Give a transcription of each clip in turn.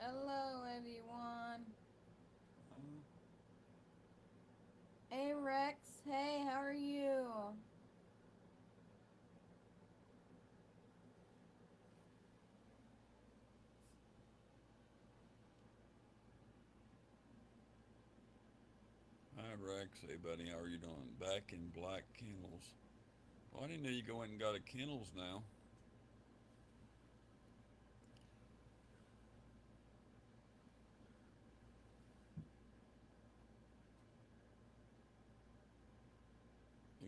Hello, everyone. Hey, Rex. Hey, how are you? Hi Rex, hey buddy, how are you doing? Back in black kennels. Well, I didn't know you go in and got a kennels now.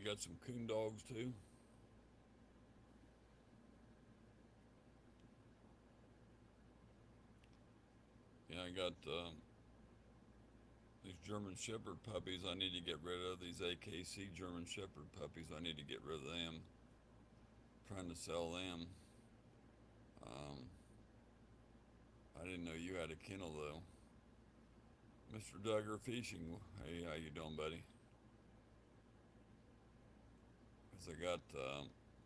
You got some coon dogs too? Yeah, I got these German Shepherd puppies I need to get rid of. These AKC German Shepherd puppies, I need to get rid of them. Trying to sell them. Um, I didn't know you had a kennel though. Mr. Duggar Fishing, hey, how you doing, buddy? Cause I got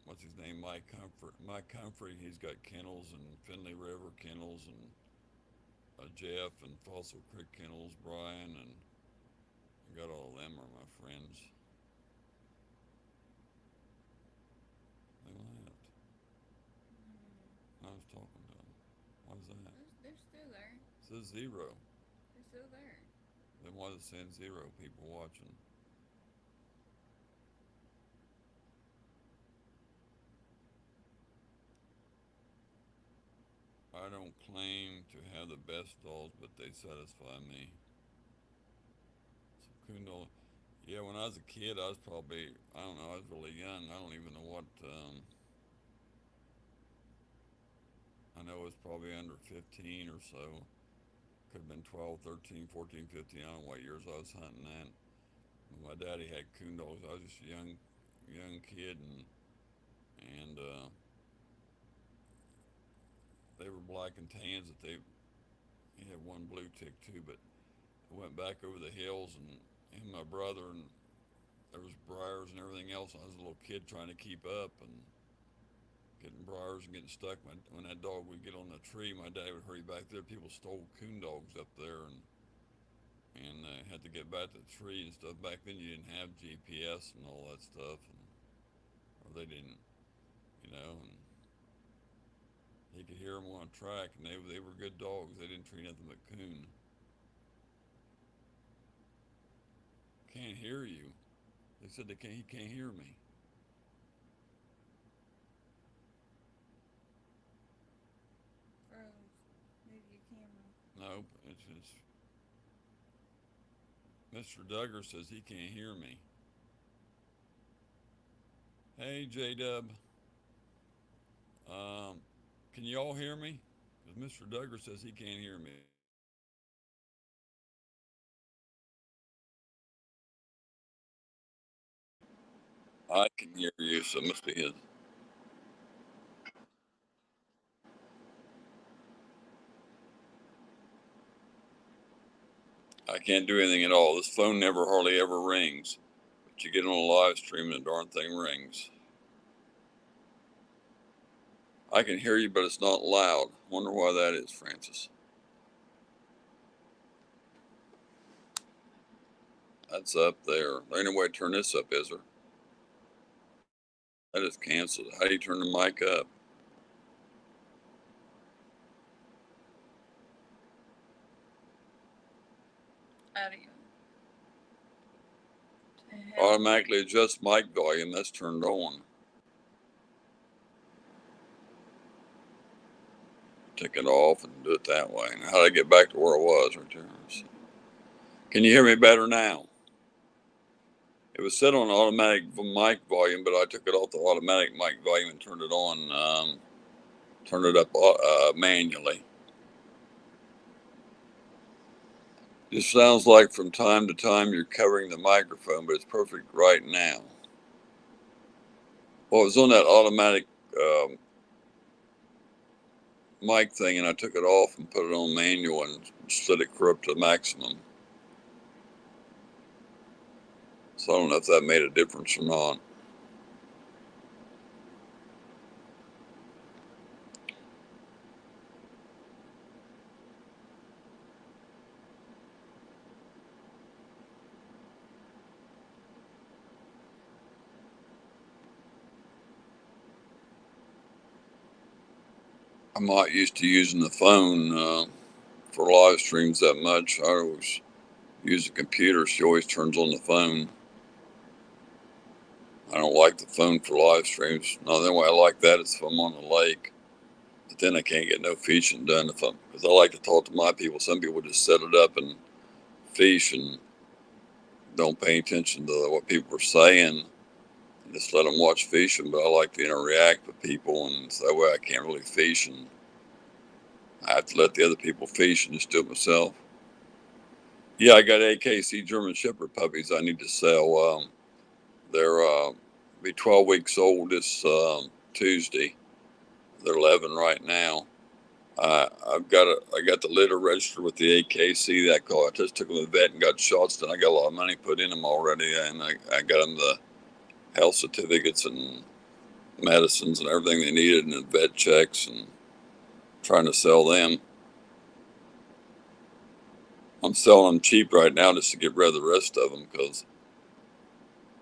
what's his name, Mike Comfort. Mike Comfrey, he's got kennels and Finley River kennels and Jeff and Fossil Creek Kennels, Brian, and I got all of them are my friends. They laughed. I was talking to them. Why is that? They're still there. It says zero. They're still there. Then why does it say zero people watching? I don't claim to have the best dolls, but they satisfy me. So Kundal, yeah, when I was a kid, I was probably, I don't know, I was really young. I don't even know what, I know it was probably under 15 or so. Could have been 12, 13, 14, 15. I don't know what years I was hunting that. My daddy had coon dogs. I was just a young kid, and they were black and tans. That they he had one blue tick too. But I went back over the hills and my brother and there was briars and everything else. I was a little kid trying to keep up and getting briars and getting stuck. When that dog would get on the tree, my dad would hurry back there. People stole coon dogs up there and had to get back to the tree and stuff. Back then you didn't have GPS and all that stuff, and or they didn't, and he could hear them on a track, and they were good dogs. They didn't treat nothing but coon. Can't hear you. They said he can't hear me. Froze. Move your camera. Nope, it's just Mr. Duggar says he can't hear me. Hey J Dub, um, can you all hear me? Because Mr. Duggar says he can't hear me. I can hear you, so it must be his. I can't do anything at all. This phone never hardly ever rings. But you get on a live stream and the darn thing rings. I can hear you, but it's not loud. Wonder why that is, Francis. That's up there. There ain't no way to turn this up, is there? That is canceled. How do you turn the mic up? Audio. To help. Automatically adjust mic volume. That's turned on. Take it off and do it that way. Now, how do I get back to where I was right there? Can you hear me better now? It was set on automatic mic volume, but I took it off the automatic mic volume and turned it on. Turned it up manually. It sounds like from time to time you're covering the microphone, but it's perfect right now. Well, it was on that automatic um, mic thing, and I took it off and put it on manual and set it up to maximum. So I don't know if that made a difference or not. I'm not used to using the phone for live streams that much. I always use the computer. She always turns on the phone. I don't like the phone for live streams. The only way I like that is if I'm on the lake. But then I can't get no fishing done because I like to talk to my people. Some people just set it up and fish and don't pay attention to what people are saying. Just let them watch fishing. But I like to interact with people, and so that way I can't really fish, and I have to let the other people fish and just do it myself. Yeah, I got AKC German Shepherd puppies I need to sell. They're be 12 weeks old this Tuesday. They're 11 right now. I got the litter registered with the AKC. That call. I just took them to the vet and got shots done. I got a lot of money put in them already, and I got them the health certificates and medicines and everything they needed, and the vet checks, and trying to sell them. I'm selling them cheap right now just to get rid of the rest of them because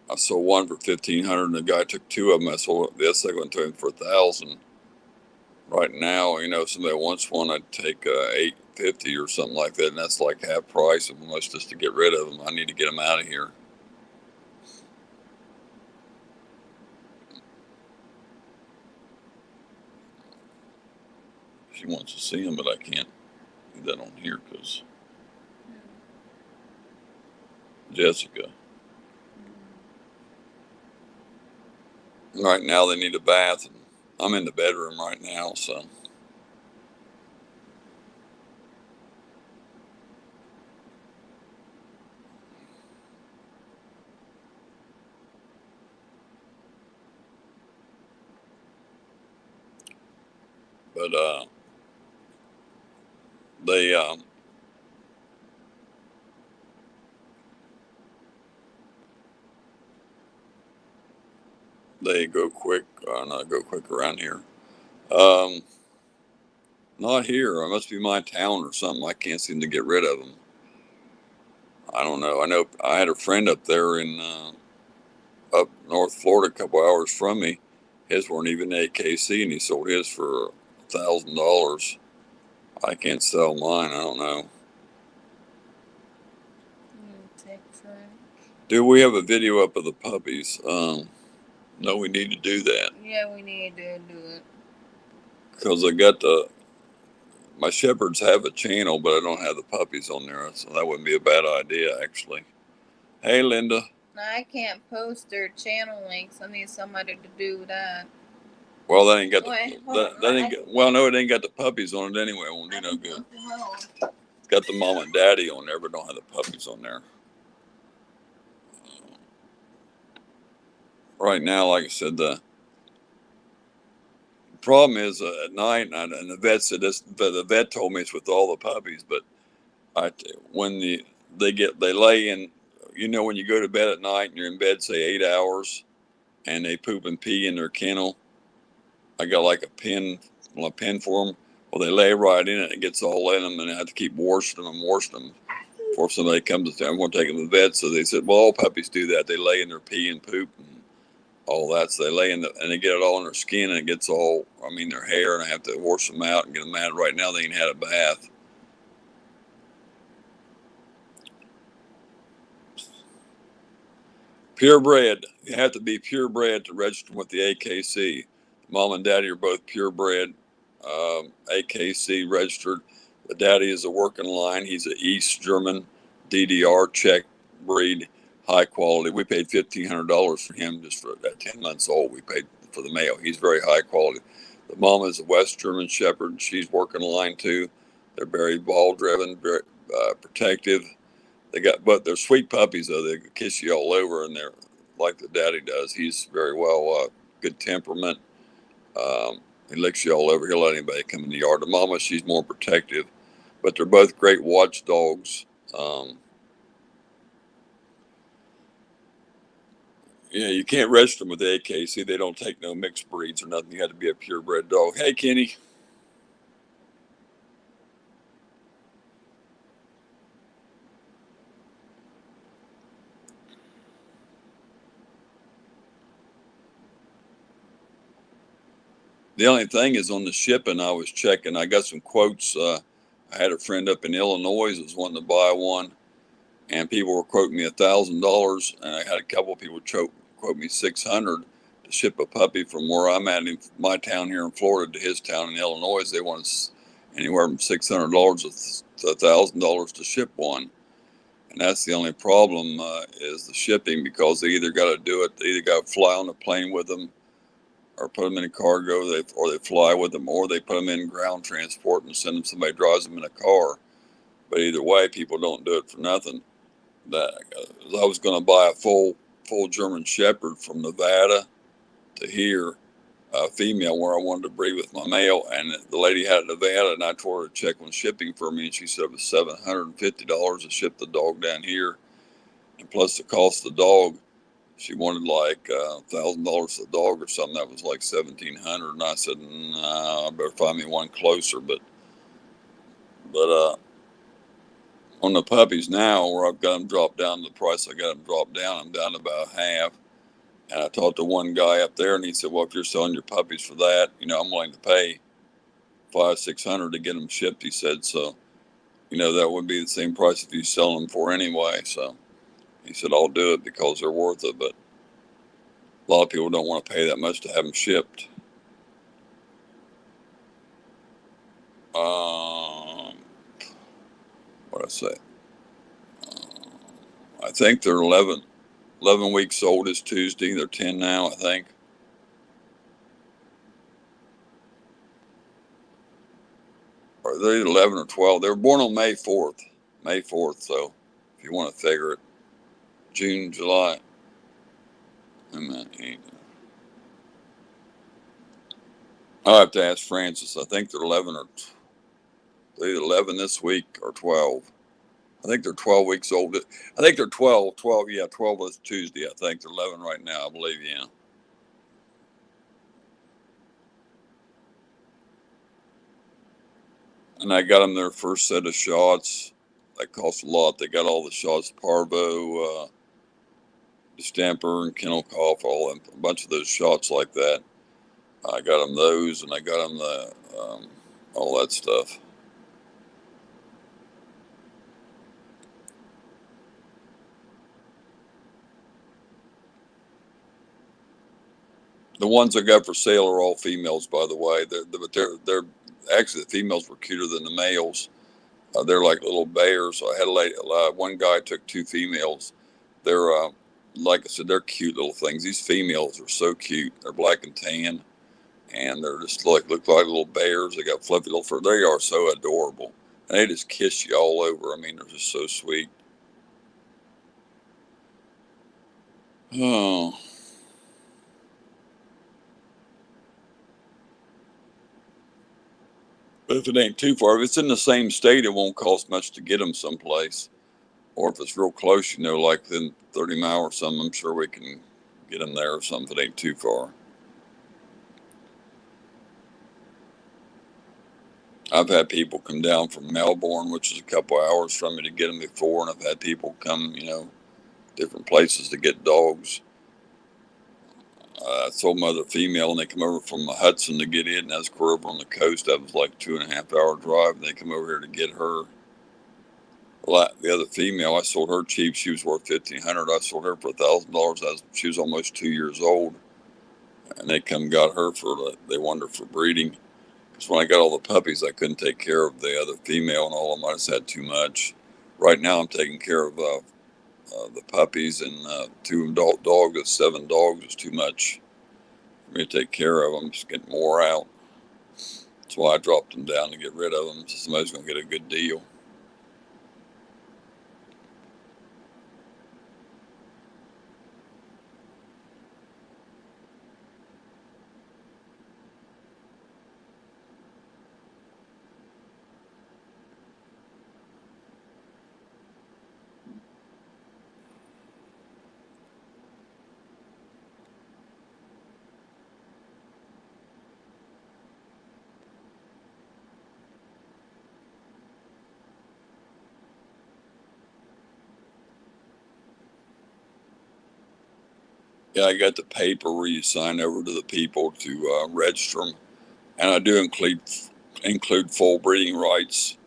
I sold one for 1,500, and the guy took two of them. I sold the second one to him for 1,000. Right now, if somebody wants one, I'd take 850 or something like that, and that's like half price. Unless just to get rid of them, I need to get them out of here. She wants to see them, but I can't do that on here because Jessica. Right now, they need a bath, and I'm in the bedroom right now, so. But they they go quick. Not go quick around here. Um, Not here. It must be my town or something. I can't seem to get rid of them. I don't know. I know I had a friend up there in up North Florida, a couple hours from me. His weren't even AKC, and he sold his for $1,000. I can't sell mine. I don't know. Do we have a video up of the puppies? No, we need to do that. Yeah, we need to do it. Because I got my shepherds have a channel, but I don't have the puppies on there, so that wouldn't be a bad idea, actually. Hey, Linda. I can't post their channel links. I need somebody to do that. Well, that ain't got well, no, it ain't got the puppies on it anyway. It won't do no good. It's got the mom and daddy on there, but don't have the puppies on there. Right now, like I said, the problem is at night, and the vet said this. The vet told me it's with all the puppies, but when they lay in, when you go to bed at night and you're in bed, say 8 hours, and they poop and pee in their kennel. I got like a pin for them. Well, they lay right in it, and it gets all in them, and I have to keep washing them before somebody comes to say, I'm going to take them to the vet. So they said, well, all puppies do that. They lay in their pee and poop and all that. So they lay and they get it all in their skin, and it gets their hair, and I have to wash them out and get them out. Right now, they ain't had a bath. Purebred. You have to be purebred to register with the AKC. Mom and daddy are both purebred, AKC registered. The daddy is a working line. He's an East German DDR Czech breed, high quality. We paid $1,500 for him just for that 10 months old. We paid for the male. He's very high quality. The mom is a West German Shepherd. She's working line too. They're very ball driven, very protective. But they're sweet puppies though. They kiss you all over, and they're like the daddy does. He's very well, good temperament. He licks you all over. He'll let anybody come in the yard. The mama, she's more protective, but they're both great watchdogs. Yeah, you can't register them with the AKC. They don't take no mixed breeds or nothing. You have to be a purebred dog. Hey, Kenny. The only thing is on the shipping, I was checking. I got some quotes. I had a friend up in Illinois that was wanting to buy one, and people were quoting me $1,000, and I had a couple of people quote me 600 to ship a puppy from where I'm at in my town here in Florida to his town in Illinois. They wanted anywhere from $600 to $1,000 to ship one, and that's the only problem is the shipping, because they either got to do it, they either got to fly on a plane with them, or put them in a cargo, or they fly with them, or they put them in ground transport and send them. Somebody drives them in a car. But either way, people don't do it for nothing. That I was going to buy a full German Shepherd from Nevada to here, a female, where I wanted to breed with my male, and the lady had it in Nevada, and I told her to check on shipping for me, and she said it was $750 to ship the dog down here, and plus the cost of the dog. She wanted like $1,000 for the dog or something. That was like 1,700, and I said, "Nah, I better find me one closer." But on the puppies now, where I've got them dropped down to the price I got them dropped down, I'm down to about half. And I talked to one guy up there, and he said, "Well, if you're selling your puppies for that, I'm willing to pay 500-600 to get them shipped." He said, "So, that would be the same price if you sell them for anyway." So he said, "I'll do it because they're worth it." But a lot of people don't want to pay that much to have them shipped. Um, what I say? I think they're 11 weeks old is Tuesday. They're 10 now, I think. Or they're 11 or 12. They were born on May 4th. May 4th, so if you want to figure it, June, July. I'll have to ask Francis. I think they're 11 or they're 11 this week or 12. I think they're 12 weeks old. I think they're 12. 12, yeah, 12 was Tuesday. I think they're 11 right now, I believe, yeah. And I got them their first set of shots. That cost a lot. They got all the shots, parvo, distemper, and kennel cough, a bunch of those shots like that. I got them those, and I got them all that stuff. The ones I got for sale are all females, by the way. They're actually, the females were cuter than the males. They're like little bears. I had one guy took two females. They're like I said, they're cute little things. These females are so cute. They're black and tan, and they're just look like little bears. They got fluffy little fur. They are so adorable, and they just kiss you all over. I mean, they're just so sweet. Oh, but if it ain't too far, if it's in the same state, it won't cost much to get them someplace. Or if it's real close, like within 30 miles or something, I'm sure we can get them there or something if it ain't too far. I've had people come down from Melbourne, which is a couple hours from me, to get them before, and I've had people come, different places to get dogs. I sold my other female, and they come over from Hudson to get it, and that's over on the coast. That was like 2.5 hour drive, and they come over here to get her. Well, the other female, I sold her cheap. She was worth 1,500. I sold her for $1,000. She was almost 2 years old, and they come got her they wanted her for breeding. Because when I got all the puppies, I couldn't take care of the other female, and all of them I just had too much. Right now, I'm taking care of the puppies, and two adult dogs. 7 dogs is too much for me to take care of. I'm just getting wore out. That's why I dropped them down to get rid of them, so somebody's going to get a good deal. Yeah, I got the paper where you sign over to the people to register them. and I do include full breeding rights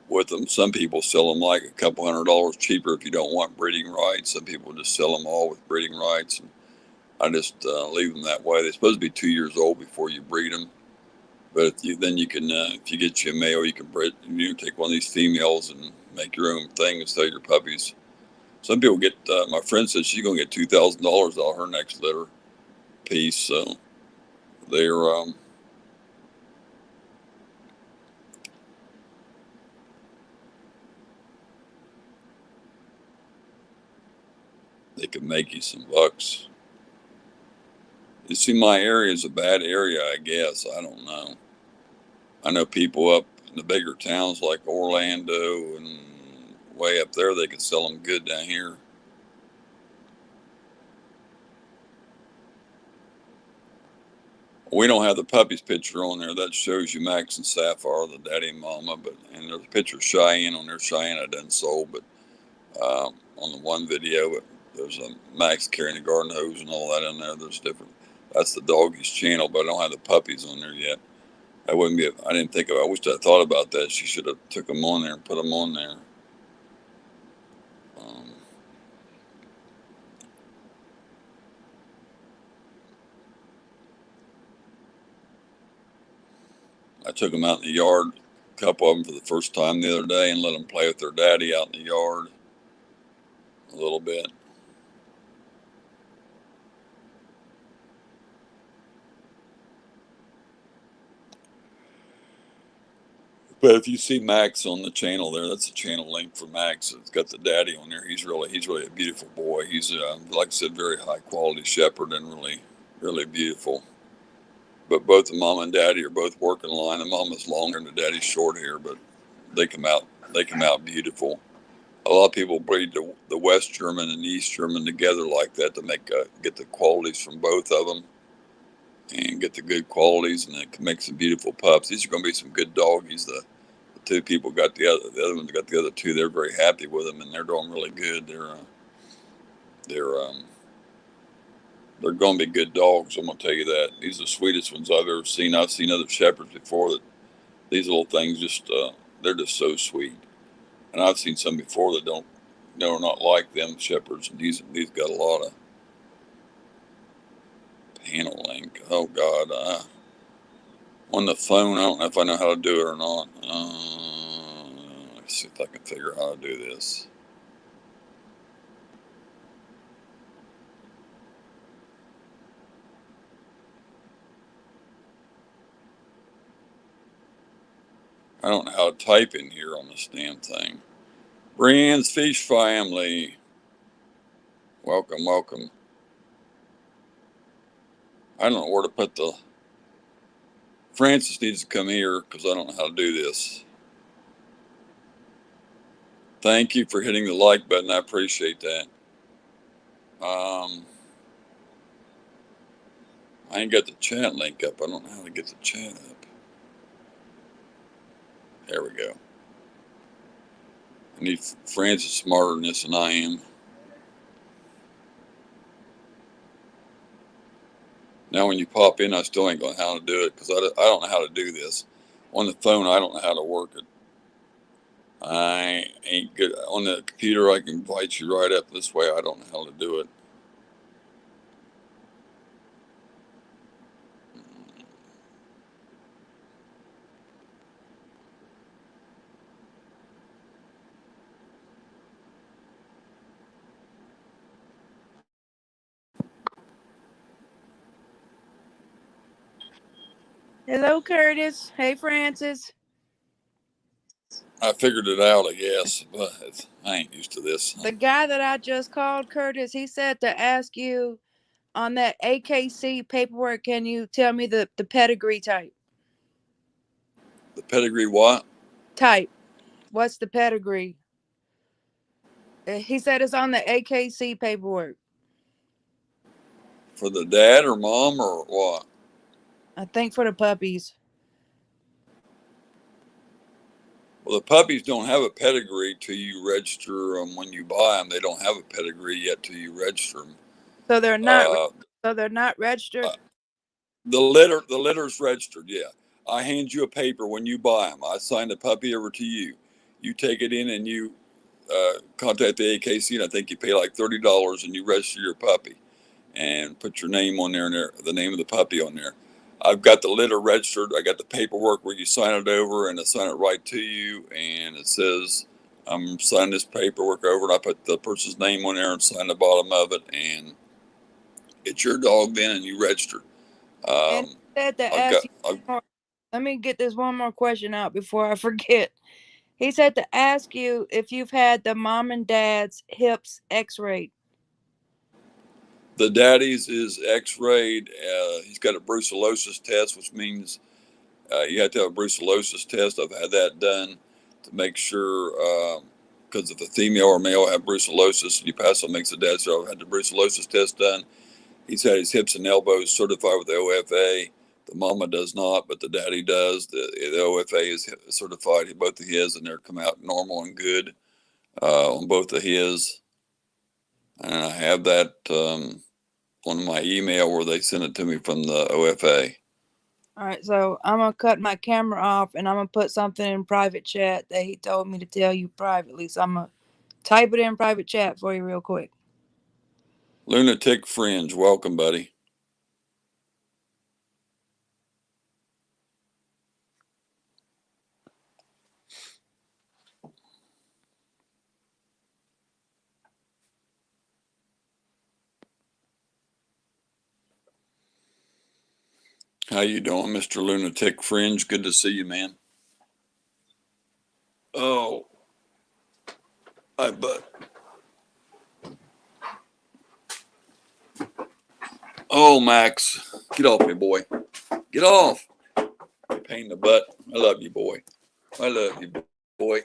with them. Some people sell them like a couple $100 cheaper if you don't want breeding rights. Some people just sell them all with breeding rights. And I just leave them that way. They're supposed to be 2 years old before you breed them. But then you can, if you get you a male, you can breed. You take one of these females and make your own thing and sell your puppies. Some people get. My friend says she's gonna get $2,000 out of her next litter piece. So they're they can make you some bucks. You see, my area is a bad area, I guess. I don't know. I know people up in the bigger towns like Orlando and way up there, they can sell them good down here. We don't have the puppies picture on there. That shows you Max and Sapphire, the daddy and mama. But and there's a picture of Cheyenne on there. Cheyenne I done sold, but on the one video, but there's a Max carrying a garden hose and all that in there. There's different. That's the doggies channel, but I don't have the puppies on there yet. I wouldn't be. I didn't think of. I wish I thought about that. She should have took them on there and put them on there. Um, I took them out in the yard, a couple of them for the first time the other day, and let them play with their daddy out in the yard a little bit. But if you see Max on the channel there, that's a channel link for Max. It's got the daddy on there. He's really a beautiful boy. He's like I said, very high quality shepherd and really beautiful. But both the mom and daddy are both working line. The mama's long hair and the daddy's short hair, but they come out beautiful. A lot of people breed the West German and the East German together like that to get the qualities from both of them and get the good qualities, and it can make some beautiful pups. These are going to be some good doggies. The two people got the other ones got the other two. They're very happy with them, and they're doing really good. They're they're going to be good dogs. I'm going to tell you that. These are the sweetest ones I've ever seen. I've seen other shepherds before that these little things just they're just so sweet. And I've seen some before that don't not like them shepherds. And these got a lot of panel link. Oh God, on the phone. I don't know if I know how to do it or not. Let's see if I can figure out how to do this. I don't know how to type in here on this damn thing. Brienne's Fish Family. Welcome, welcome. I don't know where to put the. Francis needs to come here because I don't know how to do this. Thank you for hitting the like button. I appreciate that. I ain't got the chat link up. I don't know how to get the chat up. There we go. I need Francis smarter than this than I am. Now when you pop in, I still ain't going to know how to do it because I don't know how to do this. On the phone, I don't know how to work it. I ain't good. On the computer, I can invite you right up this way. I don't know how to do it. Hello, Curtis. Hey, Francis. I figured it out, I guess, but I ain't used to this. The guy that I just called, Curtis, he said to ask you on that AKC paperwork, can you tell me the pedigree type? The pedigree what? Type. What's the pedigree? He said it's on the AKC paperwork. For the dad or mom or what? I think for the puppies. Well, the puppies don't have a pedigree till you register them. When you buy them, they don't have a pedigree yet till you register them. So they're not. Uh, So they're not registered. the litter's registered. Yeah, I hand you a paper when you buy them. I sign the puppy over to you. You take it in and you contact the AKC, and I think you pay like $30, and you register your puppy and put your name on there and the name of the puppy on there. I've got the litter registered. I got the paperwork where you sign it over, and I sign it right to you, and it says I'm signing this paperwork over, and I put the person's name on there and sign the bottom of it, and it's your dog then, and you register. And he said to I've ask got, you I've, one more. Let me get this one more question out before I forget. He said to ask you if you've had the mom and dad's hips x-rayed. the daddy's is X-rayed. He's got a brucellosis test, which means you have to have a brucellosis test. I've had that done to make sure, because if a female or male have brucellosis and you pass on, makes a dad. So I've had the brucellosis test done. He's had his hips and elbows certified with the OFA. The mama does not, but the daddy does. The OFA is certified. Both of his, and they're come out normal and good on both of his. And I have that on my email where they sent it to me from the OFA. All right, so I'm gonna cut my camera off and I'm gonna put something in private chat that he told me to tell you privately. So I'm gonna type it in private chat for you real quick. Lunatic Fringe, welcome, buddy. How you doing, Mr. Lunatic Fringe? Good to see you, man. Oh, hi, bud. Oh, Max, get off me, boy. Get off. Pain in the butt. I love you, boy. I love you, boy.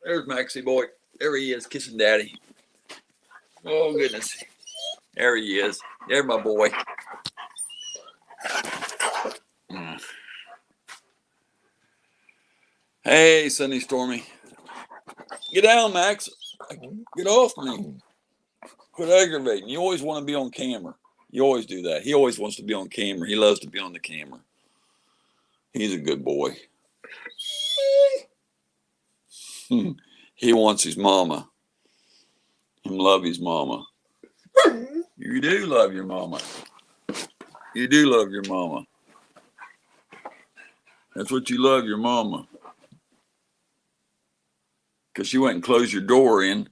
There's Maxie, boy. There he is, kissing daddy. Oh, goodness. There he is. There's my boy. Hey, Sunny Stormy. Get down, Max. Get off me. Quit aggravating. You always want to be on camera. You always do that. He always wants to be on camera. He loves to be on the camera. He's a good boy. He wants his mama. Him love his mama. You do love your mama. You do love your mama. That's what you love, your mama. Because she went and closed your door in,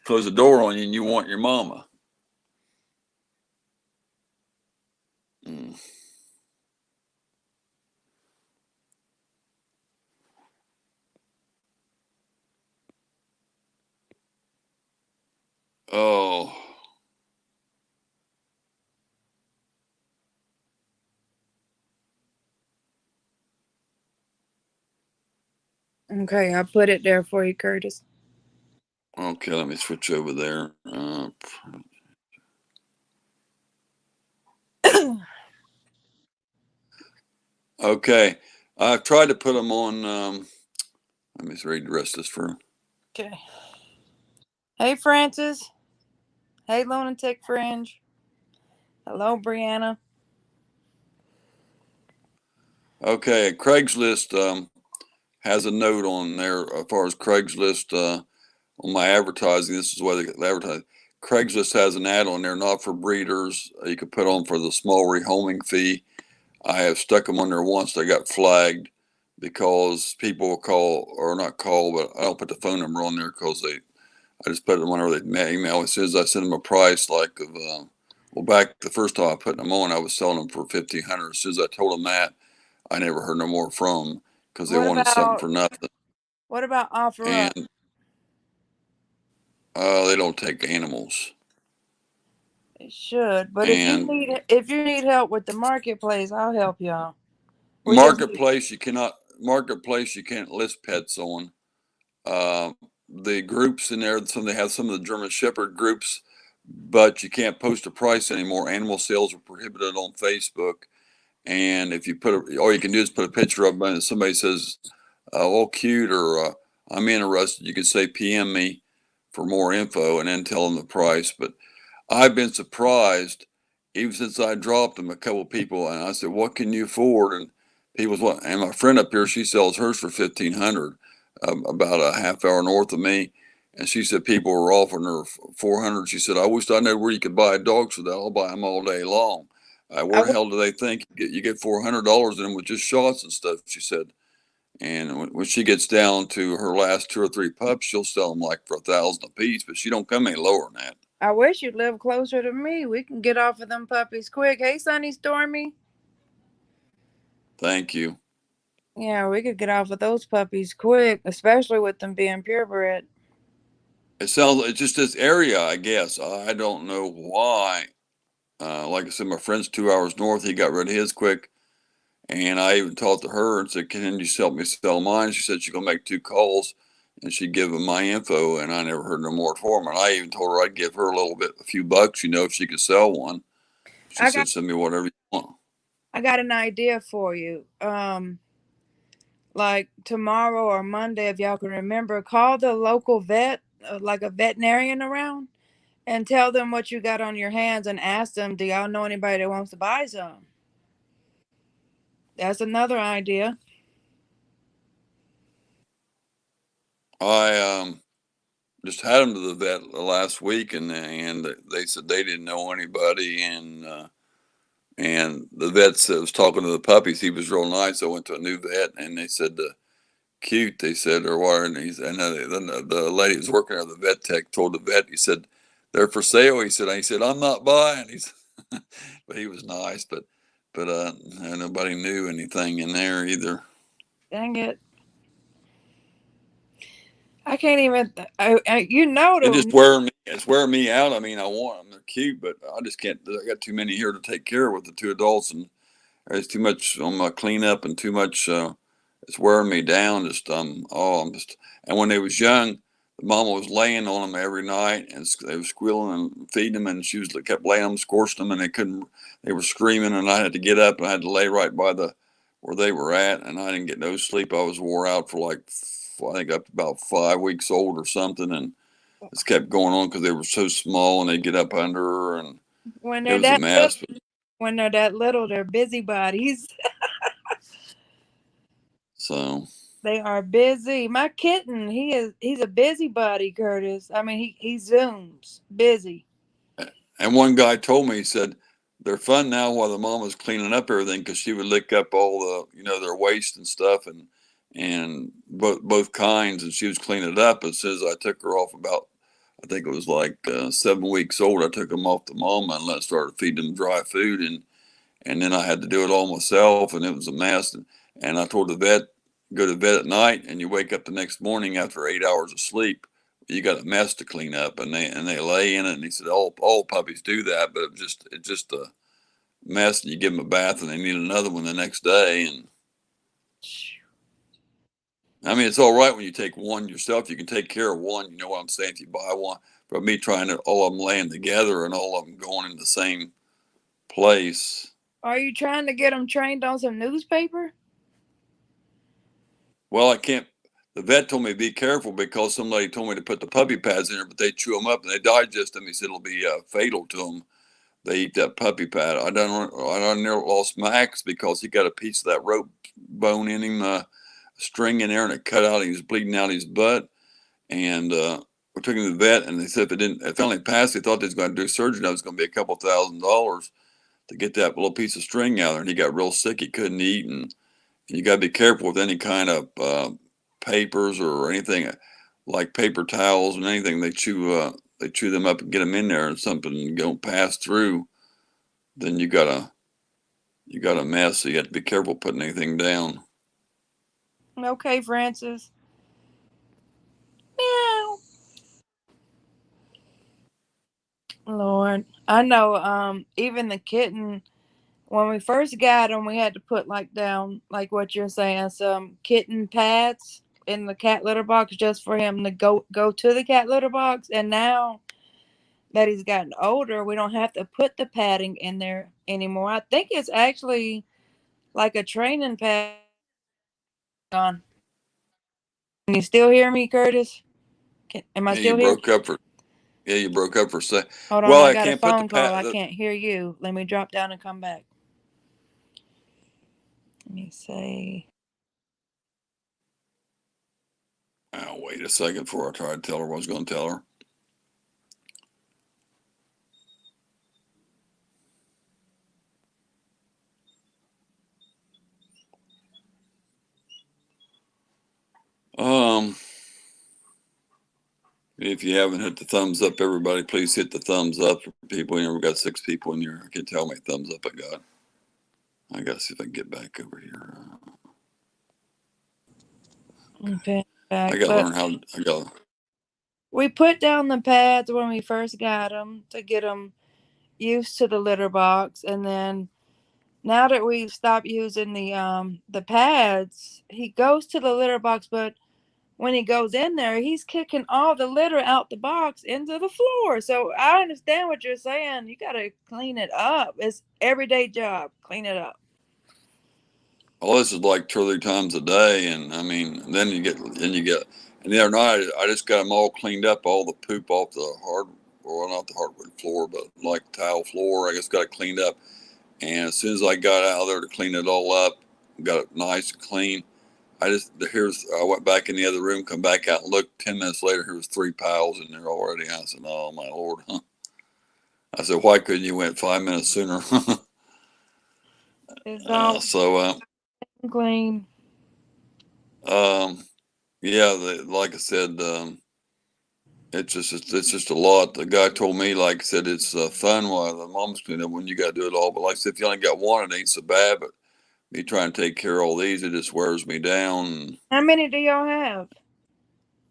close the door on you, and you want your mama. Mm. Oh. Okay, I put it there for you, Curtis. Okay, let me switch over there. Okay, I've tried to put them on. Let me read the rest of this for. Okay. Hey, Francis. Hey, Lunatic Fringe. Hello, Brianna. Okay, Craigslist has a note on there as far as Craigslist on my advertising. This is why they advertise. Craigslist has an ad on there, not for breeders. You could put on for the small rehoming fee. I have stuck them on there once. They got flagged because people will call, or not call, but I don't put the phone number on there because I just put them whenever they email. As soon as I send them a price, like of, well, back the first time I put them on, I was selling them for $1,500. As soon as I told them that, I never heard no more from them because they wanted something for nothing. What about offer up? And they don't take animals. It should, but And if you need help with the marketplace, I'll help y'all. marketplace, you can't list pets on. The groups in there, they have some of the German Shepherd groups, but you can't post a price anymore. Animal sales are prohibited on Facebook. And if you all you can do is put a picture of them, and somebody says, "Oh, cute," or "I'm interested," you can say, "PM me for more info," and then tell them the price. But I've been surprised, even since I dropped them, a couple of people, and I said, "What can you afford?" And people's what? And my friend up here, she sells hers for 1,500, about a half hour north of me. And she said people were offering her 400. She said, I wish I knew where you could buy dogs for that. I'll buy them all day long. I, Where the hell do they think you get $400 in them with just shots and stuff? She said. And when she gets down to her last two or three pups, she'll sell them like for 1,000 a piece, but she don't come any lower than that. I wish you'd live closer to me. We can get off of them puppies quick. Hey, Sunny Stormy. Thank you. Yeah, we could get off of those puppies quick, especially with them being purebred. It sounds it's just this area, I guess. I don't know why. Like I said, my friend's 2 hours north. He got rid of his quick, and I even talked to her and said, "Can you help me sell mine?" She said she's gonna make 2 calls, and she'd give them my info. And I never heard no more from her. And I even told her I'd give her a little bit, a few bucks, if she could sell one. She I got said, "Send me whatever you want." I got an idea for you. Like tomorrow or Monday, if y'all can remember, call the local vet, like a veterinarian around, and tell them what you got on your hands and ask them, do y'all know anybody that wants to buy some? That's another idea. I just had them to the vet last week, and they said they didn't know anybody, and the vet said, was talking to the puppies. He was real nice. I went to a new vet, and they said cute. They said or what, and then the lady who was working there, the vet tech, told the vet. He said they're for sale. He said I'm not buying. But he was nice, but nobody knew anything in there either. Dang it. I can't even, you know, It just the, wearing me out. I mean, I want them. They're cute, but I just can't. I got too many here to take care of with the two adults, and there's too much on my cleanup and too much. It's wearing me down. I'm just. And when they was young, the mama was laying on them every night, and they was squealing and feeding them, and she was kept laying them, scorching them, and they couldn't. They were screaming, and I had to get up, and I had to lay right by the where they were at, and I didn't get no sleep. I was wore out for like I think up to about 5 weeks old or something, and it's kept going on because they were so small, and they get up under her, and when it they're was a that little, mess. when they're that little, they're busybodies. So. They are busy. My kitten, he's a busybody, Curtis. I mean, he zooms busy. And one guy told me, he said, they're fun now while the mom was cleaning up everything because she would lick up all their waste and stuff and both kinds, and she was cleaning it up. As soon as I took her off about, I think it was like 7 weeks old, I took them off the mama and started feeding them dry food, and then I had to do it all myself, and it was a mess. And I told the vet, go to bed at night, and you wake up the next morning after 8 hours of sleep, you got a mess to clean up, and they lay in it. And he said all puppies do that, but it's just a mess. And you give them a bath, and they need another one the next day. And I mean, it's all right when you take one yourself. You can take care of one. You know what I'm saying? If you buy one, but me trying to all of them laying together and all of them going in the same place. Are you trying to get them trained on some newspaper? Well, I can't. The vet told me to be careful because somebody told me to put the puppy pads in there, but they chew them up and they digest them. He said it'll be fatal to them. They eat that puppy pad. I done near lost Max because he got a piece of that rope bone in him, string in there, and it cut out. He was bleeding out his butt, and we took him to the vet, and they said if it only passed, they thought they was going to do surgery. That was going to be a couple $1,000s to get that little piece of string out there. And he got real sick. He couldn't eat, and you got to be careful with any kind of papers or anything like paper towels and anything. They chew them up and get them in there, and something don't pass through. Then you got a mess. So you have to be careful putting anything down. Okay, Francis. Meow. Lord, I know. Even the kitten, when we first got him, we had to put like down, like what you're saying, some kitten pads in the cat litter box just for him to go to the cat litter box. And now that he's gotten older, we don't have to put the padding in there anymore. I think it's actually like a training pad on. Can you still hear me, Curtis? Am I Yeah, you still here? broke up for yeah, you broke up for a sec. Hold on, Well, I I got a can't put the phone call. pat. I can't hear you. Let me drop down and come back. me see. I'll wait a second before I try to tell her what I was going to tell her. If you haven't hit the thumbs up, everybody, please hit the thumbs up for people. You know, we've got 6 people in here. I can't tell how many thumbs up I got. I got to see if I can get back over here. Okay, back. I got to But learn how. I got. we put down the pads when we first got them to get them used to the litter box, and then now that we've stopped using the pads, he goes to the litter box, but when he goes in there, he's kicking all the litter out the box into the floor. So I understand what you're saying. You got to clean it up. It's everyday job. Clean it up. Well, this is like 2 or 3 times a day, and I mean, then you get, and the other night I just got them all cleaned up, all the poop off the well, not the hardwood floor, but like tile floor. I just got it cleaned up, and as soon as I got out there to clean it all up, got it nice and clean. I went back in the other room, come back out and looked. 10 minutes later, here was 3 piles in there already. I said, "Oh my lord!" Huh? I said, "Why couldn't you went 5 minutes sooner?" It's all So, clean. um, yeah, like I said, it's just a lot. The guy told me, like I said, it's fun while the mom's cleaning up when you got to do it all. But like I said, if you only got one, it ain't so bad. But me trying to take care of all these, it just wears me down. How many do y'all have?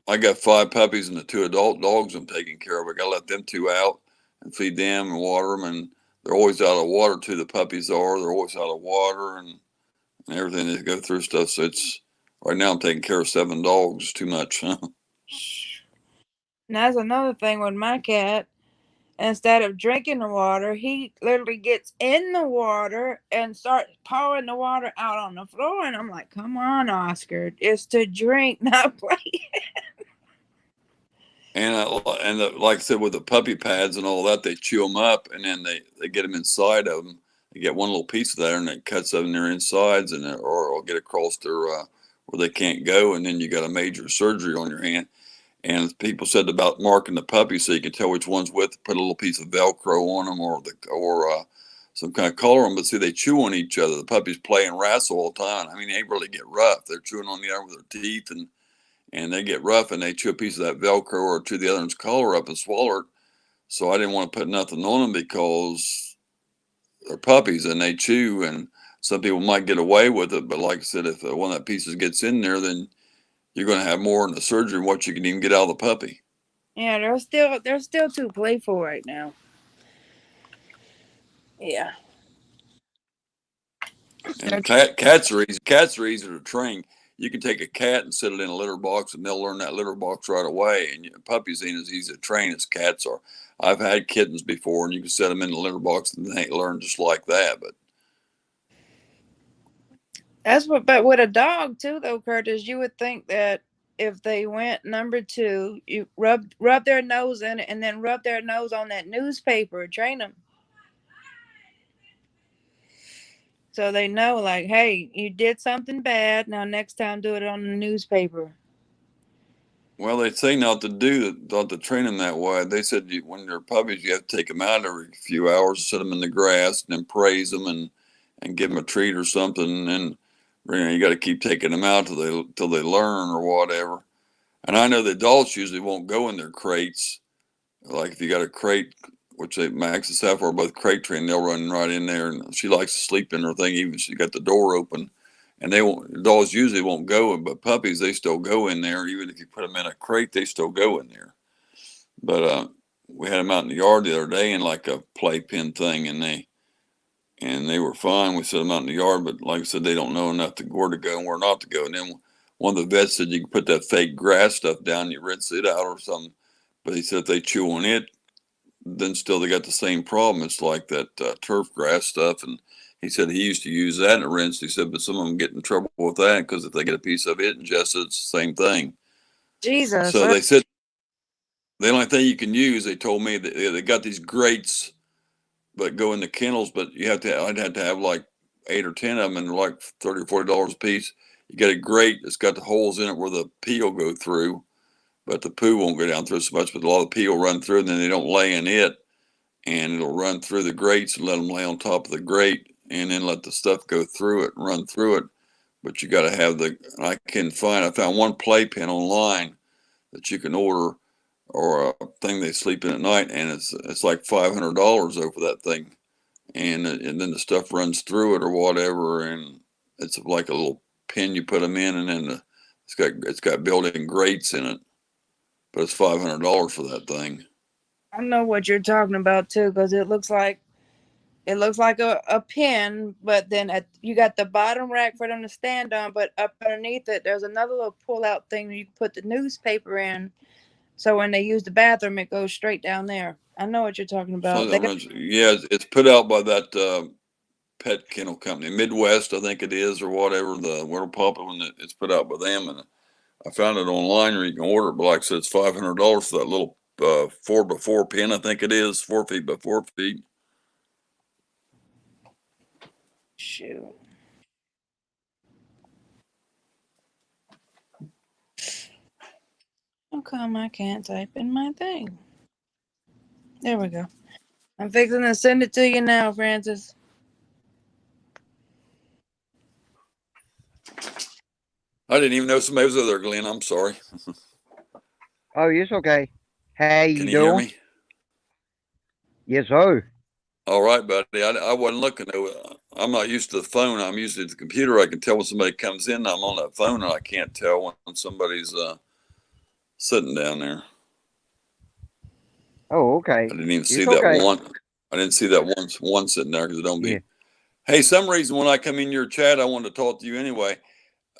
I got 5 puppies and the 2 adult dogs I'm taking care of. I got to let them 2 out and feed them and water them. And they're always out of water too. The puppies are. They're always out of water and everything. They go through stuff. So it's right now I'm taking care of 7 dogs. Too much. Huh? And that's another thing with my cat. Instead of drinking the water, he literally gets in the water and starts pouring the water out on the floor. And I'm like, come on, Oscar. It's to drink, not play. And like I said, with the puppy pads and all that, they chew them up and then they get them inside of them. They get one little piece of that and it cuts them in their insides and or it'll get across their where they can't go, and then you got a major surgery on your hand. And people said about marking the puppy so you can tell which one's with. Put a little piece of Velcro on them or some kind of color on them. But see, they chew on each other. The puppies play and wrestle all the time. I mean, they really get rough. They're chewing on the other with their teeth and they get rough and they chew a piece of that Velcro or chew the other one's collar up and swallow it. So I didn't want to put nothing on them because they're puppies and they chew, and some people might get away with it. But like I said, if one of that pieces gets in there, then you're going to have more in the surgery than what you can even get out of the puppy. Yeah, they're still too playful right now. Yeah. And cats are easy. Cats are easy to train. You can take a cat and set it in a litter box, and they'll learn that litter box right away. And puppies ain't as easy to train as cats are. I've had kittens before, and you can set them in the litter box, and they learn just like that. But That's what, but with a dog too, though, Curtis, you would think that if they went number two, you rub their nose in it, and then rub their nose on that newspaper, train them, so they know, like, hey, you did something bad. Now next time, do it on the newspaper. well, they say not to train them that way. They said when they're puppies, you have to take them out every few hours, set them in the grass, and then praise them and give them a treat or something. And you got to keep taking them out till they learn or whatever. And I know the adults usually won't go in their crates. Like if you got a crate, which they Max and Sapphire are both crate trained, they'll run right in there. And she likes to sleep in her thing, even if she got the door open. And they won't. Dogs usually won't go, but puppies they still go in there. Even if you put them in a crate, they still go in there. But we had them out in the yard the other day in like a playpen thing, and they were fine. We set them out in the yard, but like I said, they don't know enough to where to go and where not to go. And then one of the vets said you can put that fake grass stuff down, you rinse it out or something. But he said if they chew on it, then still they got the same problem. It's like that turf grass stuff. And he said he used to use that in a rinse. He said, but some of them get in trouble with that because if they get a piece of it ingested, it's the same thing. Jesus, So they said the only thing you can use, they told me that they got these grates, but go in the kennels, but I'd have to have like 8 or 10 of them, and they're like $30 or $40 a piece. You get a grate that's got the holes in it where the pee will go through, but the poo won't go down through so much. But a lot of pee will run through, and then they don't lay in it, and it'll run through the grates and let them lay on top of the grate, and then let the stuff go through it and run through it. But you got to have the. I found one playpen online that you can order, or a thing they sleep in at night, and it's like $500 over that thing, and then the stuff runs through it or whatever, and it's like a little pin you put them in, and then it's got built-in grates in it, but it's $500 for that thing. I know what you're talking about too, because it looks like a pin, but then you got the bottom rack for them to stand on, but up underneath it, there's another little pull-out thing where you can put the newspaper in. So when they use the bathroom, it goes straight down there. I know what you're talking So about. that runs, yeah, it's put out by that pet kennel company, Midwest, I think it is, or whatever. The Little Papa one, it's put out by them, and I found it online where you can order it. But like I said, it's $500 for that little 4x4 pin. I think it is 4 feet by 4 feet. Shoot. How come I can't type in my thing? There we go. I'm fixing to send it to you now, Francis. I didn't even know somebody was over there, Glenn. I'm sorry. Oh, it's okay. How Can you you hear doing? me? Yes, sir. All right, buddy. I wasn't looking. I'm not used to the phone. I'm used to the computer. I can tell when somebody comes in. I'm on that phone, and I can't tell when somebody's sitting down there. Oh, okay. I didn't even see It's that okay. one. I didn't see that one sitting there because it don't Yeah. be. Hey, some reason when I come in your chat, I wanted to talk to you anyway.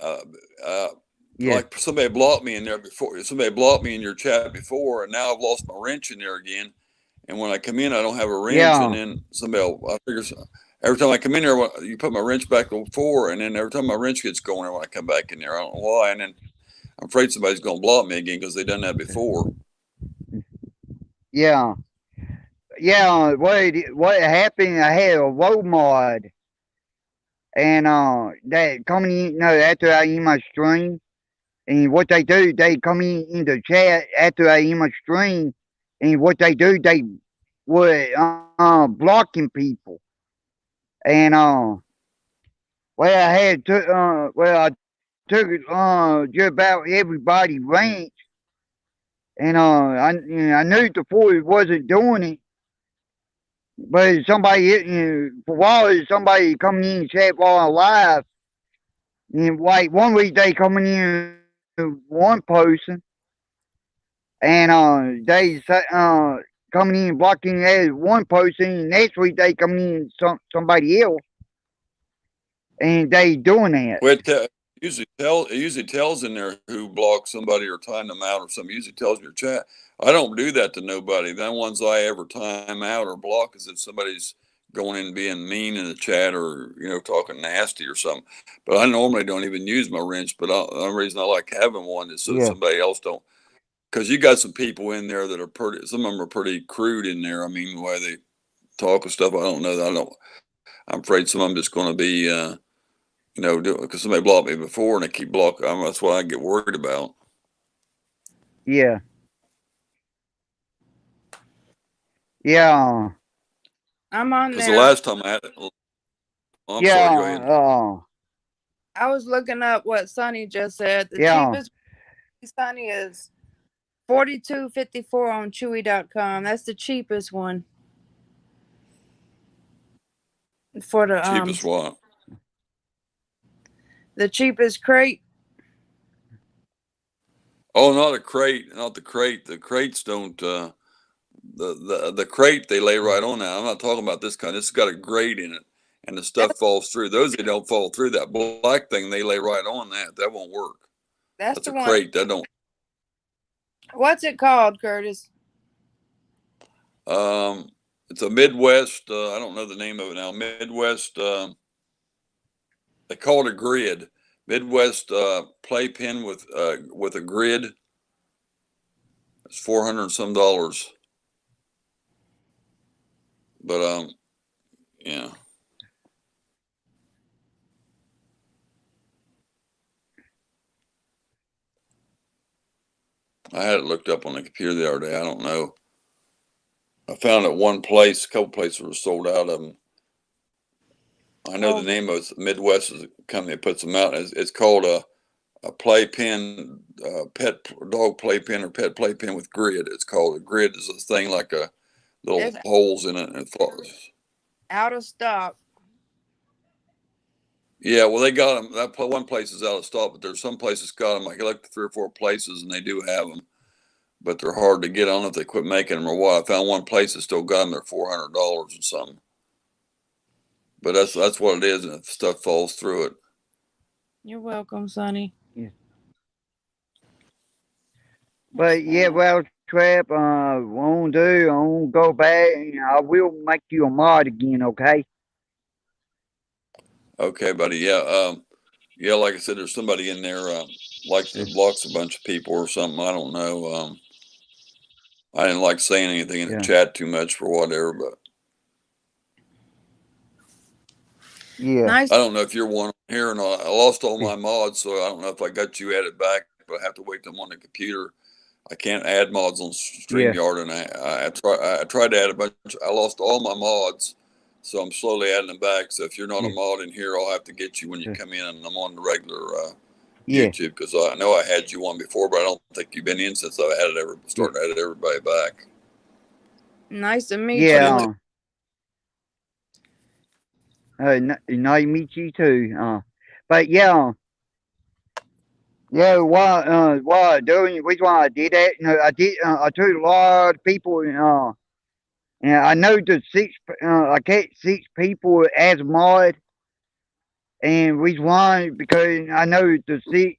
Uh, uh, Yeah. like somebody blocked me in there before. Somebody blocked me in your chat before, and now I've lost my wrench in there again. And when I come in, I don't have a wrench. And Yeah. then I figure every time I come in there, you put my wrench back before, and then every time my wrench gets going, when I come back in there, I don't know why. And then I'm afraid somebody's going to block me again because they done that before. Yeah. Yeah. What happened? I had a low mod, and that coming in, after I end my stream, and what they do, they come in the chat after I end my stream, and what they do, they were blocking people, and I took just about everybody ranch. And I knew the Ford wasn't doing it, but somebody, for a while, somebody coming in and said while I'm live, and like one week they coming in one person, and coming in blocking as one person, and next week they coming in somebody else, and they doing that. Well, it usually tells in there who blocked somebody or timed them out or something. It usually tells in your chat. I don't do that to nobody. The ones I ever time out or block is if somebody's going in and being mean in the chat or talking nasty or something. But I normally don't even use my wrench. But the reason I like having one is so Yeah, somebody else don't. Because you got some people in there that are pretty. Some of them are pretty crude in there. I mean, the way they talk and stuff. I don't know. I don't. I'm afraid some of them just going to be. Because somebody blocked me before and they keep blocking. That's what I get worried about. yeah, yeah, I'm on Because the there. last time I had it, oh, I'm yeah, sorry. Go ahead. I was looking up what Sonny just said. The yeah, cheapest Sonny is $42.54 on Chewy.com. That's the cheapest one for Cheapest what? the cheapest crate. Oh, not a crate, not the crate. The crates don't. The crate they lay right on that. I'm not talking about this kind. This has got a grate in it, and the stuff That's falls through. Those they don't fall through. That black thing they lay right on that. That won't work. that's That's the a one. crate. That don't. What's it called, Curtis? Um, it's a Midwest. I don't know the name of it now. Midwest. They call it a grid. Midwest playpen with a grid. It's $400 and some dollars. But yeah. I had it looked up on the computer the other day. I don't know. I found at one place, a couple places were sold out of them. I know the Oh, name of it. Midwest is a company that puts them out. It's called a playpen, pet dog playpen or pet playpen with grid. It's called a grid. Is a thing like a little it's holes in it and it falls. out of stock. Yeah, well, they got them. That one place is out of stock, but there's some places got them. I looked at 3 or 4 places, and they do have them, but they're hard to get on if they quit making them or what. I found one place that still got them. They're $400 or something. But that's what it is, and if stuff falls through it. You're welcome, Sonny. Yeah. But yeah, well, Trap, won't do. I won't go back. I will make you a mod again, okay? Okay, buddy. Yeah. Yeah. Like I said, there's somebody in there likes to Yeah. blocks a bunch of people or something. I don't know. I didn't like saying anything in the Yeah. chat too much for whatever, but Yeah. Nice. I don't know if you're one here or not. I lost all Yeah. my mods, so I don't know if I got you added back, but I have to wait them on the computer. I can't add mods on Yeah. StreamYard, and I tried to add a bunch. I lost all my mods, so I'm slowly adding them back. So if you're not a Yeah. mod in here, I'll have to get you when you Yeah. come in, and I'm on the regular Yeah. YouTube because I know I had you on before, but I don't think you've been in since I added Yeah. started added everybody back. Nice to meet I you. didn't. Nice to meet you too. But yeah, yeah. While doing the reason why I did that, I did. I took a lot of people. And I know the six. I kept 6 people as a mod, and reason why because I know the 6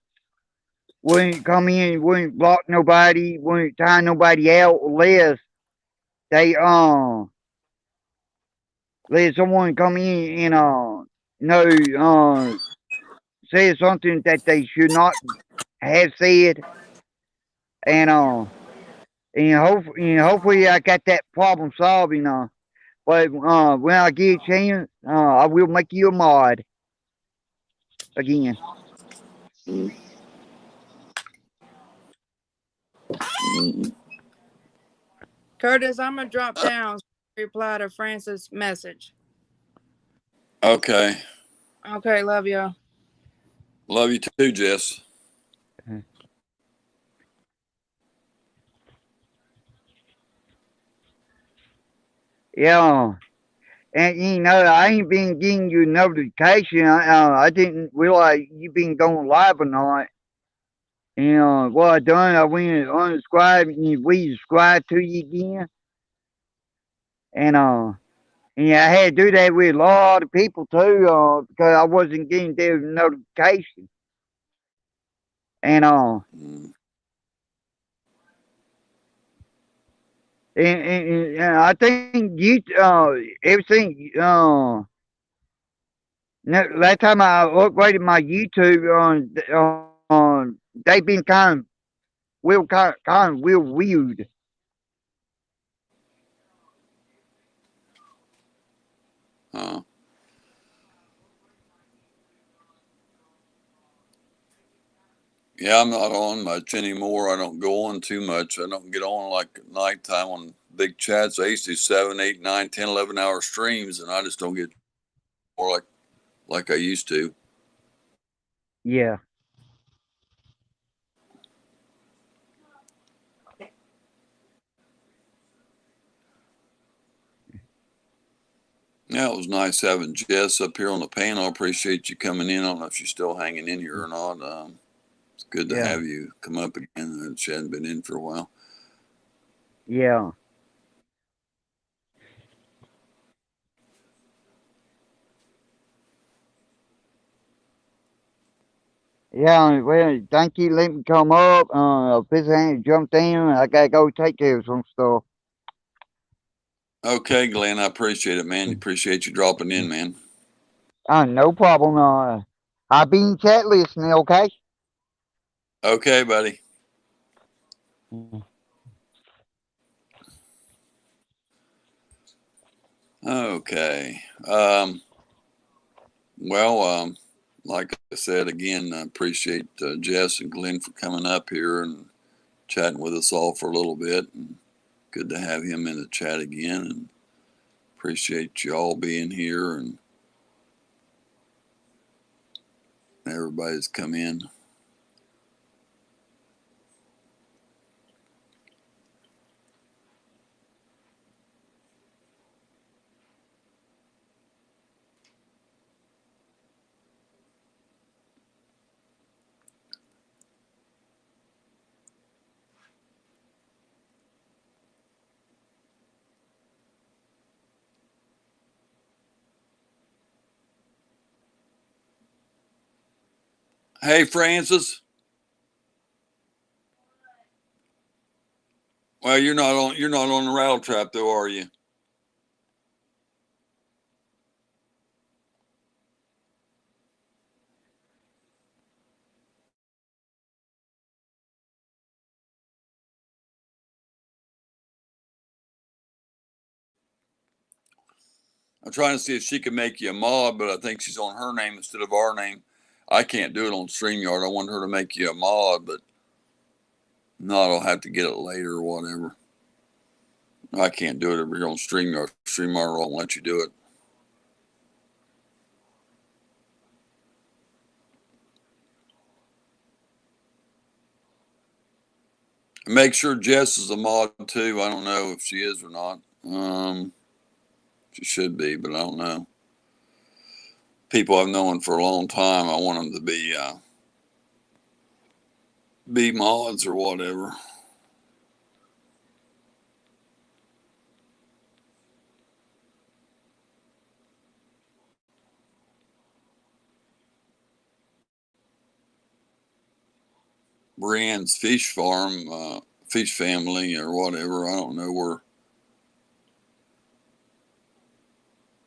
wouldn't come in, wouldn't block nobody, wouldn't tie nobody out unless they let someone come in and no say something that they should not have said, and hopefully I got that problem solved. But when I get a chance, I will make you a mod again. Curtis, I'm gonna drop down. Reply to Francis' message. Okay. Okay, love y'all. Love you too, Jess. Yeah. And I ain't been getting you notification. I didn't realize you been going live or not. And what I done, I went and unsubscribed and resubscribed to you again. And I had to do that with a lot of people too, because I wasn't getting their notification. And Mm. and I think you everything last time I upgraded my YouTube they've been kind of real weird. Huh. Yeah, I'm not on much anymore. I don't go on too much. I don't get on like at nighttime on big chats. I used to do 7, 8, 9, 10, 11 hour streams, and I just don't get more like I used to. Yeah. Yeah, it was nice having Jess up here on the panel. I appreciate you coming in. I don't know if she's still hanging in here or not. It's good to Yeah. have you come up again. She hadn't been in for a while. Yeah. Yeah, well, thank you. Let me come up. This ain't jumped in. I gotta go take care of some stuff. Okay, Glenn, I appreciate it, man. Appreciate you dropping in, man. No problem. I'll be in chat listening, okay? Okay, buddy. Okay. Well, like I said again, I appreciate Jess and Glenn for coming up here and chatting with us all for a little bit. And good to have him in the chat again. And appreciate you all being here and everybody's come in. Hey, Francis. Well, you're not on the Rattletrap though, are you? I'm trying to see if she can make you a mod, but I think she's on her name instead of our name. I can't do it on StreamYard. I want her to make you a mod, but not. I'll have to get it later or whatever. I can't do it over here on StreamYard. StreamYard won't let you do it. Make sure Jess is a mod too. I don't know if she is or not. She should be, but I don't know. People I've known for a long time, I want them to be mods or whatever. Brienne's fish farm, fish family or whatever. I don't know where.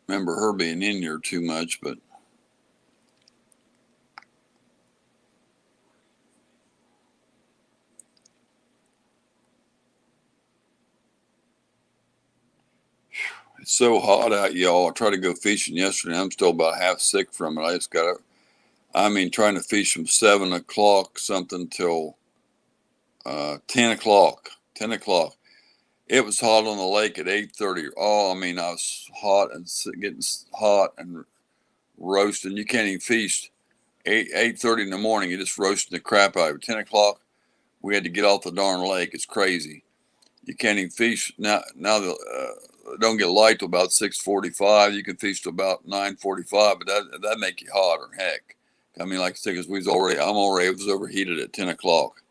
Remember her being in here too much, but it's so hot out, y'all. I tried to go fishing yesterday. I'm still about half sick from it. I just got trying to fish from 7 o'clock something till 10 o'clock. 10 o'clock. It was hot on the lake at 8:30. Oh, I was hot and getting hot and roasting. You can't even feast 8:30 in the morning. You're just roasting the crap out of it. 10 o'clock, we had to get off the darn lake. It's crazy. You can't even fish now. Now don't get light till about 6:45. You can fish till about 9:45, but that make you hotter. Heck, like I said, because it was overheated at 10 o'clock.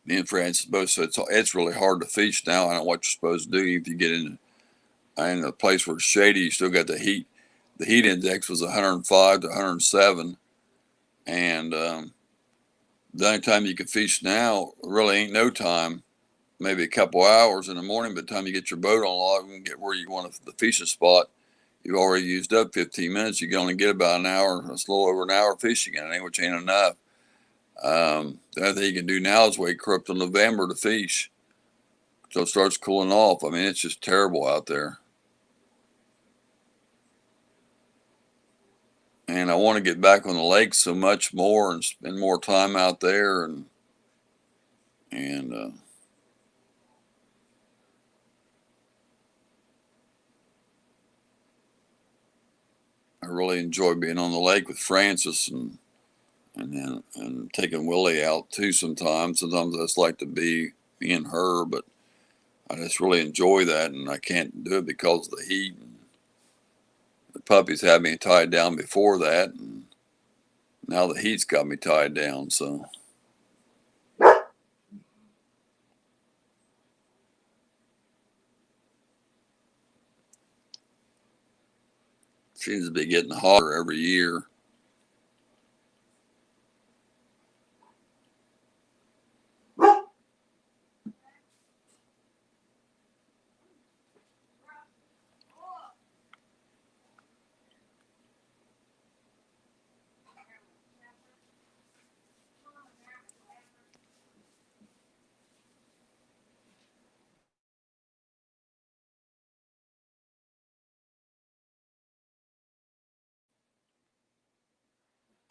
Me and Francis both said it's really hard to fish now. I don't know what you're supposed to do if you get in a place where it's shady. You still got the heat. The heat index was 105 to 107, and the only time you can fish now really ain't no time. Maybe a couple hours in the morning. By the time you get your boat on log and get where you want the fishing spot, you've already used up 15 minutes. You can only get about an hour, it's a little over an hour fishing in it, which ain't enough. The only thing you can do now is wait up till November to fish. So it starts cooling off. It's just terrible out there. And I want to get back on the lake so much more and spend more time out there and I really enjoy being on the lake with Francis and taking Willie out too sometimes. Sometimes I just like to be me and her, but I just really enjoy that, and I can't do it because of the heat. The puppies had me tied down before that, and now the heat's got me tied down. So it seems to be getting hotter every year.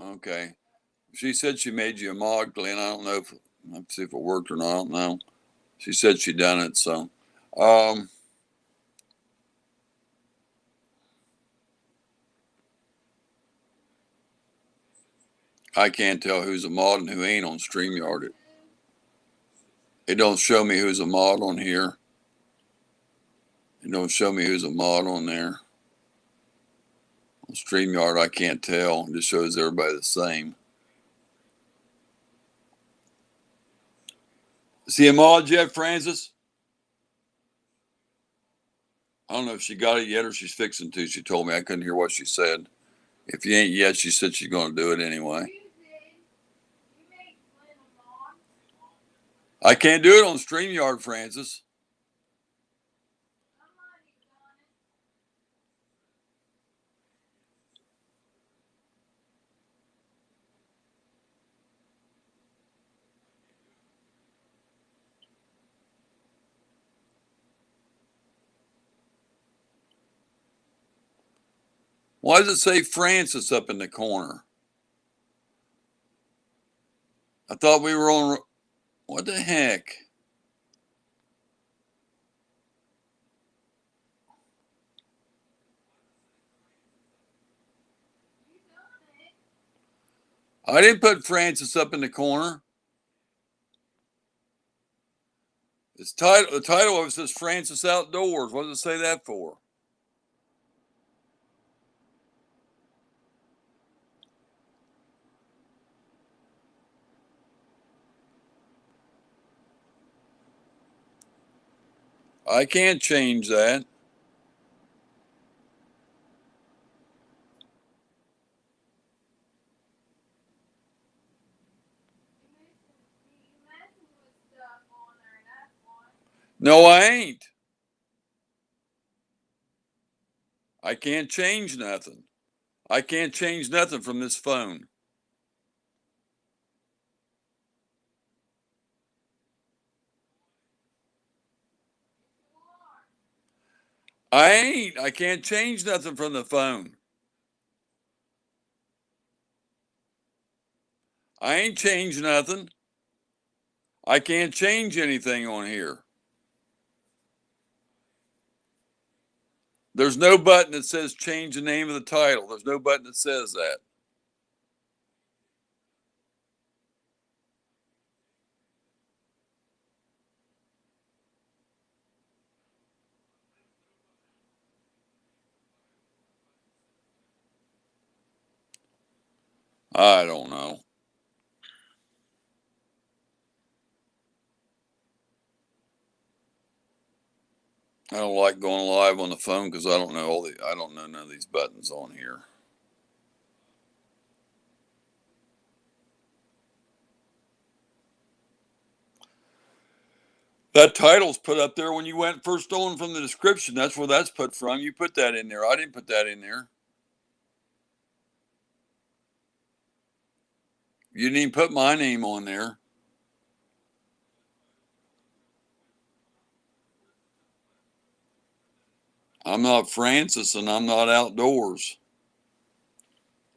Okay. She said she made you a mod, Glenn. I don't know if Let's see if it worked or not. I don't know. She said she done it, so. Um, I can't tell who's a mod and who ain't on StreamYard. It don't show me who's a mod on here. It don't show me who's a mod on there. On StreamYard, I can't tell. It just shows everybody the same. Is he a mod yet, Francis? I don't know if she got it yet or she's fixing to. She told me. I couldn't hear what she said. If you ain't yet, she said she's going to do it anyway. I can't do it on StreamYard, Francis. Why does it say Francis up in the corner? I thought we were on. What the heck? I didn't put Francis up in the corner. It's title. The title of it says Francis Outdoors. What does it say that for? I can't change that. No, I ain't. I can't change nothing. I can't change nothing from this phone. I ain't. I can't change nothing from the phone. I ain't changed nothing. I can't change anything on here. There's no button that says change the name of the title. There's no button that says that. I don't know. I don't like going live on the phone because I don't know I don't know none of these buttons on here. That title's put up there when you went first on from the description. That's where that's put from. You put that in there. I didn't put that in there. You didn't even put my name on there. I'm not Francis and I'm not outdoors.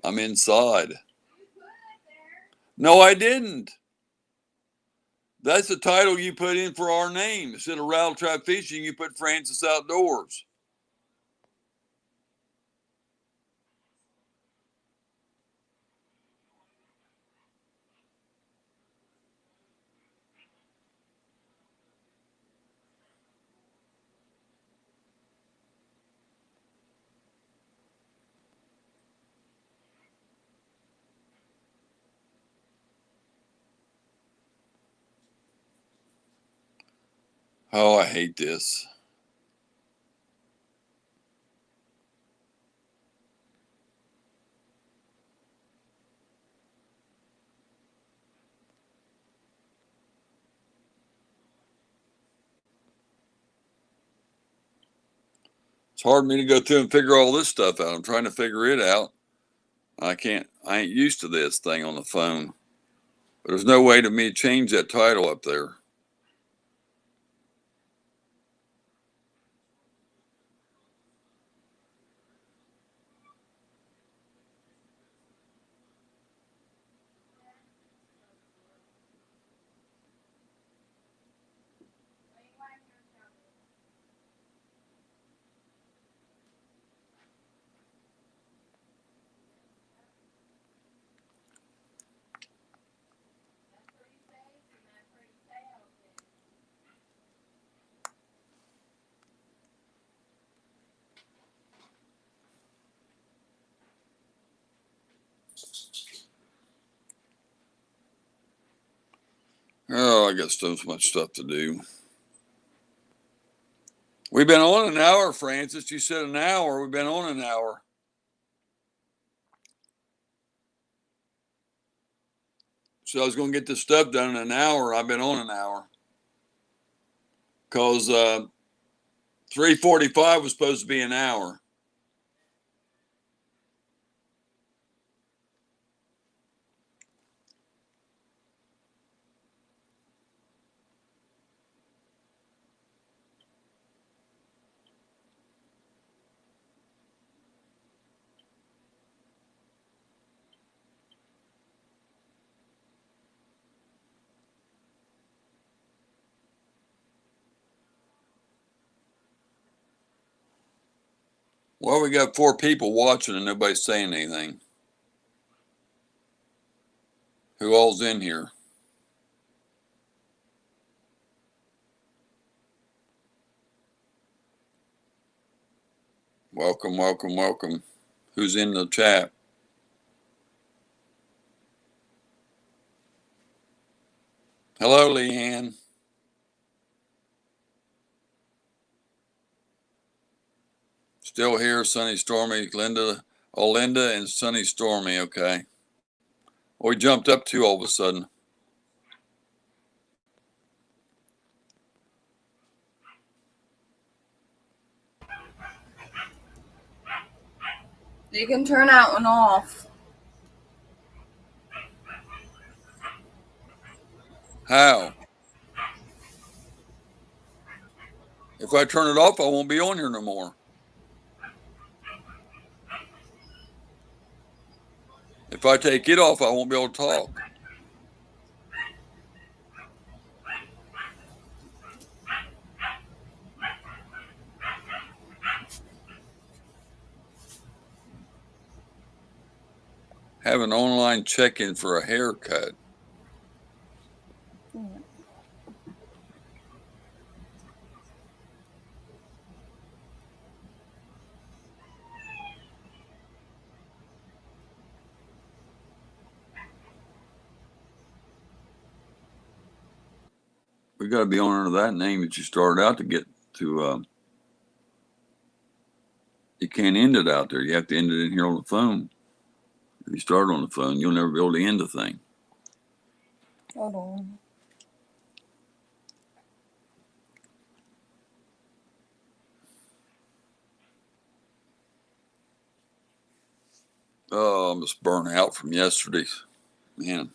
I'm inside. No, I didn't. That's the title you put in for our name. Instead of Rattletrap Fishing, you put Francis Outdoors. Oh, I hate this. It's hard for me to go through and figure all this stuff out. I'm trying to figure it out. I can't, I ain't used to this thing on the phone. There's no way to me to change that title up there. Oh, I got so much stuff to do. We've been on an hour, Francis. You said an hour. We've been on an hour. So I was going to get this stuff done in an hour. I've been on an hour. Because 3:45 was supposed to be an hour. Well, we got 4 people watching and nobody's saying anything. Who all's in here? Welcome, welcome, welcome. Who's in the chat? Hello, Leanne. Still here, Sunny Stormy, Linda, Linda and Sunny Stormy, okay. Well, we jumped up 2 all of a sudden. You can turn that one off. How? If I turn it off, I won't be on here no more. If I take it off, I won't be able to talk. Have an online check-in for a haircut. We got to be on under that name that you started out to get to. You can't end it out there. You have to end it in here on the phone. If you start on the phone, you'll never be able to end the thing. Hold on. Oh, I'm just burnt out from yesterday. Man.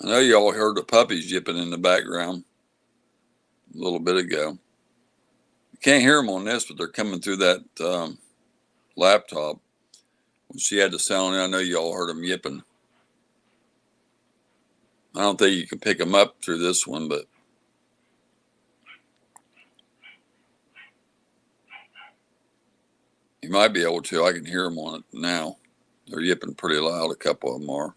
I know y'all heard the puppies yipping in the background a little bit ago. You can't hear them on this, but they're coming through that laptop. When she had the sound, I know y'all heard them yipping. I don't think you can pick them up through this one, but you might be able to. I can hear them on it now. They're yipping pretty loud, a couple of them are.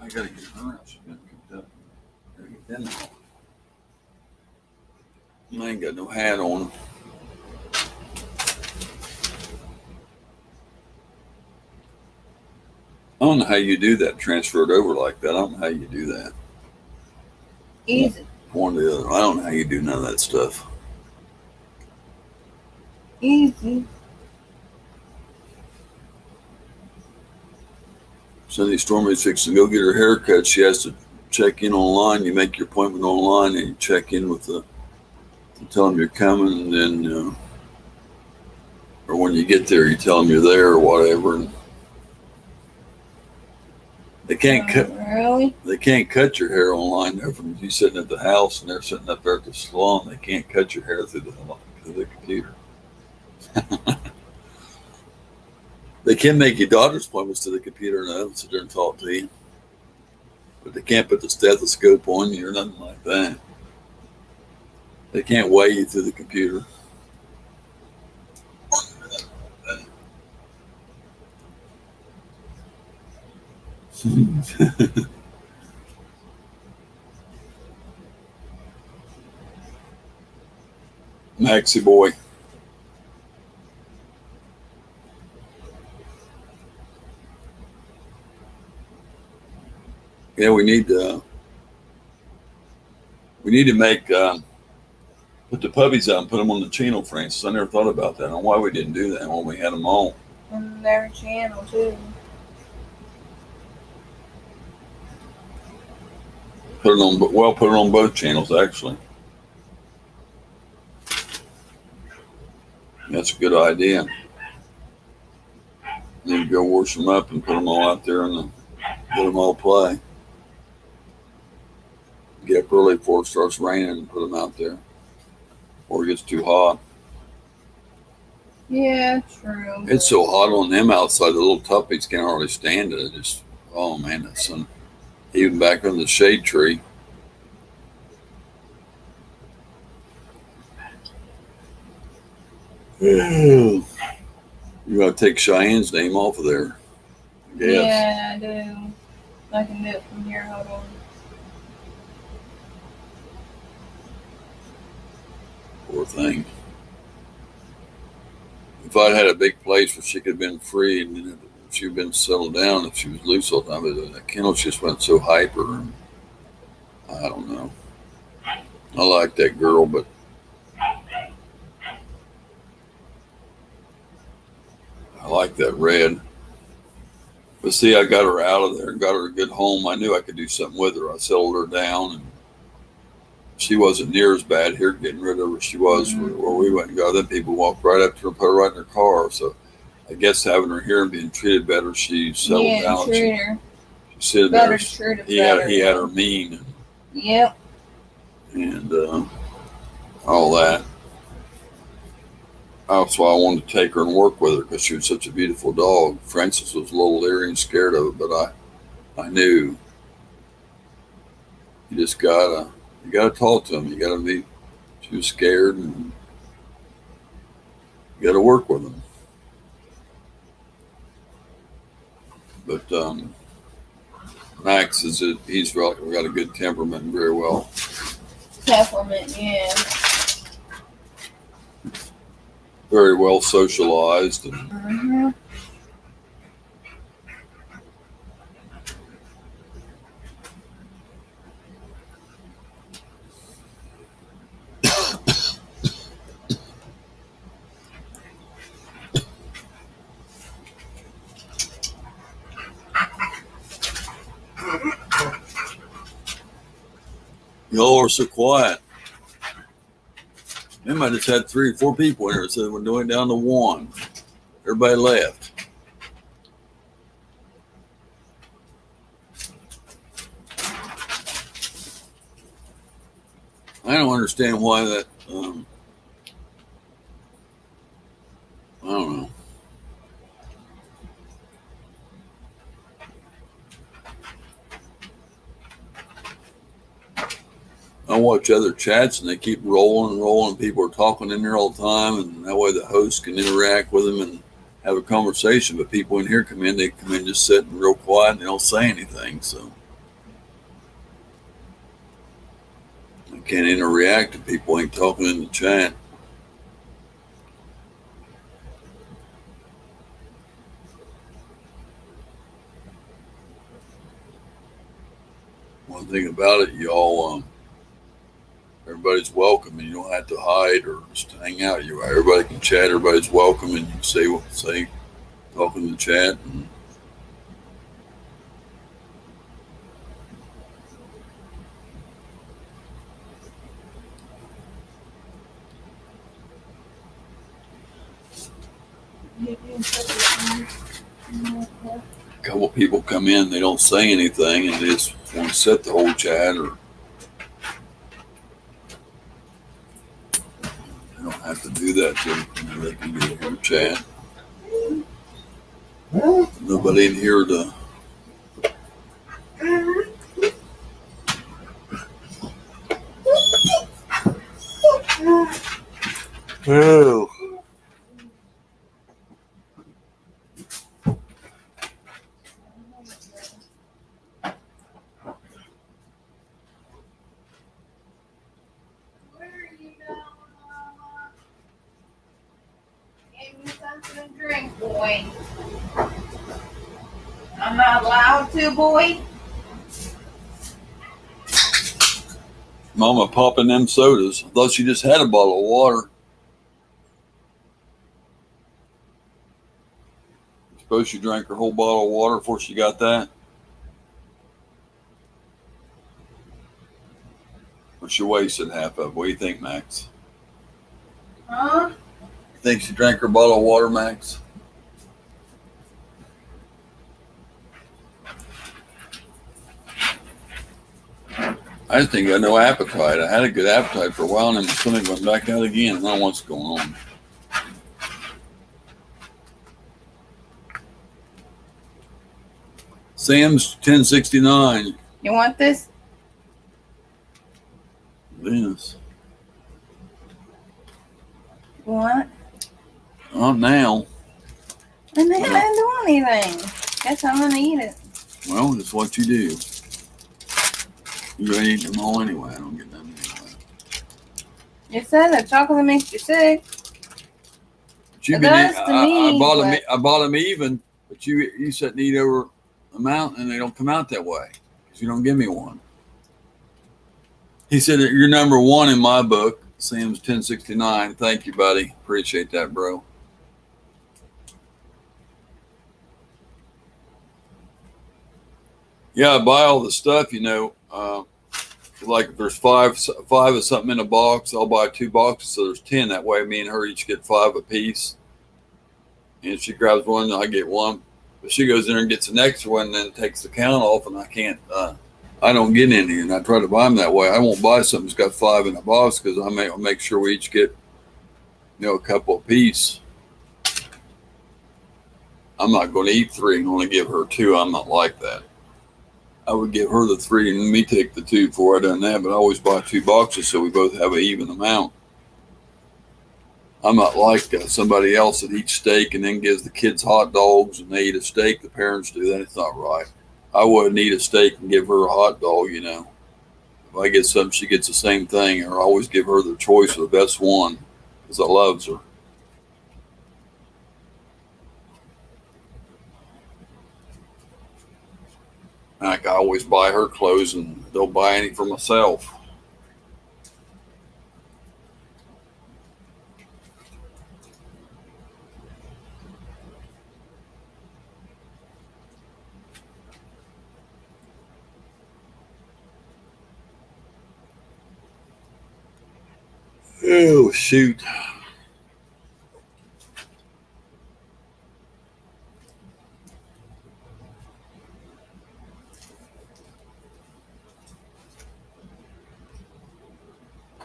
I gotta get her out. She's got picked up. Gotta get them out. I ain't got no hat on. I don't know how you do that, transfer it over like that. I don't know how you do that. Easy. One to the other. I don't know how you do none of that stuff. Easy. Cindy Stormy's fixing to go get her hair cut. She has to check in online. You make your appointment online and you check in with the, tell them you're coming, and then, or when you get there, you tell them you're there or whatever. And they can't cut. Really? They can't cut your hair online. They're from you sitting at the house and they're sitting up there at the salon. They can't cut your hair through the computer. They can make your daughter's appointments to the computer and sit there and talk to you, but they can't put the stethoscope on you or nothing like that. They can't weigh you through the computer. Maxie boy. Yeah, we need to make put the puppies out and put them on the channel, Francis. I never thought about that. I don't know why we didn't do that when we had them on. On their channel too. Put it on both channels actually. That's a good idea. Then go wash them up and put them all out there and let them all play. Get up early before it starts raining and put them out there, or it gets too hot. Yeah, true. It's so hot on them outside. The little puppies can't hardly stand it. Just, oh man, that's even back on the shade tree. You gotta take Cheyenne's name off of there. Yes. Yeah, I do. I can do it from here. Hold on. Poor thing. If I'd had a big place where she could have been free and she'd been settled down, if she was loose all the time, but the kennel just went so hyper. And I don't know. I like that girl, but I like that red. But see, I got her out of there and got her a good home. I knew I could do something with her. I settled her down, and she wasn't near as bad here getting rid of her as she was where we went and got. Then people walked right up to her and put her right in her car. So I guess having her here and being treated better, she settled down. Treat her. She said better, he had her mean. Yep. And all that. That's why I wanted to take her and work with her, because she was such a beautiful dog. Francis was a little leery and scared of it, but I knew you just gotta talk to him. You gotta be. She was scared, and you gotta work with him. But Max he's got a good temperament and very well. Temperament, yeah. Very well socialized. And y'all are so quiet. They might have just had 3 or 4 people in here, so we're going down to 1. Everybody left. I don't understand why that. I don't know. I watch other chats and they keep rolling and rolling. People are talking in there all the time, and that way the host can interact with them and have a conversation. But people in here come in just sitting real quiet and they don't say anything. So I can't interact if people ain't talking in the chat. One thing about it, y'all, everybody's welcome, and you don't have to hide or just hang out. Everybody can chat. Everybody's welcome, and you can say what say, talk in the chat. And a couple people come in, they don't say anything, and they just want to set the whole chat, or they don't have to do that. They can do a whole chat. Nobody in here to. Oh. Give me something to drink, boy. I'm not allowed to, boy. Mama popping them sodas. I thought she just had a bottle of water. Suppose she drank her whole bottle of water before she got that? Or she wasted half of it? What do you think, Max? Huh? You think she drank her bottle of water, Max? I just think I got no appetite. I had a good appetite for a while, and then my stomach went back out again. I don't know what's going on. Sam's 1069. You want this? Yes. What? Not now. And then I didn't do anything. Guess I'm gonna eat it. Well, that's what you do. You ain't eating them all anyway. I don't get none anyway. You said that chocolate makes you sick. But you It been does eating, to me, I bought them. but- I bought them even, but you said to eat over amount, and they don't come out that way because you don't give me one. He said that you're number one in my book. Sam's 1069. Thank you, buddy. Appreciate that, bro. Yeah, I buy all the stuff, like if there's five of something in a box, I'll buy 2 boxes, so there's 10. That way me and her each get 5 a piece. And if she grabs one, I get one. But she goes in there and gets an extra one and then takes the count off, and I don't get any, and I try to buy them that way. I won't buy something that's got 5 in a box because I'll make sure we each get, a couple a piece. I'm not going to eat 3 and only give her 2. I'm not like that. I would give her the 3 and me take the 2 before I done that, but I always buy 2 boxes so we both have an even amount. I'm not like somebody else that eats steak and then gives the kids hot dogs and they eat a steak. The parents do that. It's not right. I wouldn't eat a steak and give her a hot dog, If I get something, she gets the same thing. Or I always give her the choice of the best one because I loves her. Like I always buy her clothes and don't buy any for myself. Oh, shoot.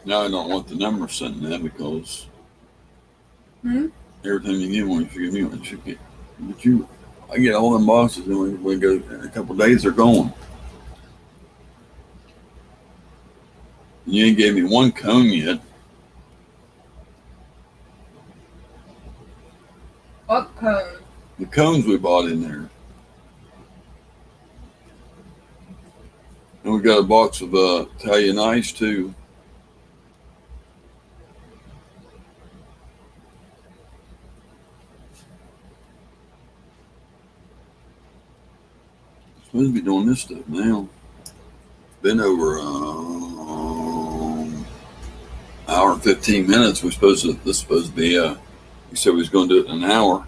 Now I don't want the number sent in that because every time you get one, you give me one. I get all them boxes and we go in a couple of days, they're gone. You ain't gave me one cone yet. What cone? The cones we bought in there. And we got a box of Italian ice too. Supposed to be doing this stuff now. Been over hour and 15 minutes. This is supposed to be you said we was going to do it in an hour.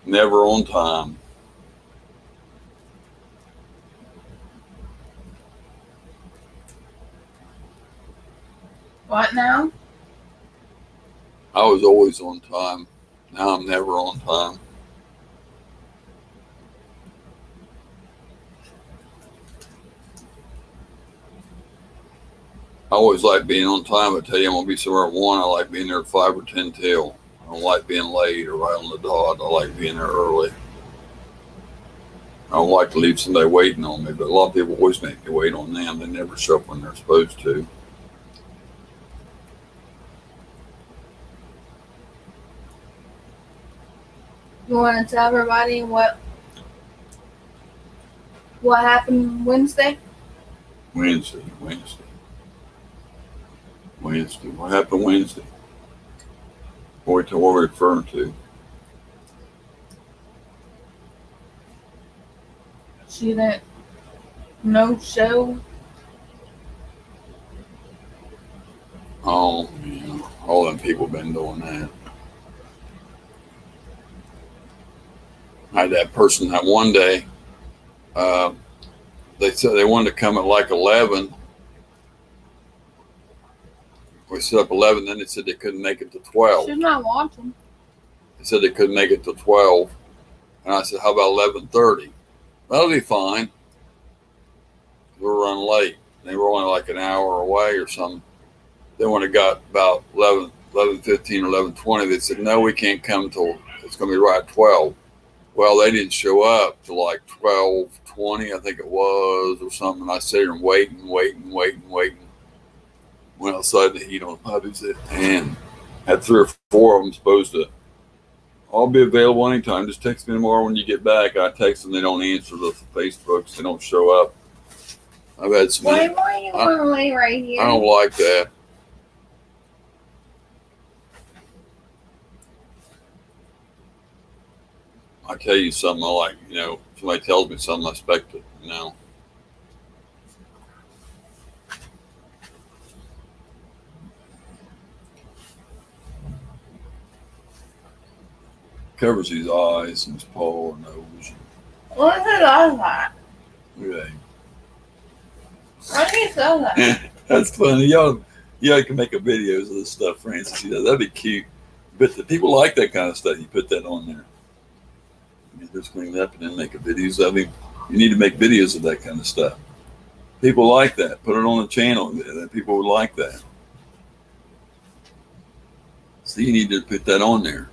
Never on time. What now? I was always on time. Now I'm never on time. I always like being on time. I tell you, I'm going to be somewhere at 1. I like being there at 5 or 10 till. I don't like being late or right on the dot. I like being there early. I don't like to leave somebody waiting on me, but a lot of people always make me wait on them. They never show up when they're supposed to. You want to tell everybody what happened Wednesday? Wednesday. What happened Wednesday? Boy, to what we're referring to. She didn't no show. Oh, yeah. All them people been doing that. I had that person that one day, they said they wanted to come at like 11. We set up 11, then they said they couldn't make it to 12. She's not watching. They said they couldn't make it to 12. And I said, how about 11:30? That'll be fine. We're running late. They were only like an hour away or something. Then when it got about 11:15 or 11:20, they said, no, we can't come till it's going to be right at 12. Well, they didn't show up till like 12:20, I think it was, or something. I sat here and waiting. Went outside to heat on the puppies and had 3 or 4 of them supposed to. I'll be available anytime. Just text me tomorrow when you get back. I text them. They don't answer the Facebooks. They don't show up. I've had some. Why are you going to lay right here? I don't like that. I tell you something I like, somebody tells me something I expect it, Covers his eyes and his paw and nose. What is it all that? Okay. Why do you say that? That's funny. Y'all can make a videos of this stuff, Francis. That'd be cute. But the people like that kind of stuff. You put that on there. You just clean it up and then make a videos. I mean, you need to make videos of that kind of stuff. People like that. Put it on the channel. That people would like that. So you need to put that on there.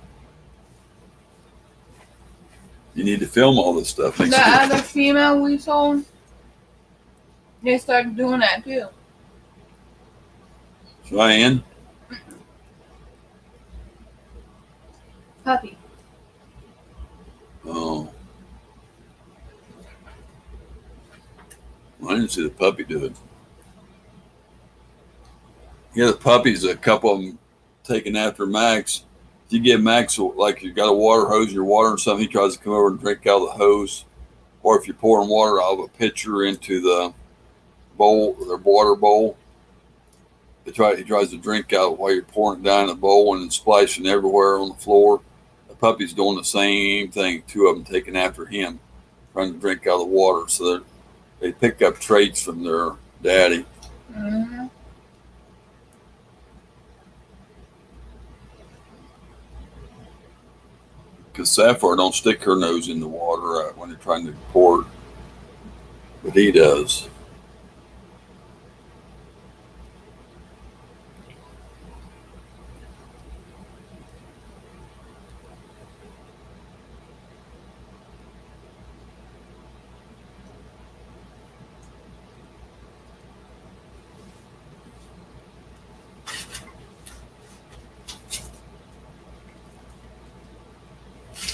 You need to film all this stuff. The other female we sold, they started doing that too. Cheyenne? Puppy. Oh. Well, I didn't see the puppy do it. Yeah, the puppies, a couple of them taking after Max. If you give Max, like you got a water hose, you're watering something, he tries to come over and drink out of the hose. Or if you're pouring water out of a pitcher into the bowl, their water bowl, he tries to drink out while you're pouring it down in the bowl and then splashing everywhere on the floor. The puppy's doing the same thing. 2 of them taking after him, trying to drink out of the water. So they pick up traits from their daddy. Mm-hmm. Because Sapphire don't stick her nose in the water when they're trying to pour it, but he does.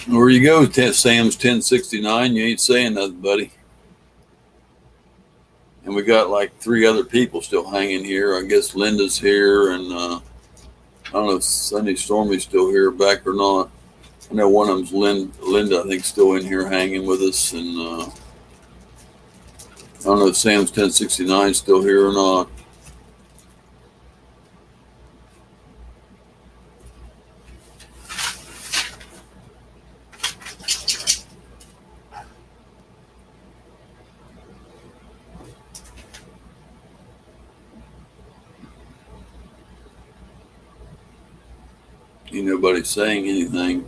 Where you go, Sam's 1069. You ain't saying nothing, buddy. And we got like 3 other people still hanging here. I guess Linda's here, and don't know if Sunday Stormy's still here back or not. I know one of them's Linda, I think, still in here hanging with us. And I don't know if Sam's 1069 still here or not. Ain't nobody saying anything.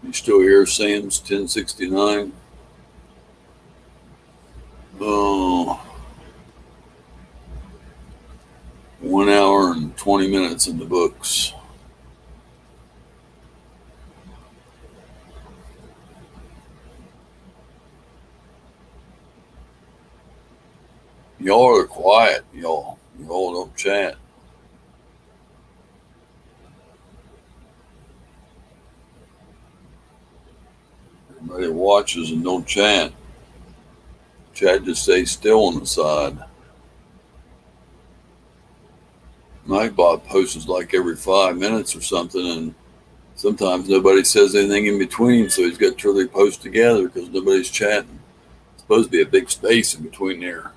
You still here, Sam's 1069? Oh, 1 hour and 20 minutes in the books. Y'all are quiet, y'all. Y'all don't chat. Everybody watches and don't chat. Chat just stays still on the side. Nightbot posts like every 5 minutes or something, and sometimes nobody says anything in between, so he's got to really post together because nobody's chatting. It's supposed to be a big space in between there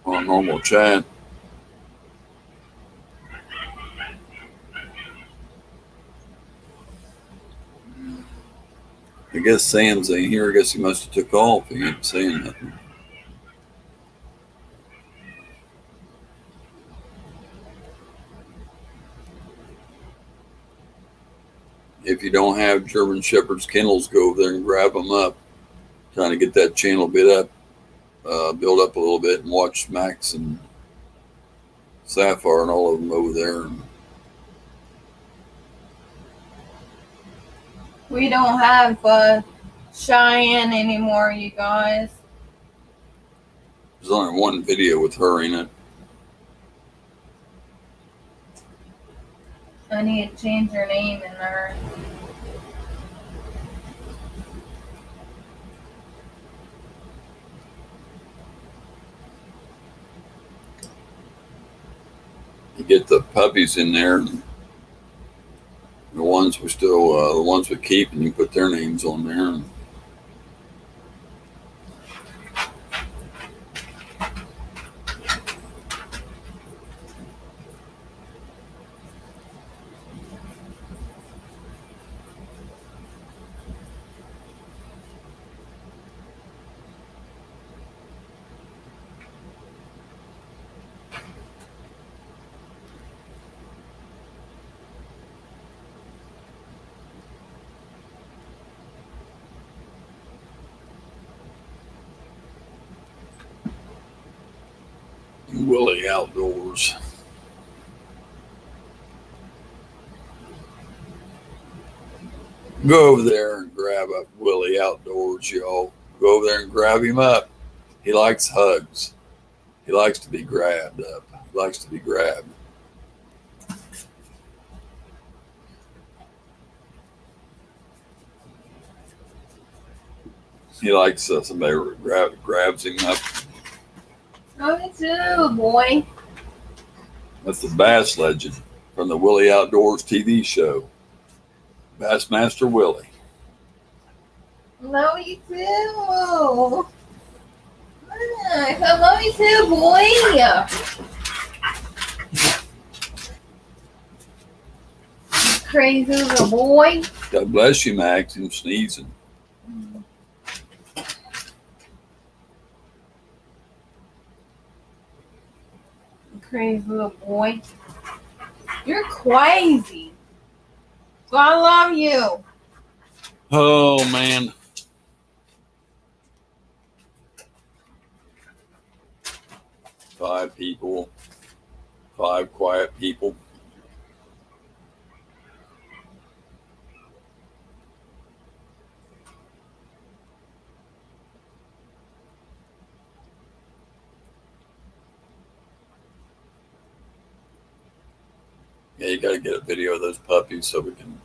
on a normal chat. I guess Sam's ain't here. I guess he must have took off. He ain't saying nothing. If you don't have German Shepherd's kennels, go over there and grab them up. Trying to get that channel build up a little bit, and watch Max and Sapphire and all of them over there. We don't have Cheyenne anymore, you guys. There's only one video with her in it. I need to change her name in there. You get the puppies in there, and the ones we keep, and you put their names on there. And Willie Outdoors. Go over there and grab up Willie Outdoors, y'all. Go over there and grab him up. He likes hugs. He likes to be grabbed up. He likes to be grabbed. He likes somebody grabs him up. Oh, me too, boy. That's the bass legend from the Willie Outdoors TV show. Bassmaster Willie. Love you too. I love you too, boy. Crazy little boy. God bless you, Max. I'm sneezing. Crazy little boy. You're crazy. So I love you. Oh, man. Five people. 5 quiet people. Yeah, you got to get a video of those puppies so we can.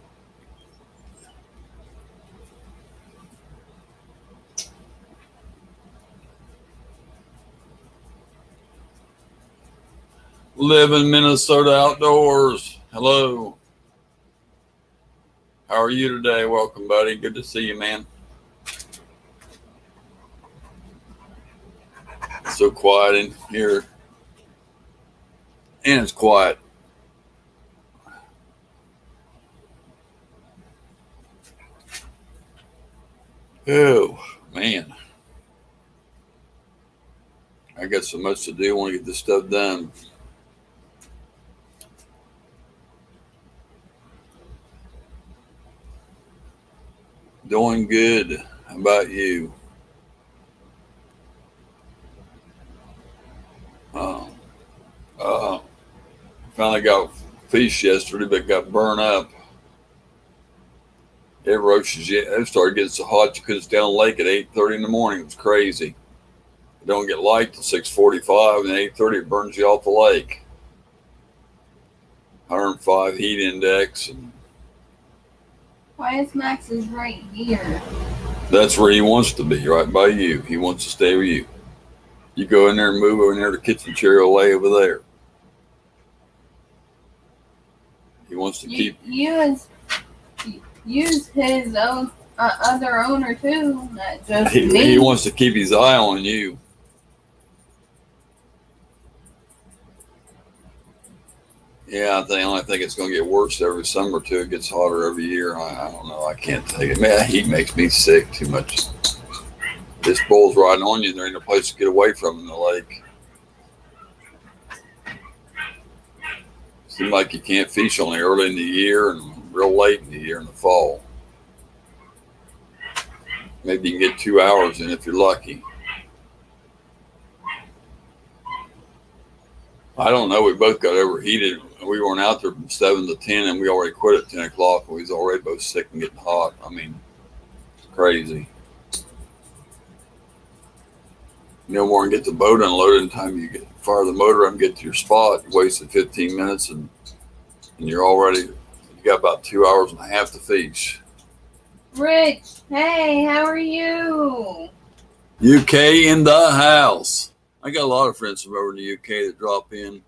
Live in Minnesota outdoors. Hello. How are you today? Welcome, buddy. Good to see you, man. It's so quiet in here. And it's quiet. Oh, man. I got so much to do. I want to get this stuff done. Doing good. How about you? Uh, uh, finally got fish yesterday, but got burned up. It roaches you. It started getting so hot you couldn't stay on the lake at 8:30 in the morning. It was crazy. It don't get light till 6:45, and 8:30 it burns you off the lake. 105 heat index, and Why is Max is right here? that's where he wants to be, right by you. He wants to stay with you. You go in there and move over near the kitchen chair, he'll lay over there. He wants to keep. Use his own other owner too, not just me. He wants to keep his eye on you. Yeah, I only think it's going to get worse every summer too. It gets hotter every year. I don't know. I can't take it. Man, heat makes me sick too much. This bull's riding on you, and there ain't no place to get away from in the lake. Seems like you can't fish only early in the year and real late in the year in the fall. Maybe you can get 2 hours in if you're lucky. I don't know. We both got overheated. We weren't out there from 7 to 10, and we already quit at 10 o'clock. We was already both sick and getting hot. I mean, it's crazy. You know, more and get the boat unloaded in time you get fire the motor up and get to your spot. You wasted 15 minutes, and you're already, you got about 2 hours and a half to fish. Rich, hey, how are you? UK in the house. I got a lot of friends from over in the UK that drop in.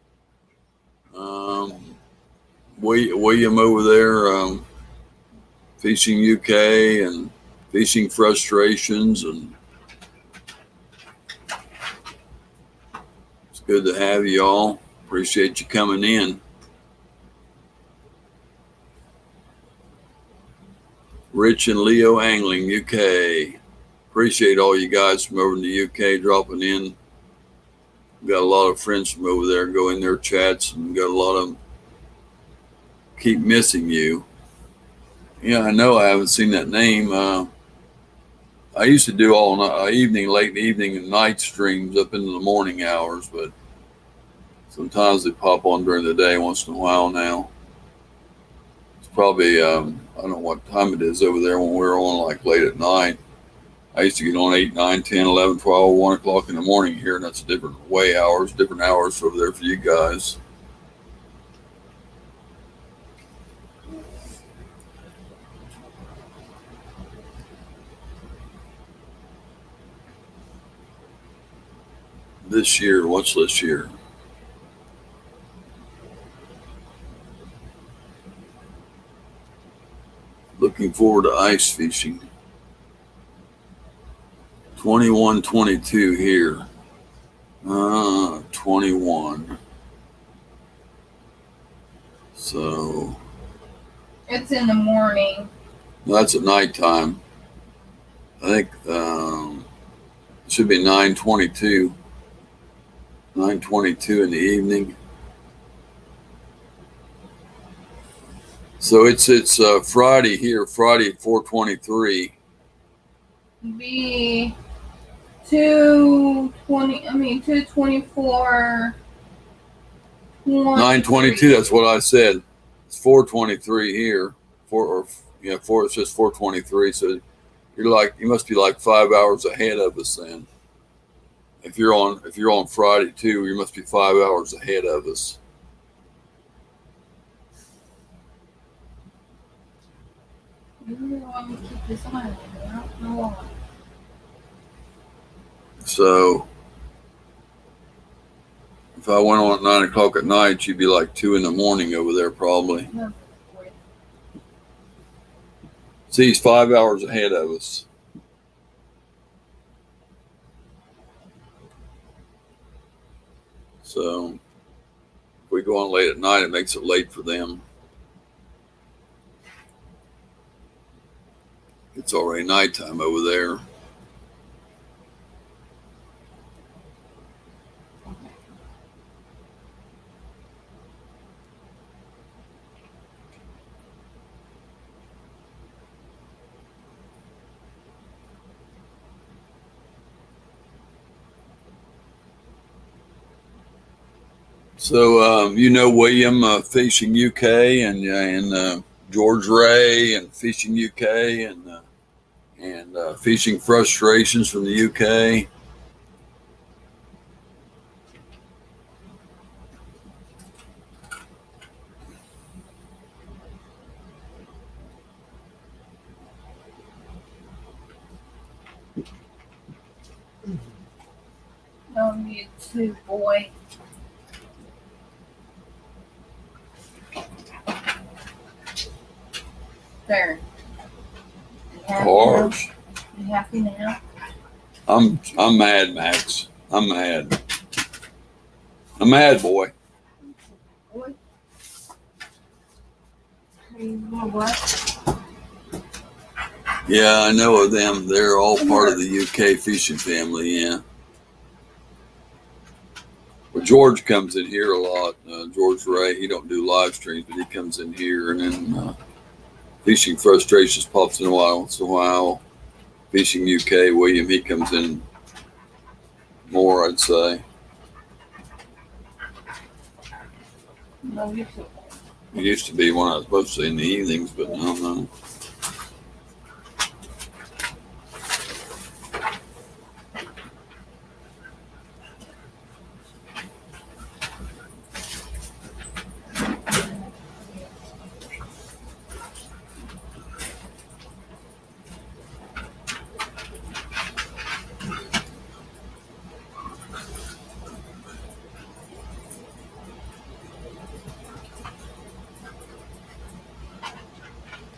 William over there, Fishing UK and Fishing Frustrations, and it's good to have you all. Appreciate you coming in. Rich and Leo Angling UK. Appreciate all you guys from over in the UK dropping in. Got a lot of friends from over there. Go in their chats, and got a lot of them. Keep missing you. Yeah, I know. I haven't seen that name. I used to do all evening, late evening, and night streams up into the morning hours, but sometimes they pop on during the day once in a while now. It's probably, I don't know what time it is over there when we're on like late at night. I used to get on 8, 9, 10, 11, 12, 1 o'clock in the morning here, and that's different hours over there for you guys. This year, what's this year? Looking forward to ice fishing. 21, 22 here. 21. So It's in the morning. that's at nighttime. I think it should be 9:22. 9:22 in the evening. So it's Friday here, Friday at 4:23. Be 2:20. 2:24. 9:22. That's what I said. It's 4:23 here. It says 4:23. So you must be like 5 hours ahead of us then. If you're on Friday too, you must be 5 hours ahead of us. You really want me to keep this on? I don't know why. So if I went on at 9 o'clock at night, you'd be like 2 in the morning over there probably. No. See, he's 5 hours ahead of us. So if we go on late at night, it makes it late for them. It's already nighttime over there. So William Fishing UK and George Ray and Fishing UK and Fishing Frustrations from the UK. No, you too, boy. There. Cars. You happy now? I'm mad, Max. I'm mad. I'm mad, boy. Boy. You know what? Yeah, I know of them. They're all part of the UK fishing family, yeah. Well, George comes in here a lot. George Ray, he don't do live streams, but he comes in here. And then Fishing Frustrations pops in once in a while. Fishing UK, William, he comes in more, I'd say. No, you too. It used to be when I was mostly in the evenings, but no.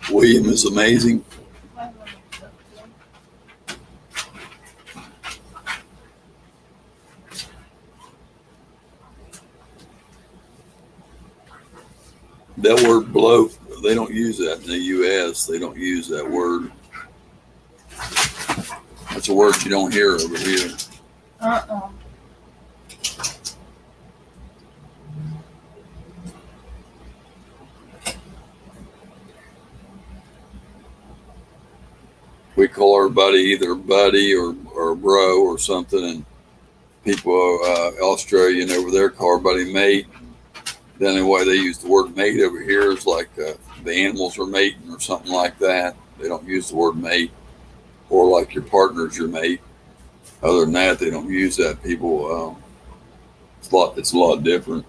William is amazing. That word blow, they don't use that in the U.S. They don't use that word. That's a word you don't hear over here. We call everybody either buddy or bro or something, and people Australian over there call everybody mate. The only way they use the word mate over here is like the animals are mating or something like that. They don't use the word mate, or like your partner's your mate. Other than that, they don't use that. People, it's a lot different.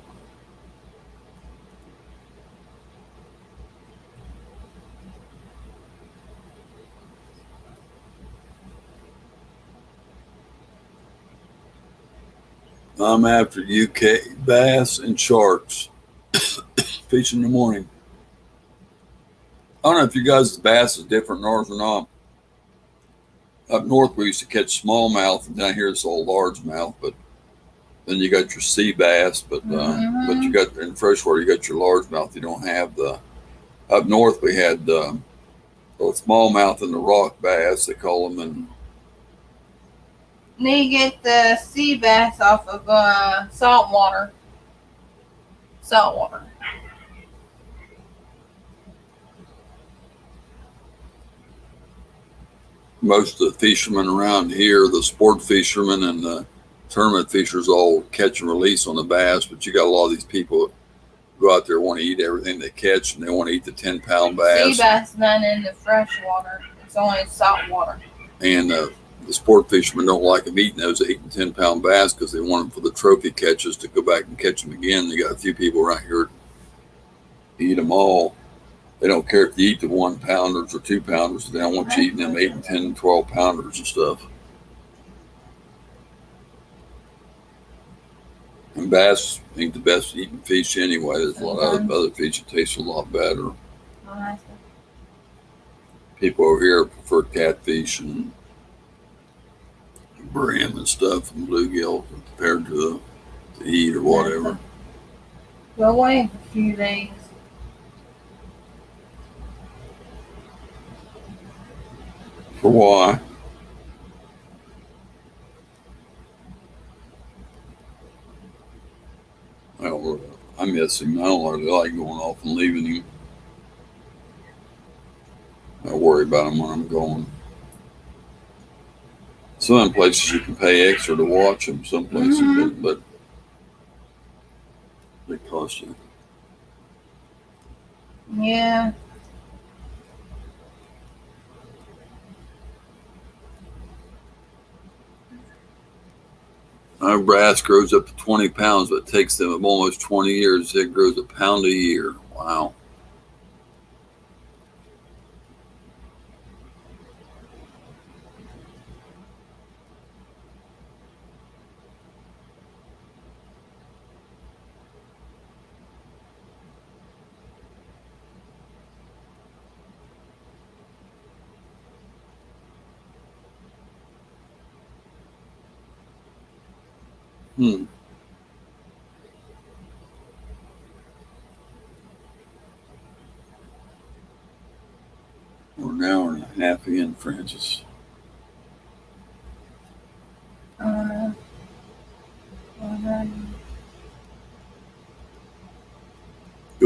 I'm after UK bass and sharks. Fishing in the morning. I don't know if you guys' bass is different in ours or not. Up north, we used to catch smallmouth, and down here it's all largemouth. But then you got your sea bass, but you got in freshwater you got your largemouth. You don't have the up north. We had the smallmouth and the rock bass. They call them, and you get the sea bass off of salt water. most of the fishermen around here, the sport fishermen and the tournament fishers, all catch and release on the bass. But you got a lot of these people go out there, want to eat everything they catch, and they want to eat the 10-pound Sea bass. bass none in the fresh water. It's only salt water. And the sport fishermen don't like them eating those 8 and 10-pound bass because they want them for the trophy catches to go back and catch them again. They got a few people around here eat them all. They don't care if you eat the 1-pounders or 2-pounders. They don't want you eating them 8 and 10 and 12-pounders and stuff. And bass ain't the best eating fish anyway. There's a lot of other fish that taste a lot better. People over here prefer catfish and brim and stuff and bluegill compared to eat or whatever. Go away for a few days. For why? Well, I miss him. I don't really like going off and leaving him. I worry about him when I'm going. Some places you can pay extra to watch them. Some places, but they cost you. Yeah. Our brass grows up to 20 pounds, but it takes them almost 20 years. It grows a pound a year. Wow. We're an hour and a half in, Francis. Go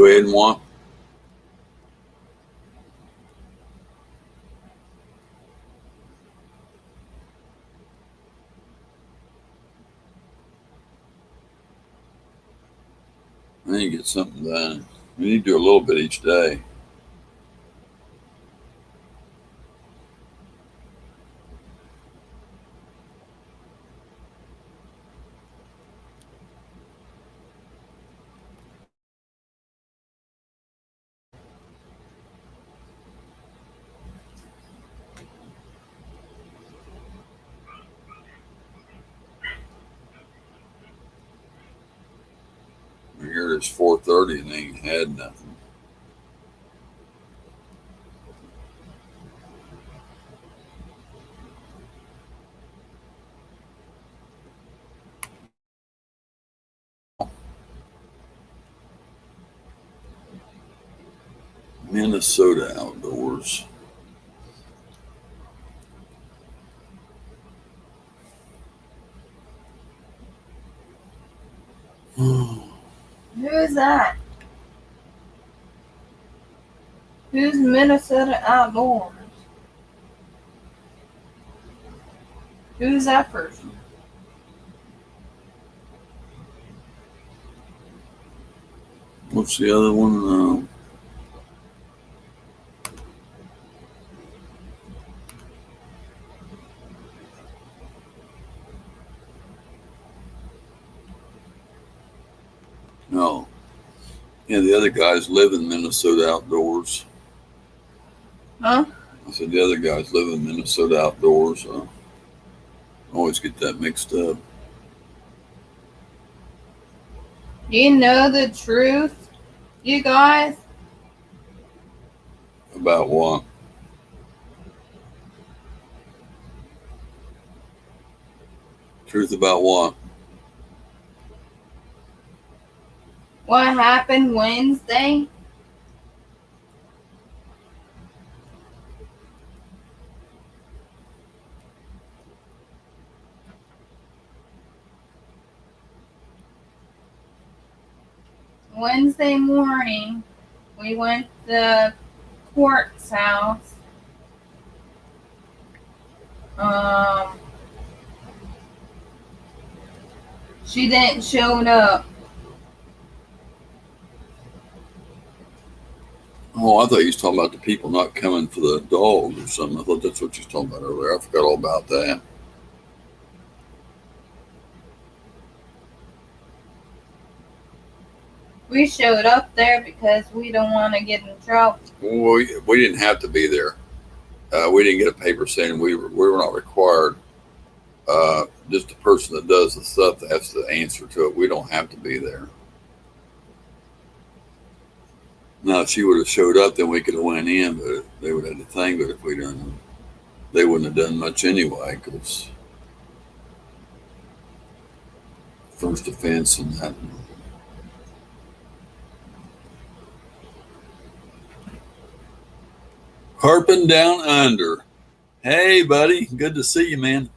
ahead and walk. I need to get something done. We need to do a little bit each day. Here it's 4:30 and they ain't had nothing. Minnesota outdoors. Who is that? Who's Minnesota Outdoors? Who's that person? What's the other one? No. Yeah, the other guys live in Minnesota outdoors. Huh? I said the other guys live in Minnesota outdoors. I always get that mixed up. Do you know the truth, you guys? About what? Truth about what? What happened Wednesday? Wednesday morning, we went to Court's house. Um, she didn't showed up. Oh, I thought you was talking about the people not coming for the dogs or something. I thought that's what you was talking about earlier. I forgot all about that. We showed up there because we don't want to get in trouble. Well, we didn't have to be there. We didn't get a paper saying we were not required. Just the person that does the stuff that has to answer to it. We don't have to be there. Now, if she would have showed up, then we could have went in, but they would have had the thing. But if we didn't, they wouldn't have done much anyway because first offense and that. Harping down under. Hey, buddy, good to see you, man.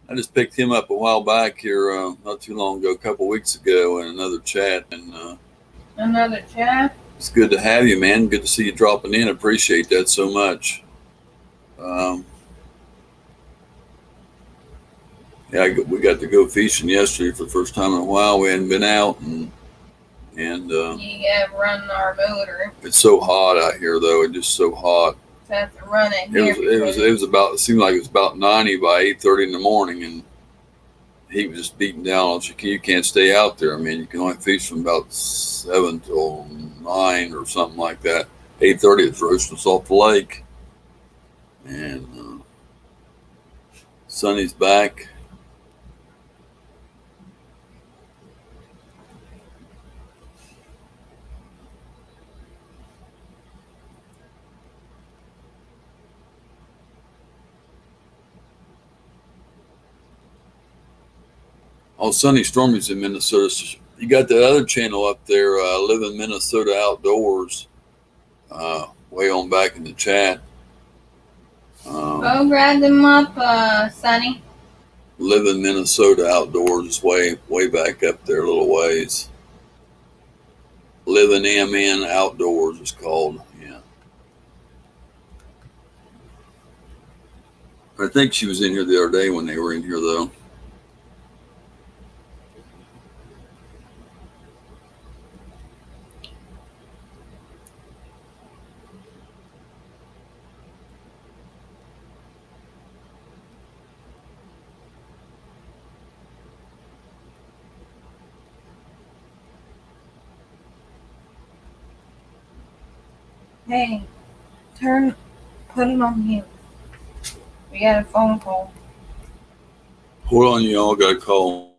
I just picked him up a while back here, not too long ago, a couple weeks ago, in another chat, and Another chat. it's good to have you, man. Good to see you dropping in. Appreciate that so much. Um, yeah, we got to go fishing yesterday for the first time in a while. We hadn't been out, and You have run our motor. it's so hot out here, though. It's just so hot. So I have to run it It here. was it was it was about. It seemed like it was about 90 by 8:30 in the morning, and he was just beating down on you. You can't stay out there. I mean, you can only fish from about 7 till 9 or something like that. 8:30 it's roasting us off the lake, and Sonny's back. Oh, Sonny Stormy's in Minnesota. So you got that other channel up there, Live in Minnesota Outdoors, way on back in the chat. Go grab them up, Sonny. Live in Minnesota Outdoors is way back up there, a little ways. Living MN Outdoors is called. Yeah. I think she was in here the other day when they were in here, though. Hey, put it on mute. We got a phone call. Hold on, y'all. Got a call.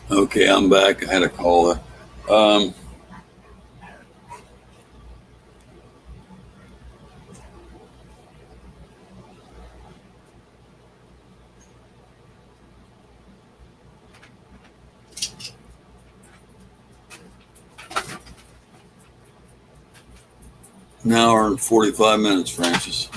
Okay, I'm back. I had a call. Um, an hour and 45 minutes, Francis.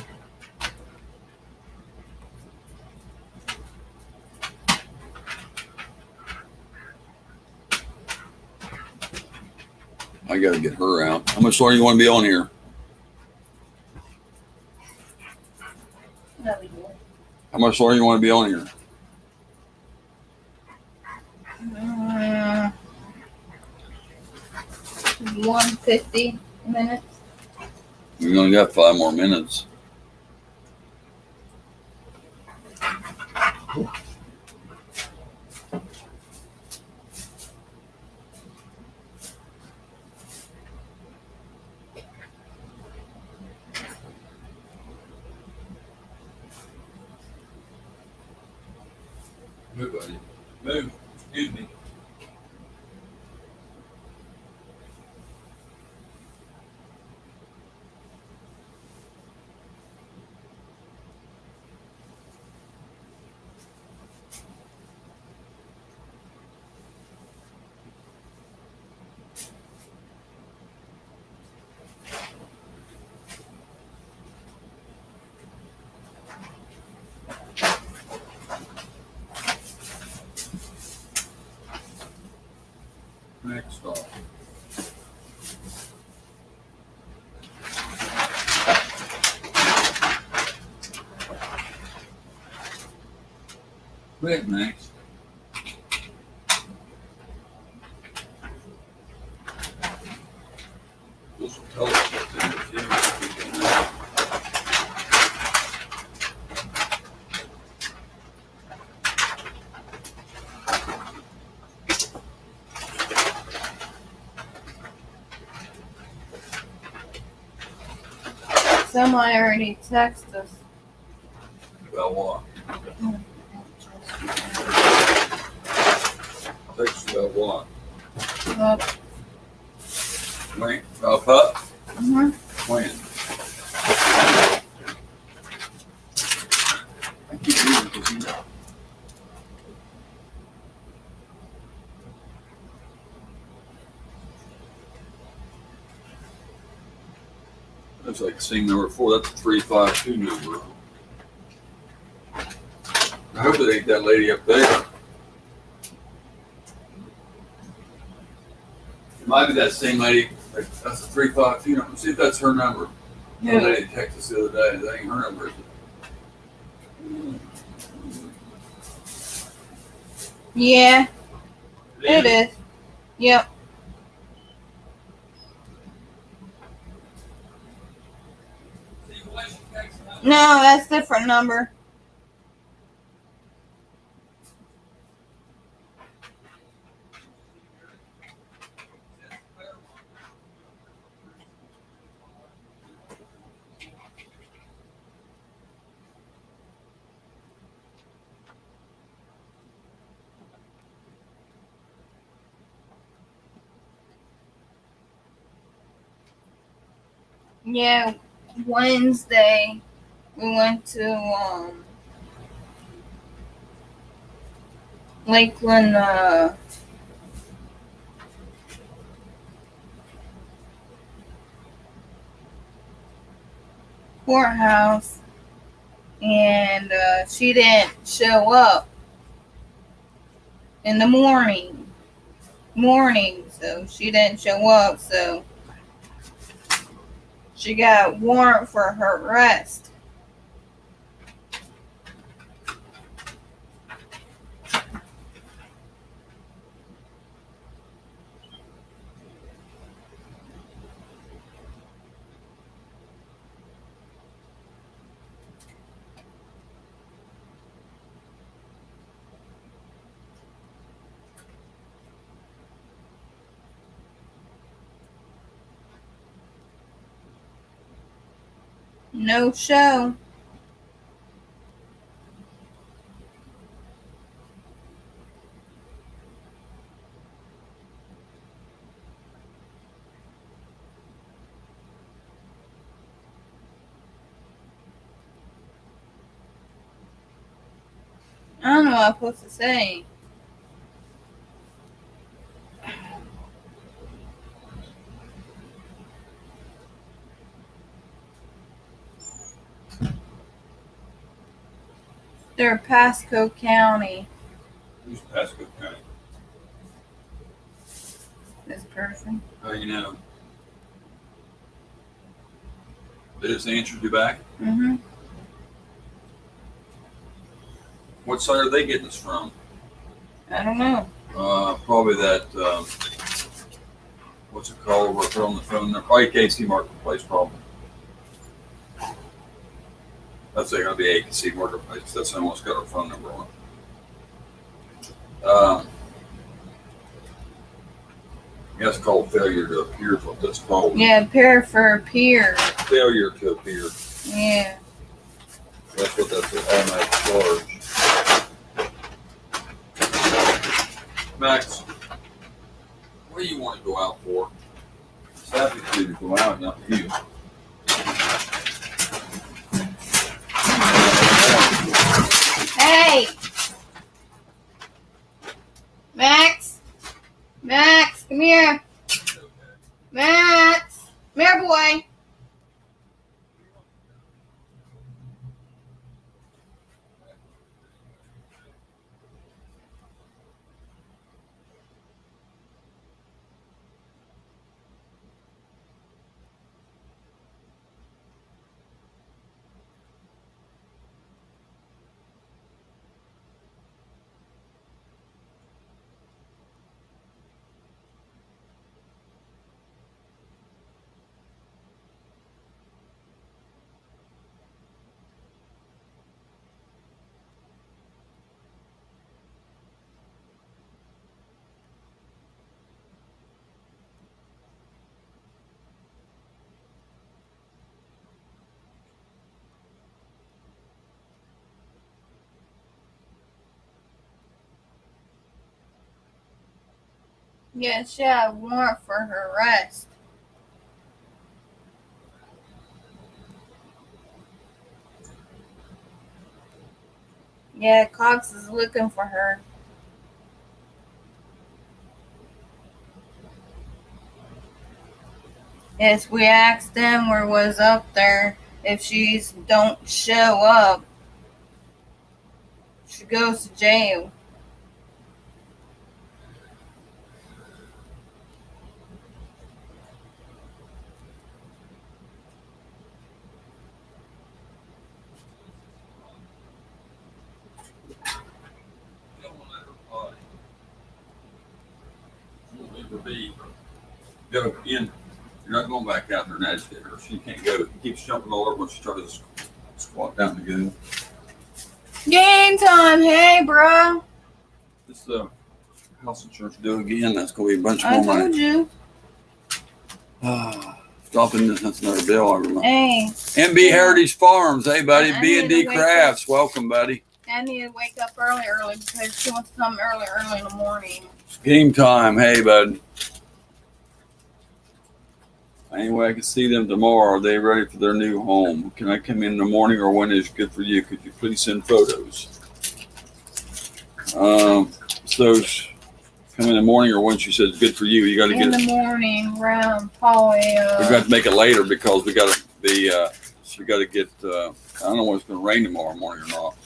I got to get her out. How much longer you want to be on here? No, we do. How much longer you want to be on here? 150 minutes. We only got 5 more minutes. Move, buddy. Move. Excuse me. Next stop. Wait, next. This will tell us what's in the queue. Somebody already texted us. About what? Text about what? Wait, about pup? Mm-hmm. When? I keep reading because you. That's like scene number 4. That's a 352 number. I hope it ain't that lady up there. It might be that same lady. Like, that's a 352 number. See if that's her number. The lady texted us the other day. That ain't her number, is it? Yeah, it is. Yep. No, that's a different number. Yeah, Wednesday we went to Lakeland courthouse, and she didn't show up in the morning, so she didn't show up, so she got a warrant for her arrest. No show. I don't know what I'm supposed to say. They're Pasco County. Who's Pasco County? This person. How you know? They just answered you back? Mm-hmm. What side are they getting us from? I don't know. Probably that, what's it called? We're on the phone. Probably KC Marketplace, probably. That's going to be AKC Marketplace. That's almost got our phone number on. That's called failure to appear is what that's called. Yeah, pair for appear. Failure to appear. Yeah. That's what that's an automatic charge. Max, what do you want to go out for? It's happy for you to go out, not you. Hey! Max! Max, come here. Max! Come here, boy. Yeah, she had a warrant for her arrest. Yeah, Cox is looking for her. Yes, we asked them where was up there. If she's don't show up, she goes to jail. Go in. You're not going back out there and agitate her. She can't go. She keeps jumping all over when she tries to squat down to go. Game time, hey, bro. This house insurance deal again. That's going to be a bunch I more told money. you. Stopping this. That's another bill I remember. Hey. MB Heritage Farms. Hey, buddy. I B&D need to wake Crafts. Welcome, buddy. I need to wake up early because she wants to come early in the morning. Game time. Hey, bud. Anyway, I can see them tomorrow. Are they ready for their new home? Can I come in the morning or when is good for you? Could you please send photos? So come in the morning or when she says good for you, you got to get in the morning around probably. We got to make it later because we got to be. So we got to get. I don't know whether it's going to rain tomorrow morning or not.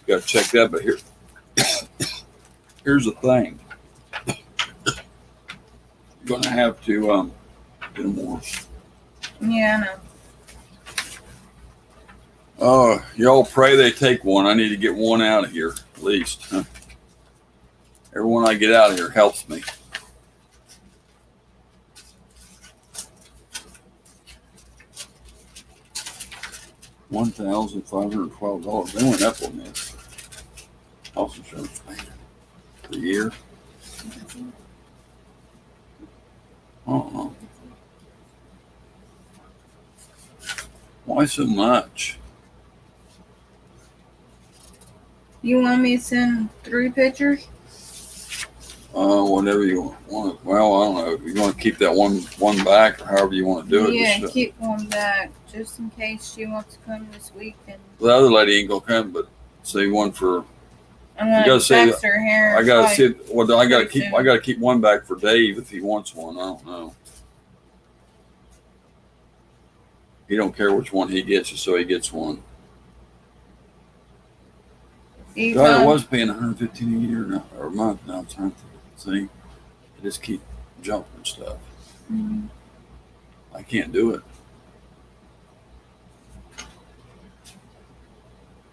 We got to check that. But here's the thing. You're going to have to get more. Yeah, I know. Oh, y'all pray they take one. I need to get one out of here at least. Huh? Everyone I get out of here helps me. $1,512. They went up on this. House insurance per year. Uh-uh. Why so much? You want me to send 3 pictures? Whatever you want. Well, I don't know. You want to keep that one back, or however you want to do it. Yeah, keep one back just in case she wants to come this weekend. The other lady ain't gonna come, but say one for I'm You gonna gotta say text her here. I gotta probably see. Well, I gotta pretty keep. soon. I gotta keep one back for Dave if he wants one. I don't know. He don't care which one he gets, just so he gets one. These God, I ones- was paying $115 a year now, or a month now. It's time to see. I just keep jumping stuff. Mhm. I can't do it.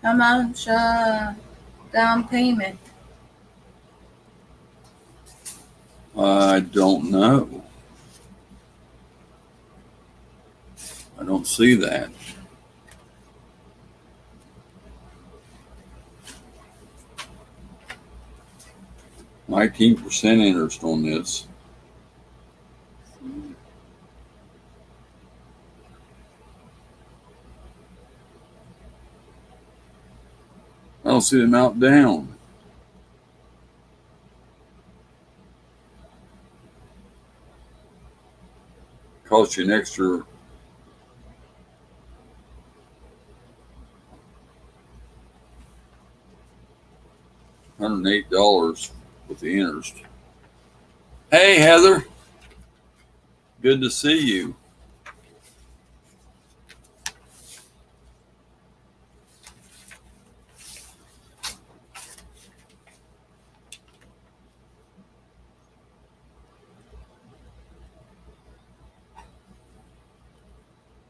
How much down payment? I don't know. I don't see that. $19% interest on this. I don't see the amount down. Cost you an extra $108 with the interest. Hey, Heather. Good to see you.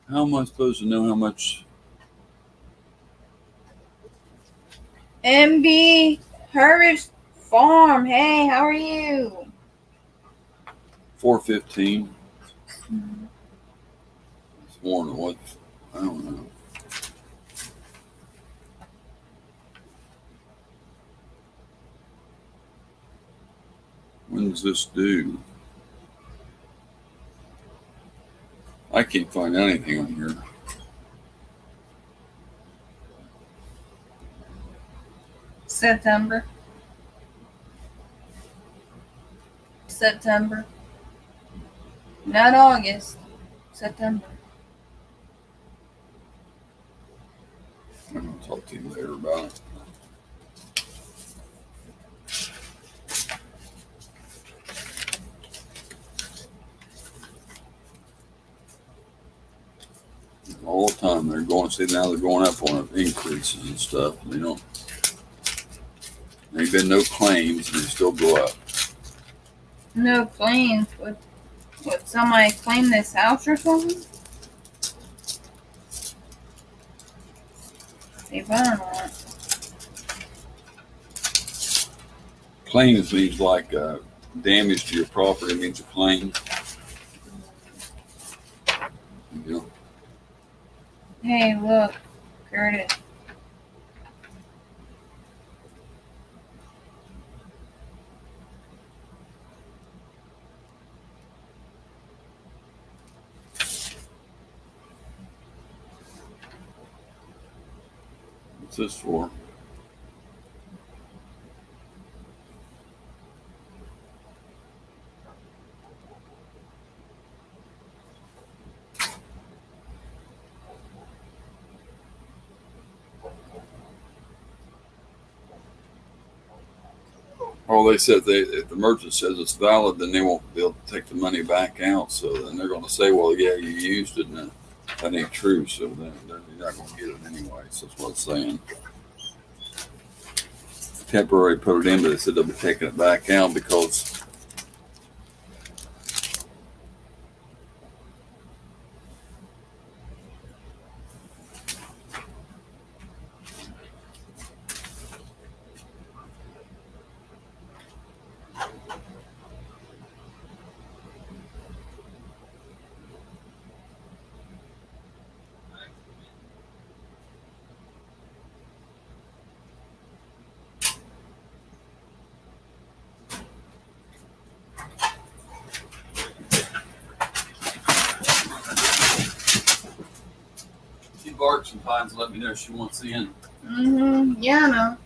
How am I supposed to know how much? MB Harvest Farm. Hey, how are you? $4.15. It's more than what? I don't know. When does this due? I can't find anything on here. September. September. Not August. September. I'm going to talk to you later about it. All the time they're going. See, now they're going up on increases and stuff. They don't. There've been no claims, and they still go up. No claims. Would somebody claim this house or something? They better not. Claims means like damage to your property means a claim. You know, Hey, look, Curtis. what's this for? Oh, they said if the merchant says it's valid, then they won't be able to take the money back out. So then they're going to say, well, yeah, you used it, and that ain't true. So then you're not going to get it anyway. So that's what it's saying. Temporary put it in, but they said they'll be taking it back out because she barks sometimes. Let me know if she wants in. Yeah, I know.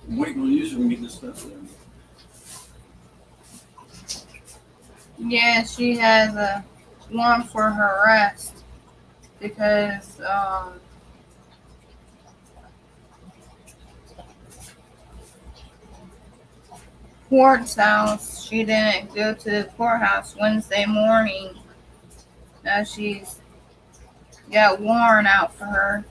I'm waiting on you so we can get this stuff done. Yeah, she has a one for her rest. because court's house, she didn't go to the courthouse Wednesday morning. Now she's got warrant out for her.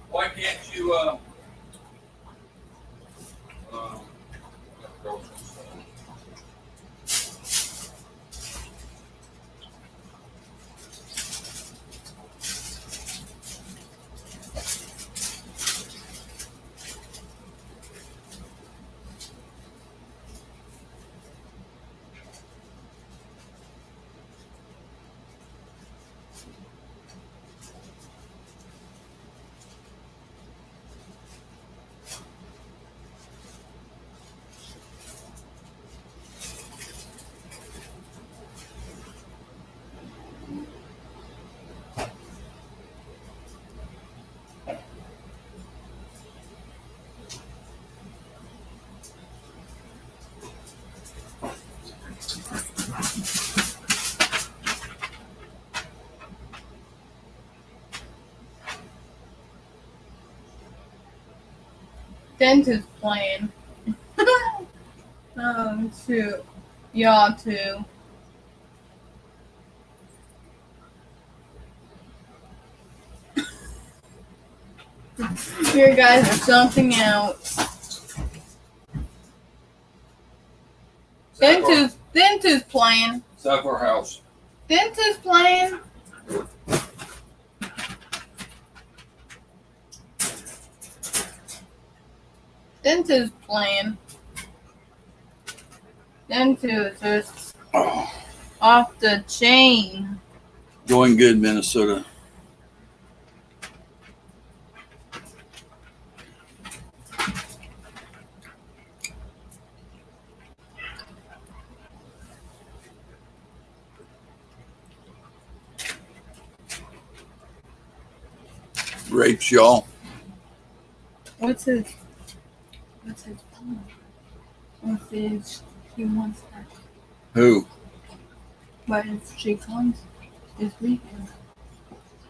Why can't you, Dentist plan. To y'all too. Here, guys, are something else. Dentist plan. South our house. Dentist plan. Dentist plan. Dentist is off the chain. Going good, Minnesota. Rapes, y'all. What's his plan? What's his, he wants that. Who? But if she comes this weekend,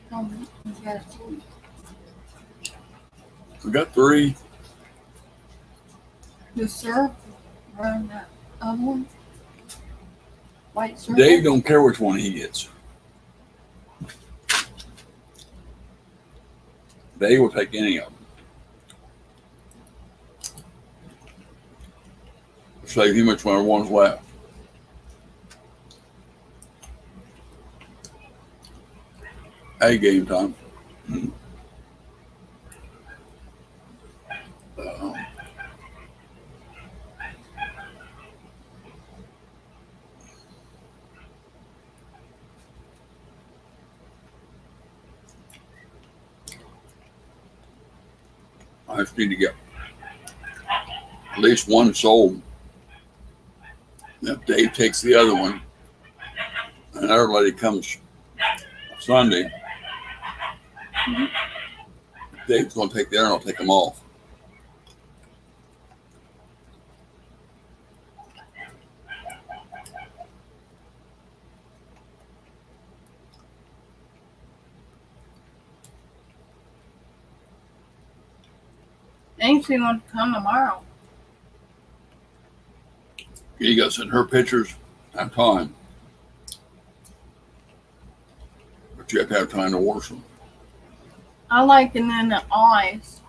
he's got a food. We got 3. The syrup around that other one. White syrup. Dave don't care which one he gets. Dave will take any of them. Save him which one one's left. Hey, game time. I just need to get at least one sold. If Dave takes the other one, and another lady comes Sunday, Dave's going to take the other and I'll take them off. Ainsley wants to come tomorrow. You got to send her pictures at time. But you have to have time to wash them. I like it in the eyes.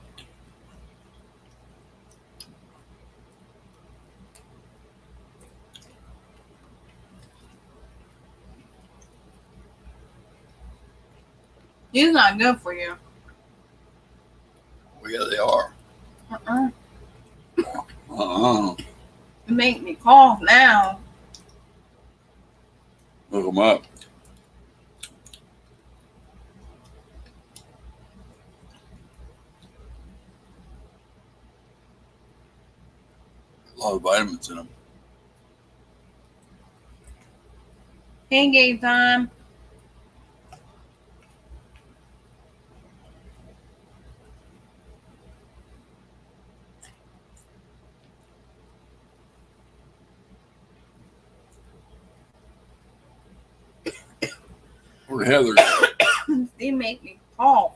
These not good for you. Well, yeah, they are. It make me cough now. Look them up. A lot of vitamins in them. He gave time. Or Heather They make me cough.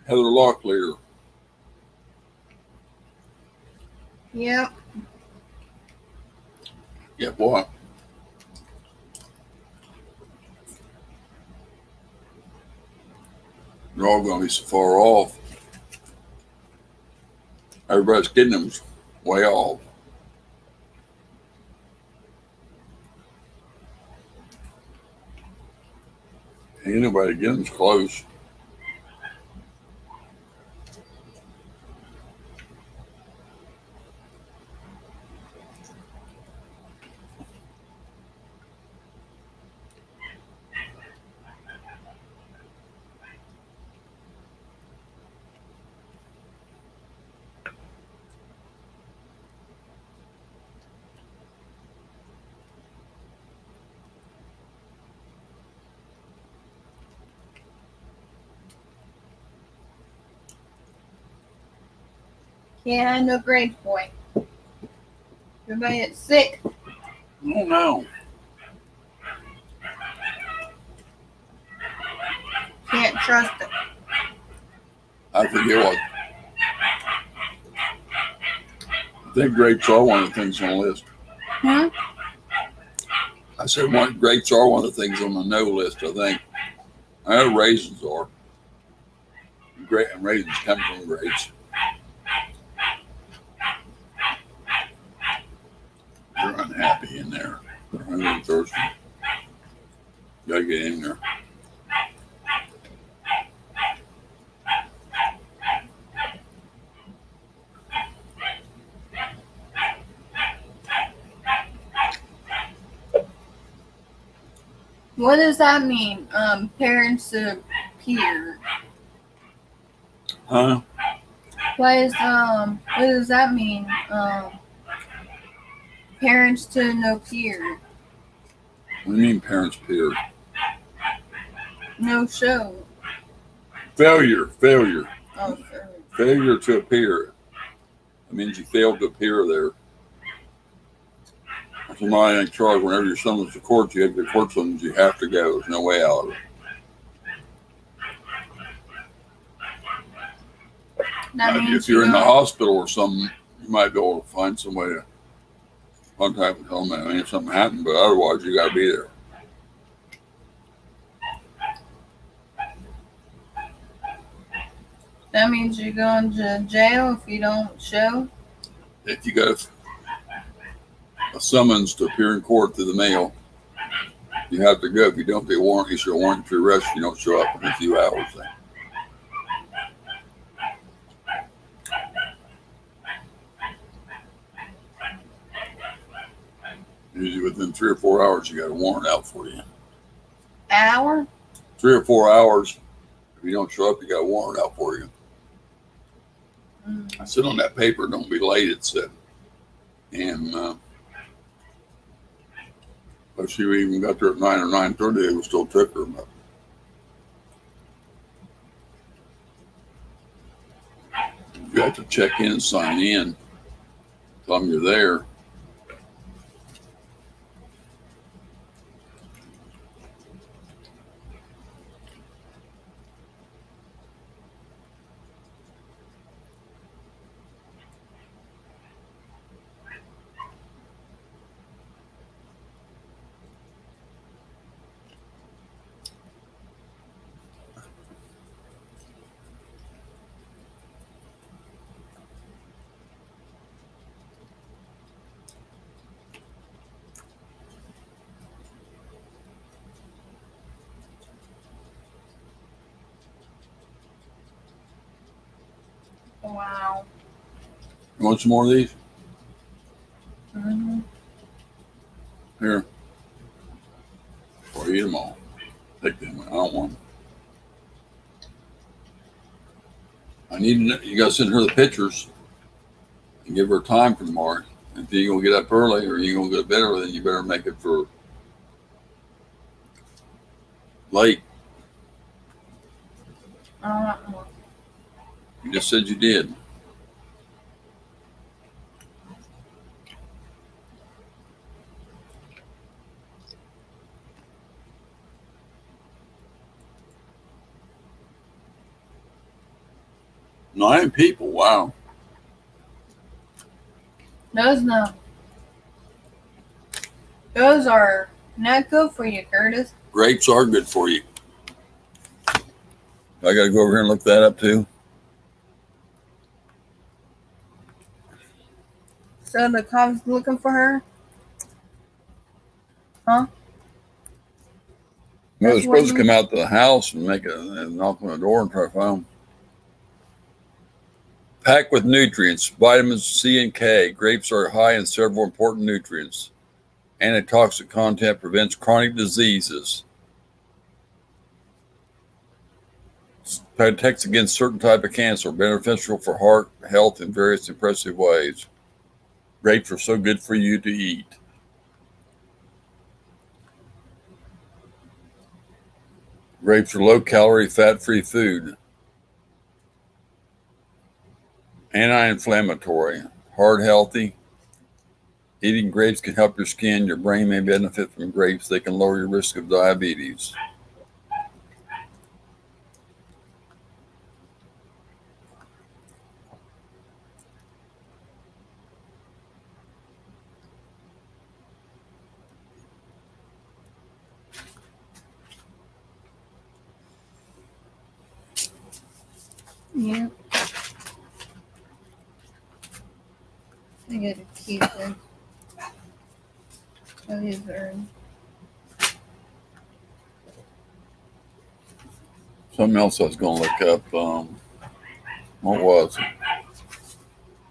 Locklear. Yep. Yeah, boy. They're all going to be so far off. Everybody's getting them way off. Ain't nobody getting them close. Can't have no grades, boy. Everybody gets sick. Oh no. Can't trust it. I forget what. I think grapes are one of the things on the list. I said grapes are one of the things on the no list, I think. I know raisins are. Raisins come from grapes. They're unhappy in there. They're hungry and thirsty. Gotta get in there. What does that mean? Parents appear. Huh? What does that mean? Parents to no peer. What do you mean parents peer? No show. Failure. Oh, sure. Failure to appear. That means you failed to appear there. Somebody in charge, whenever your summons to court, you have your court summons, you have to go. There's no way out of it. That Now, means if you're in the don't- hospital or something, you might be able to find some way to contact and tell them, I mean, if something happened, but otherwise, you got to be there. That means you're going to jail if you don't show. If you got a summons to appear in court through the mail, you have to go. If you don't, they warrant issue a warrant to arrest if you don't show up in a few hours. Usually within 3 or 4 hours, you got a warrant out for you. Hour? 3 or 4 hours. If you don't show up, you got a warrant out for you. I said on that paper, don't be late, it said. And but she even got there at 9 or 9:30, it still took her. But you have to check in and sign in. Tell them you're there. Wow. You want some more of these? Mm-hmm. Here. Or eat them all. Take them. I don't want them. I need to know, you got to send her the pictures and give her a time for tomorrow. If you're going to get up early or you're going to go to bed early, then you better make it for Late. I don't know. You just said you did. Nine people. Wow. Those no. Those are not good for you, Curtis. Grapes are good for you. I got to go over here and look that up too. So the cops looking for her? Huh? No, they're That's what supposed to you- come out to the house and make and knock on the door and try to find them. Packed with nutrients, vitamins C and K. Grapes are high in several important nutrients. Antitoxic content prevents chronic diseases. Protects against certain type of cancer. Beneficial for heart health in various impressive ways. Grapes are so good for you to eat. Grapes are low-calorie, fat-free food. Anti-inflammatory. Heart healthy. Eating grapes can help your skin. Your brain may benefit from grapes. They can lower your risk of diabetes. Yeah. I gotta keep it. Oh, these are. Something else I was going to look up. What was it?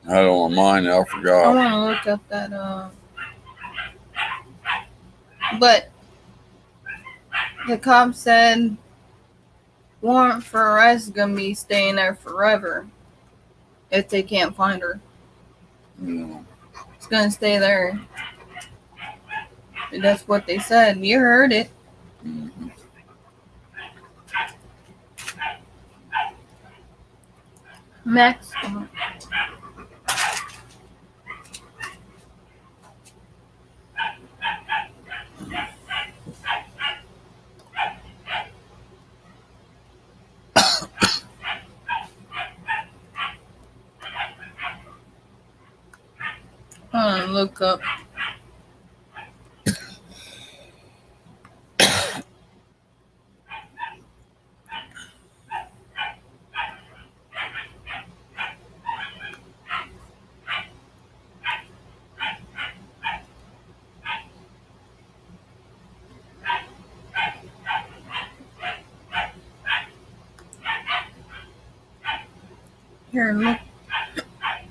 I had it on my mind. I I forgot. want to look up that. But the cop said warrant for arrest is gonna be staying there forever if they can't find her. Yeah. It's gonna stay there. That's what they said. You heard it. Mm-hmm. Max. I'm gonna look up. Here,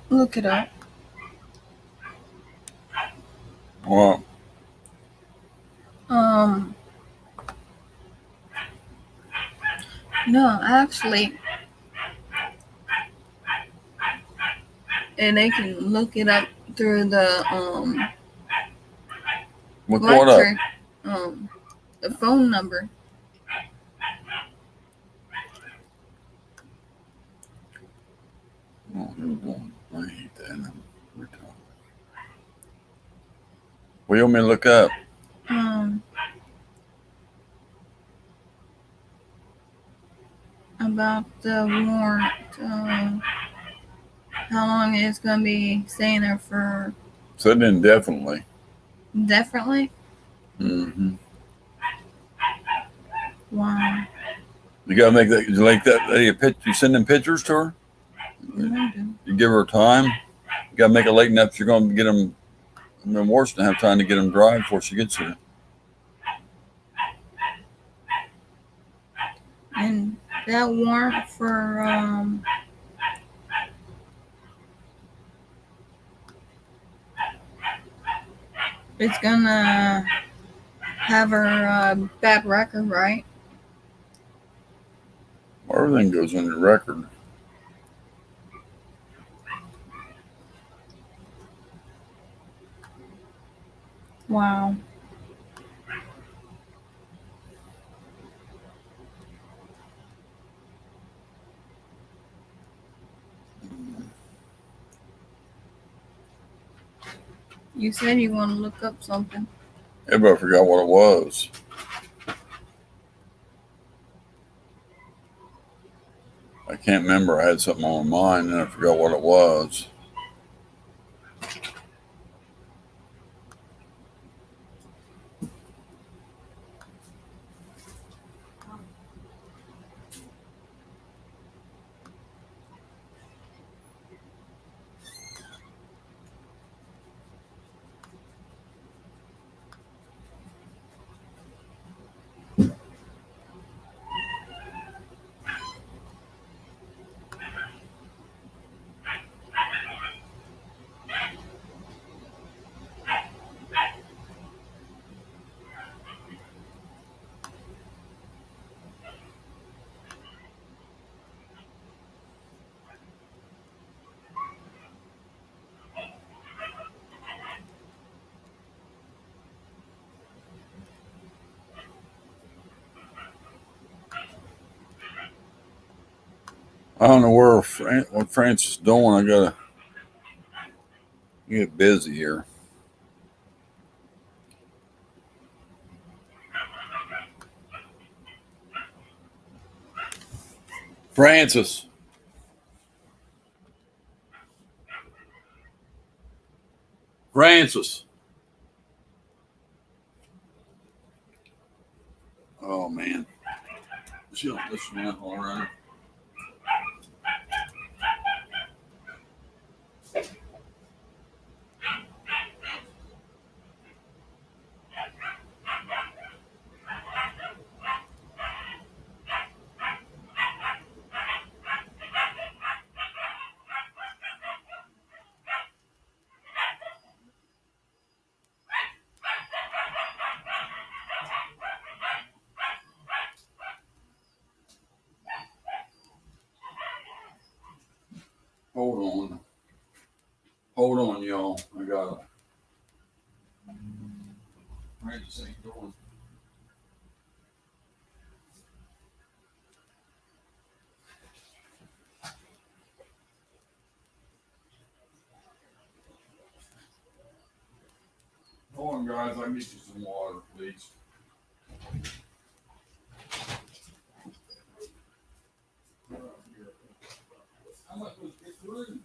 look it up. Well, No, actually, and they can look it up through the look what up? electric the phone number. Oh, I hate that. What do you want me to look up? About the warrant. How long it's gonna be staying there for? Said indefinitely. Definitely. Mm-hmm. Wow. You gotta make that. You like that lady a pitch? You send them pictures to her. You give her time. You gotta make it late enough. You're gonna get them. I mean, worse than have time to get them dry before she gets here. And that warrant for it's gonna have her bad record, right? Everything goes on your record. Wow. You said you want to look up something. Yeah, but I forgot what it was. I can't remember. I had something on my mind and I forgot what it was. I don't know what Francis is doing. I gotta get busy here. Francis. Francis. Oh man. She don't listen out all right. Hold on. Hold on, y'all. I got it. Francis ain't doing. Hold on, guys. I'll get you some water, please. How much was it through?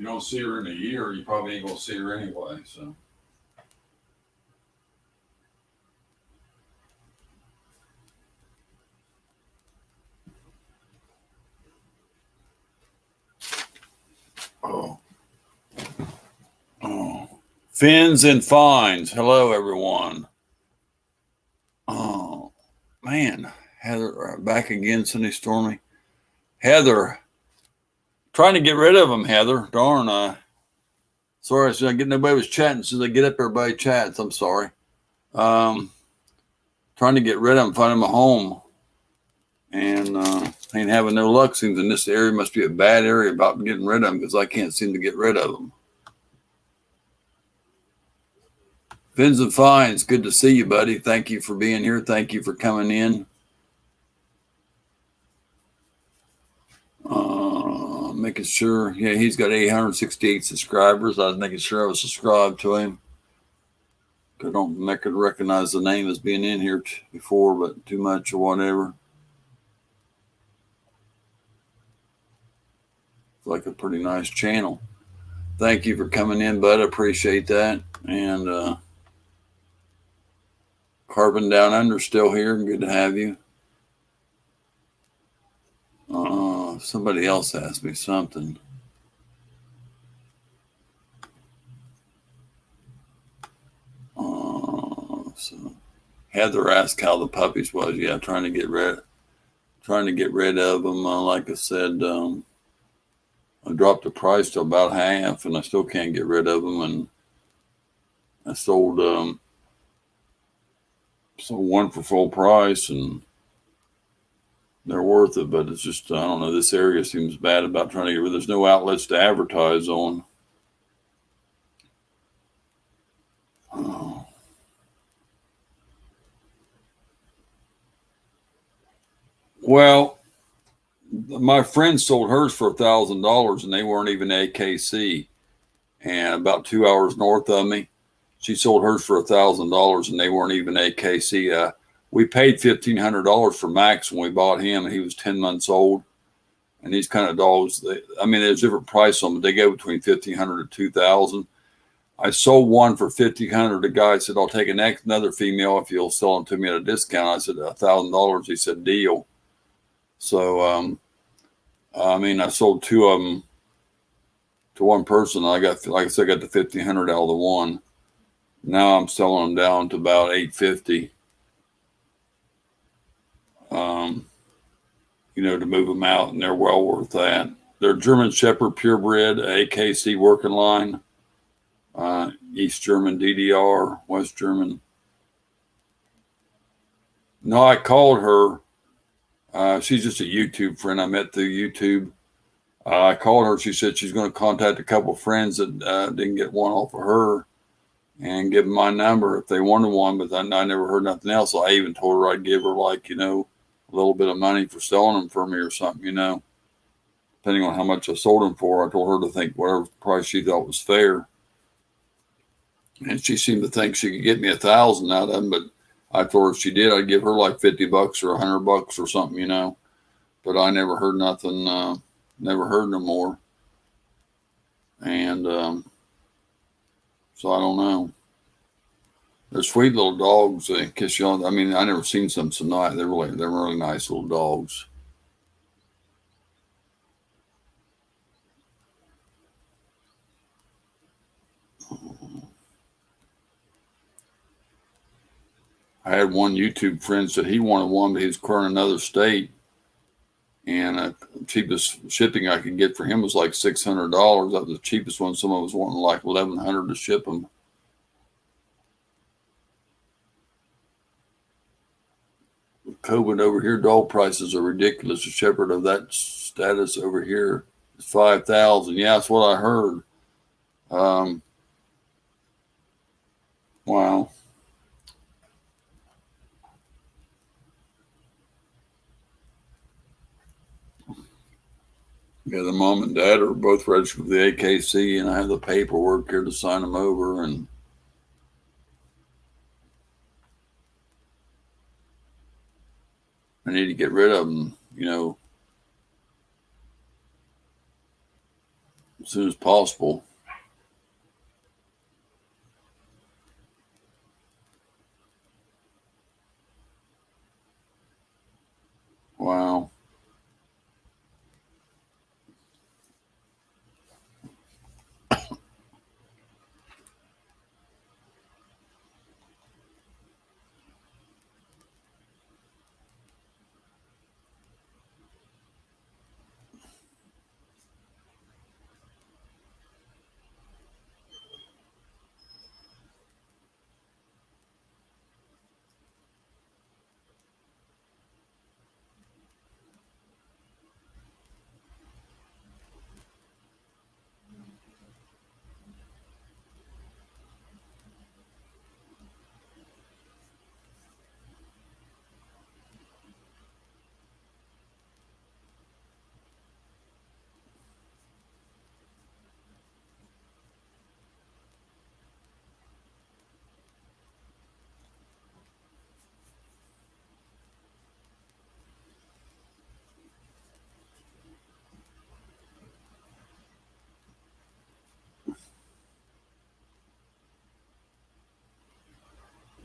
don't see her in a year, you probably ain't gonna see her anyway. So. Oh. Oh. Fins and fines. Hello, everyone. Oh, man. Heather, back again, Cindy Stormy. Heather, trying to get rid of them, Heather. Darn, sorry, I get nobody was chatting. As soon as I get up, everybody chats. I'm sorry. Trying to get rid of them, find them a home. And ain't having no luck. Seems in this area must be a bad area about getting rid of them because I can't seem to get rid of them. Fins and Fines, good to see you, buddy. Thank you for being here. Thank you for coming in. Making sure, yeah, he's got 868 subscribers. I was making sure I was subscribed to him. I don't recognize the name as being in here before, but too much or whatever. It's like a pretty nice channel. Thank you for coming in, bud. I appreciate that. And Carbon Down Under still here. Good to have you. Somebody else asked me something. So Heather asked how the puppies was. Yeah, trying to get rid of them. Like I said, I dropped the price to about half, and I still can't get rid of them. And I sold one for full price, and they're worth it. But it's just, I don't know. This area seems bad about trying to get rid. There's no outlets to advertise on. Well, my friend sold hers for $1,000, and they weren't even AKC. And about 2 hours north of me, she sold hers for $1,000, and they weren't even AKC. We paid $1,500 for Max when we bought him, and he was 10 months old. And these kind of dogs, there's different price on them, but they go between $1,500 to $2,000. I sold one for $1,500. The guy said, "I'll take another female if you'll sell them to me at a discount." I said, $1,000. He said, "Deal." So, I sold two of them to one person. I got, like I said, I got the $1,500 out of the one. Now I'm selling them down to about $850. To move them out, and they're well worth that. They're German Shepherd purebred, AKC working line, East German DDR, West German. No, I called her. She's just a YouTube friend I met through YouTube. I called her. She said she's going to contact a couple of friends that didn't get one off of her and give them my number if they wanted one, but I never heard nothing else. So I even told her I'd give her a little bit of money for selling them for me or something, depending on how much I sold them for. I told her to think whatever price she thought was fair. And she seemed to think she could get me $1,000 out of them, but I told her if she did, I'd give her like $50 or $100 or something, but I never heard nothing, never heard no more. And, so I don't know. They're sweet little dogs. I never seen some so nice. They're really nice little dogs. I had one YouTube friend said he wanted one, but he was current in another state. And the cheapest shipping I could get for him was like $600. That was the cheapest one. Someone was wanting like $1,100 to ship them. With COVID over here, dog prices are ridiculous. A shepherd of that status over here is $5,000. Yeah, that's what I heard. Wow. Yeah, the mom and dad are both registered with the AKC, and I have the paperwork here to sign them over. And I need to get rid of them, as soon as possible. Wow.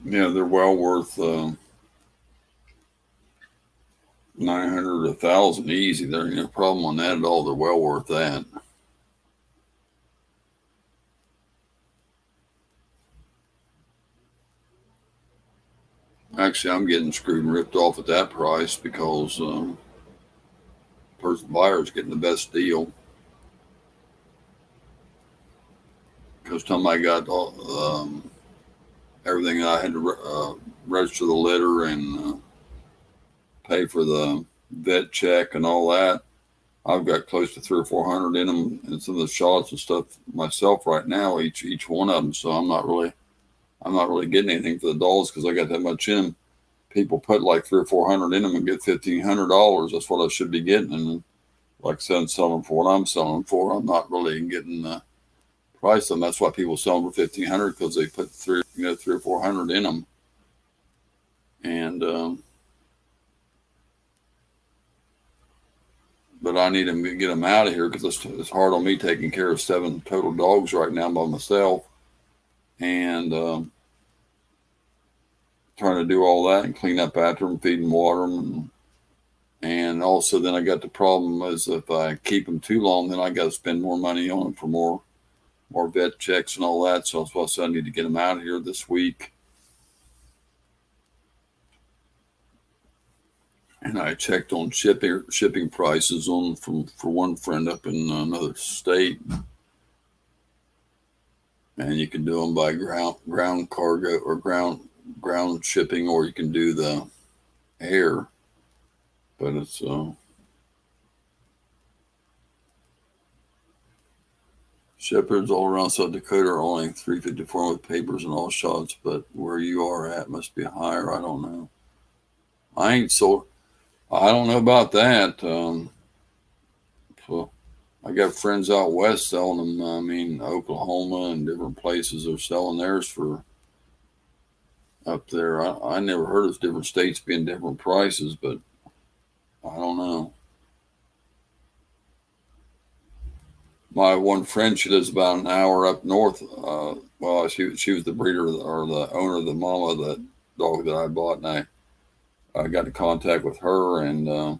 Yeah, they're well worth 900, 1,000 easy. There ain't no problem on that at all. They're well worth that. Actually, I'm getting screwed and ripped off at that price because person buyer's getting the best deal. Because time I got everything, I had to register the litter and pay for the vet check and all that. I've got close to 300 or 400 in them, and some of the shots and stuff myself right now, each one of them. So I'm not really getting anything for the dogs because I got that much in them. People put like 300 or 400 in them and get $1,500. That's what I should be getting. And like I said, I'm selling them for what I'm selling them for. I'm not really getting the price of them. That's why people sell them for $1,500 because they put 300 or 400 in them. And but I need to get them out of here because it's hard on me taking care of 7 total dogs right now by myself, and trying to do all that and clean up after them, feed and water them, and also then I got the problem is if I keep them too long, then I got to spend more money on them for more vet checks and all that. So that's why I said I need to get them out of here this week. And I checked on shipping prices for one friend up in another state, and you can do them by ground cargo or ground shipping, or you can do the air. But it's shippers all around South Dakota are only $354 with papers and all shots, but where you are at must be higher. I don't know. I don't know about that. So I got friends out west selling them. I mean, Oklahoma and different places are selling theirs for up there. I never heard of different states being different prices, but I don't know. My one friend, she lives about an hour up north. Well, she was the breeder or the owner of the mama of the dog that I bought, and I got in contact with her, and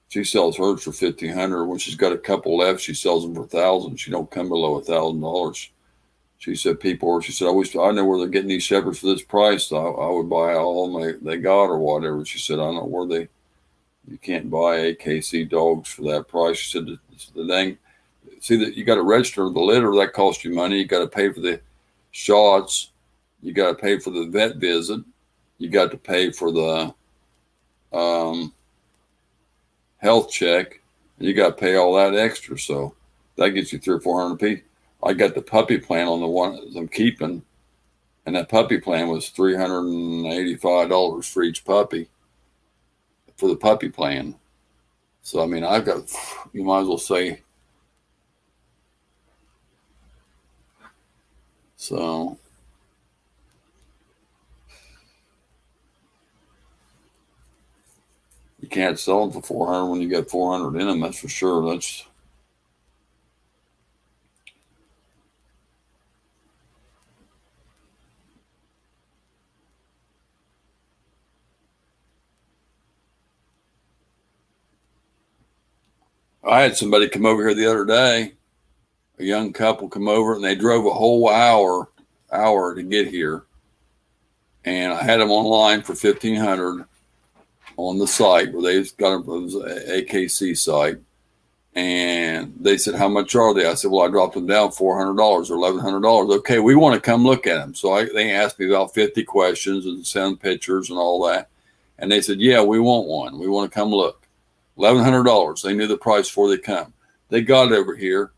she sells hers for $1,500. When she's got a couple left, she sells them for $1,000. She don't come below $1,000. She said she said, I know where they're getting these shepherds for this price. So I would buy all they got or whatever. She said, I don't know where you can't buy AKC dogs for that price. She said, the dang, see that you got to register the litter. That costs you money. You got to pay for the shots. You got to pay for the vet visit. You got to pay for the health check. And you got to pay all that extra. So that gets you 300 or 400 apiece. I got the puppy plan on the one I'm keeping, and that puppy plan was $385 for each puppy for the puppy plan. So I mean, you might as well say. So you can't sell them for 400 when you got 400 in them. That's for sure. I had somebody come over here the other day, a young couple come over, and they drove a whole hour to get here. And I had them online for 1,500 on the site where they got it was an AKC site. And they said, how much are they? I said, well, I dropped them down $400 or $1,100. Okay, we want to come look at them. So they asked me about 50 questions and send pictures and all that. And they said, yeah, we want one. We want to come look. $1,100. They knew the price before they come. They got it over here.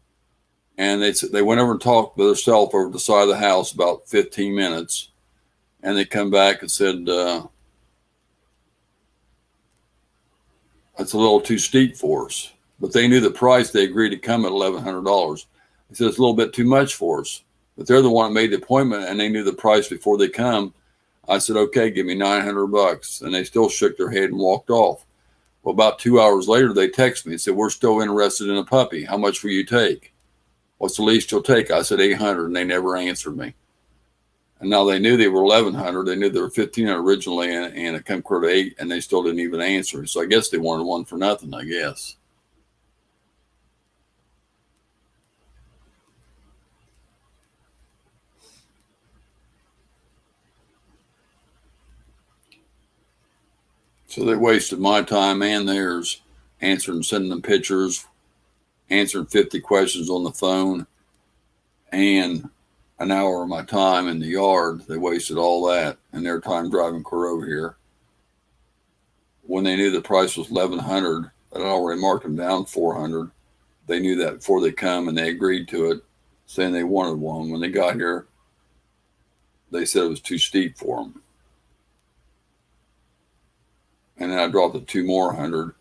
And they went over and talked with themselves over the side of the house about 15 minutes. And they come back and said, that's a little too steep for us. But they knew the price. They agreed to come at $1,100. They said, it's a little bit too much for us. But they're the one that made the appointment, and they knew the price before they come. I said, okay, give me $900. And they still shook their head and walked off. Well, about 2 hours later, they texted me and said, we're still interested in a puppy. How much will you take? What's the least you'll take? I said, 800, and they never answered me. And now they knew they were 1,100. They knew they were 1,500 originally, and it come clear to 8, and they still didn't even answer. So I guess they wanted one for nothing, I guess. So they wasted my time and theirs answering, sending them pictures, answering 50 questions on the phone, and an hour of my time in the yard. They wasted all that and their time driving clear over here. When they knew the price was $1,100, I'd already marked them down $400. They knew that before they come, and they agreed to it, saying they wanted one. When they got here, they said it was too steep for them. And then I dropped it 2 more hundred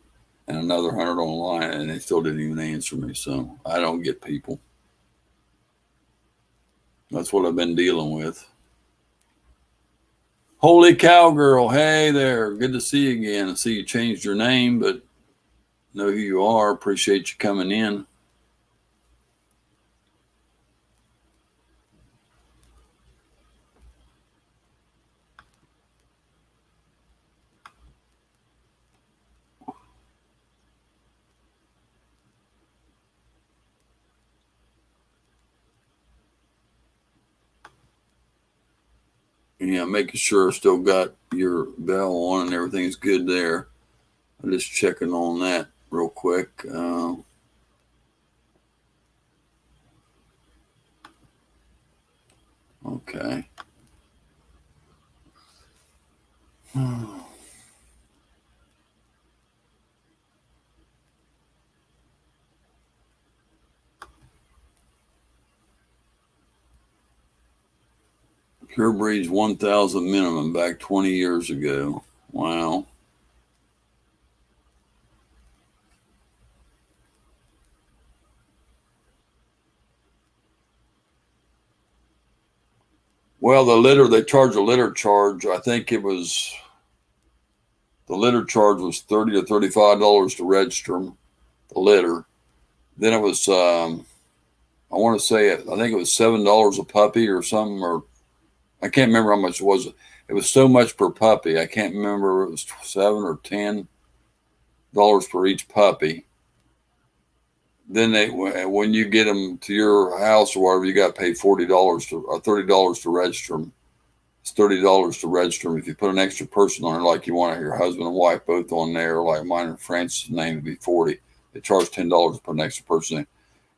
and another 100 online, and they still didn't even answer me. So I don't get people. That's what I've been dealing with. Holy Cowgirl, hey there. Good to see you again. I see you changed your name, but know who you are. Appreciate you coming in. Yeah, making sure I still got your bell on and everything's good there. I'm just checking on that real quick. Okay. Pure breeds 1,000 minimum back 20 years ago. Wow. Well, the litter, they charge a litter charge. I think it was, the litter charge was $30 to $35 to register them, the litter. Then it was, I want to say, I think it was $7 a puppy or something, or I can't remember how much it was. It was so much per puppy. I can't remember if it was $7 or $10 for each puppy. Then when you get them to your house or whatever, you got to pay $40 or $30 to register them. It's $30 to register them. If you put an extra person on it, like you want your husband and wife both on there, like mine and Francis' name would be $40. They charge $10 to put an extra person in.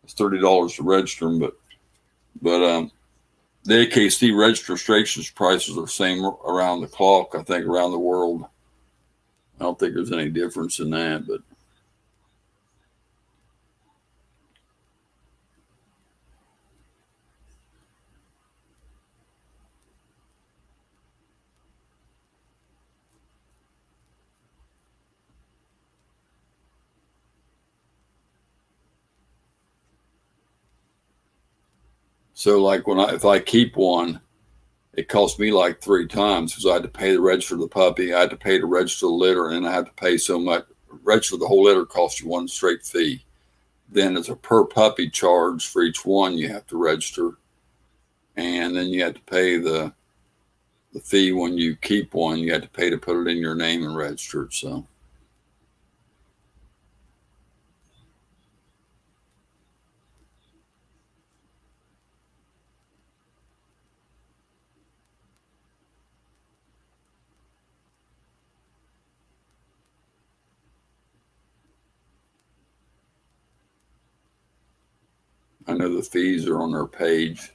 It's $30 to register them, but the AKC registrations prices are the same around the clock, I think, around the world. I don't think there's any difference in that, but so like if I keep one, it costs me like 3 times because I had to pay to register the puppy, I had to pay to register the litter, and I had to pay so much. Register the whole litter costs you one straight fee. Then it's a per puppy charge for each one you have to register, and then you have to pay the fee when you keep one. You have to pay to put it in your name and register it. So I know the fees are on their page.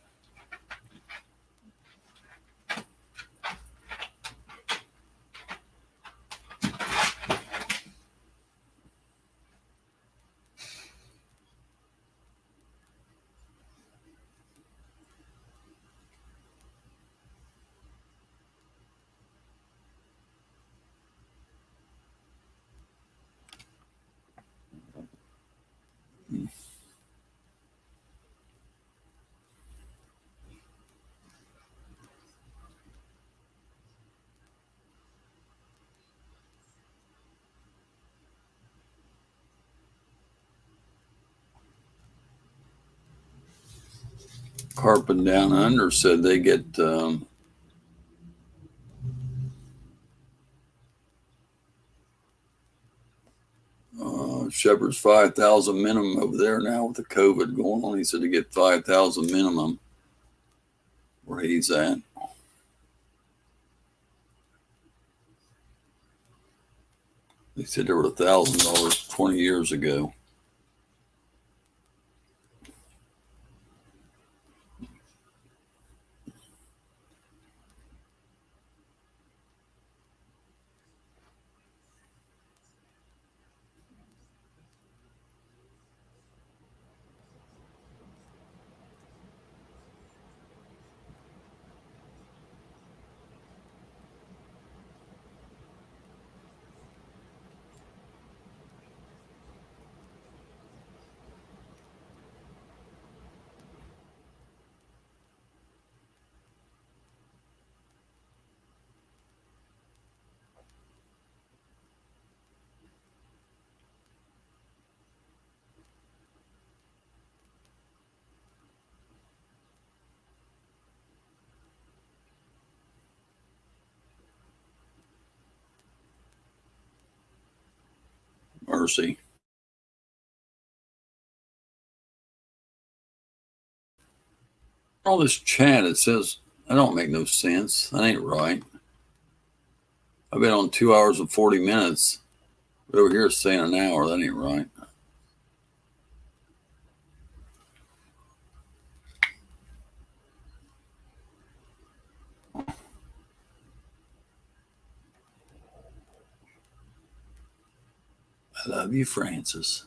Carpet Down Under said they get Shepherd's 5,000 minimum over there now with the COVID going on. He said to get 5,000 minimum where he's at. They said there were $1,000 20 years ago. Mercy. All this chat, it says, that don't make no sense. That ain't right. I've been on 2 hours and 40 minutes. But over here it's saying an hour. That ain't right. I love you, Francis.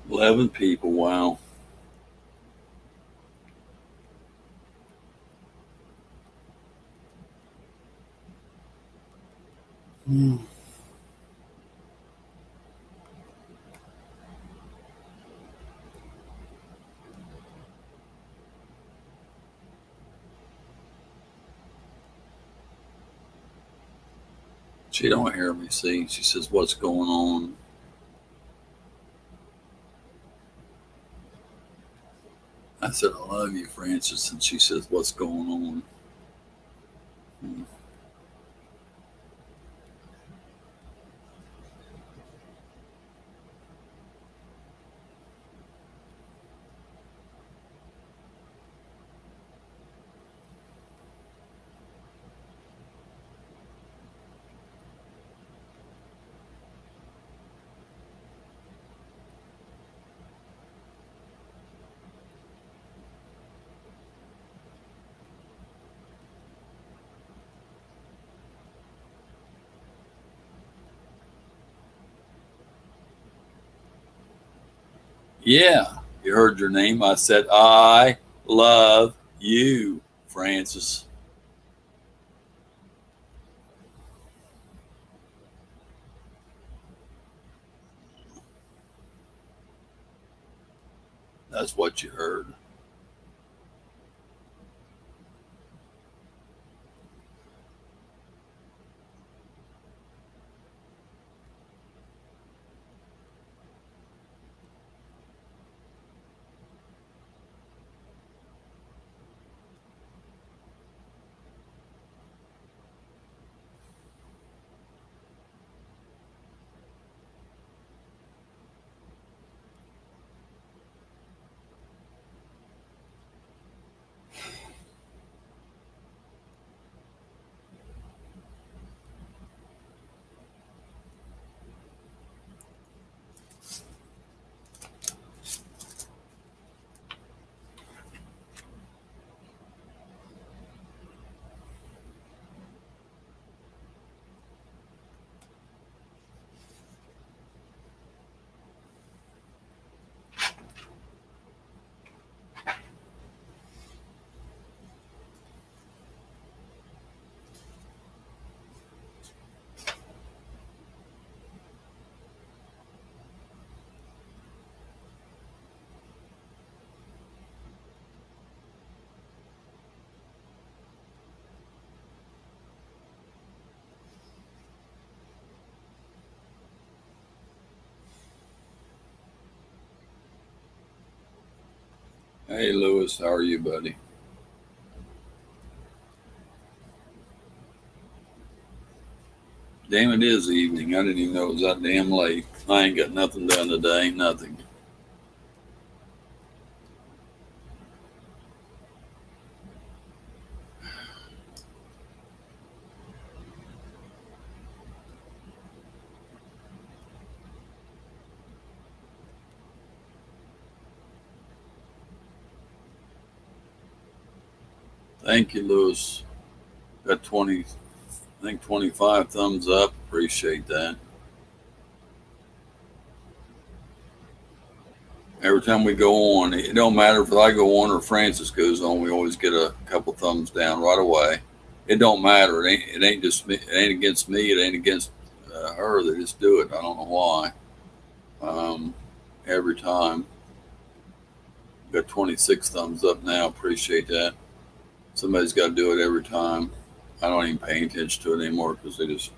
$11 people. Wow. She don't hear me. See, she says, "What's going on?" I said, "I love you, Francis," and she says, "What's going on?" Yeah, you heard your name. I said, "I love you, Francis." That's what you heard. Hey, Lewis, how are you, buddy? Damn, it is evening. I didn't even know it was that damn late. I ain't got nothing done today. Nothing. Thank you, Lewis. Got 20, I think 25 thumbs up. Appreciate that. Every time we go on, it don't matter if I go on or Francis goes on, we always get a couple thumbs down right away. It don't matter. It ain't just me. It ain't against me. It ain't against her. They just do it. I don't know why. Um, every time. Got 26 thumbs up now. Appreciate that. Somebody's got to do it every time. I don't even pay attention to it anymore because they just.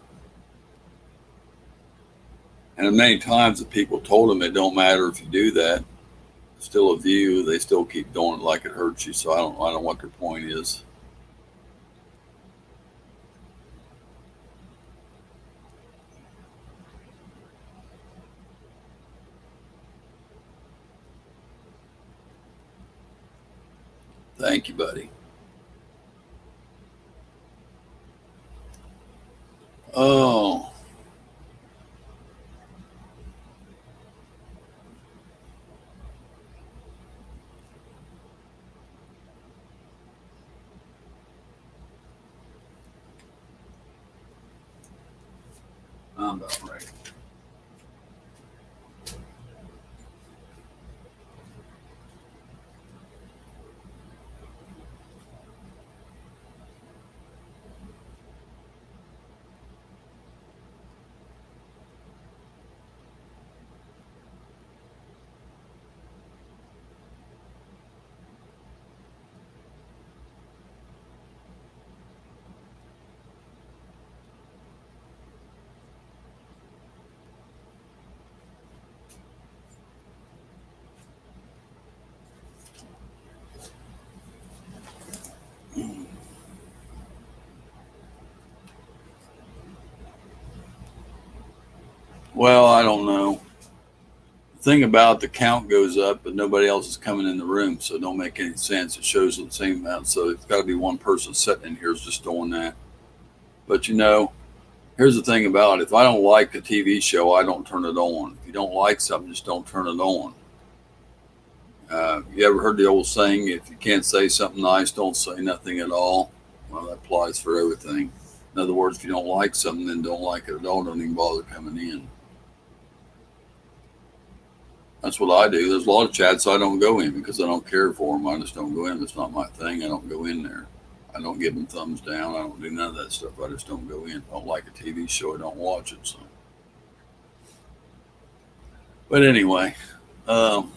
And many times the people told them it don't matter if you do that. It's still a view. They still keep doing it like it hurts you. So I don't know what their point is. Thank you, buddy. Oh, I'm about right. Well, I don't know. The thing about the count goes up, but nobody else is coming in the room, so it don't make any sense. It shows the same amount, so it's got to be one person sitting in here is just doing that. But here's the thing about it. If I don't like a TV show, I don't turn it on. If you don't like something, just don't turn it on. You ever heard the old saying, if you can't say something nice, don't say nothing at all? Well, that applies for everything. In other words, if you don't like something, then don't like it at all. Don't even bother coming in. That's what I do. There's a lot of chats I don't go in because I don't care for them. I just don't go in. It's not my thing. I don't go in there. I don't give them thumbs down. I don't do none of that stuff. I just don't go in. If I don't like a TV show, I don't watch it. So, but anyway, um,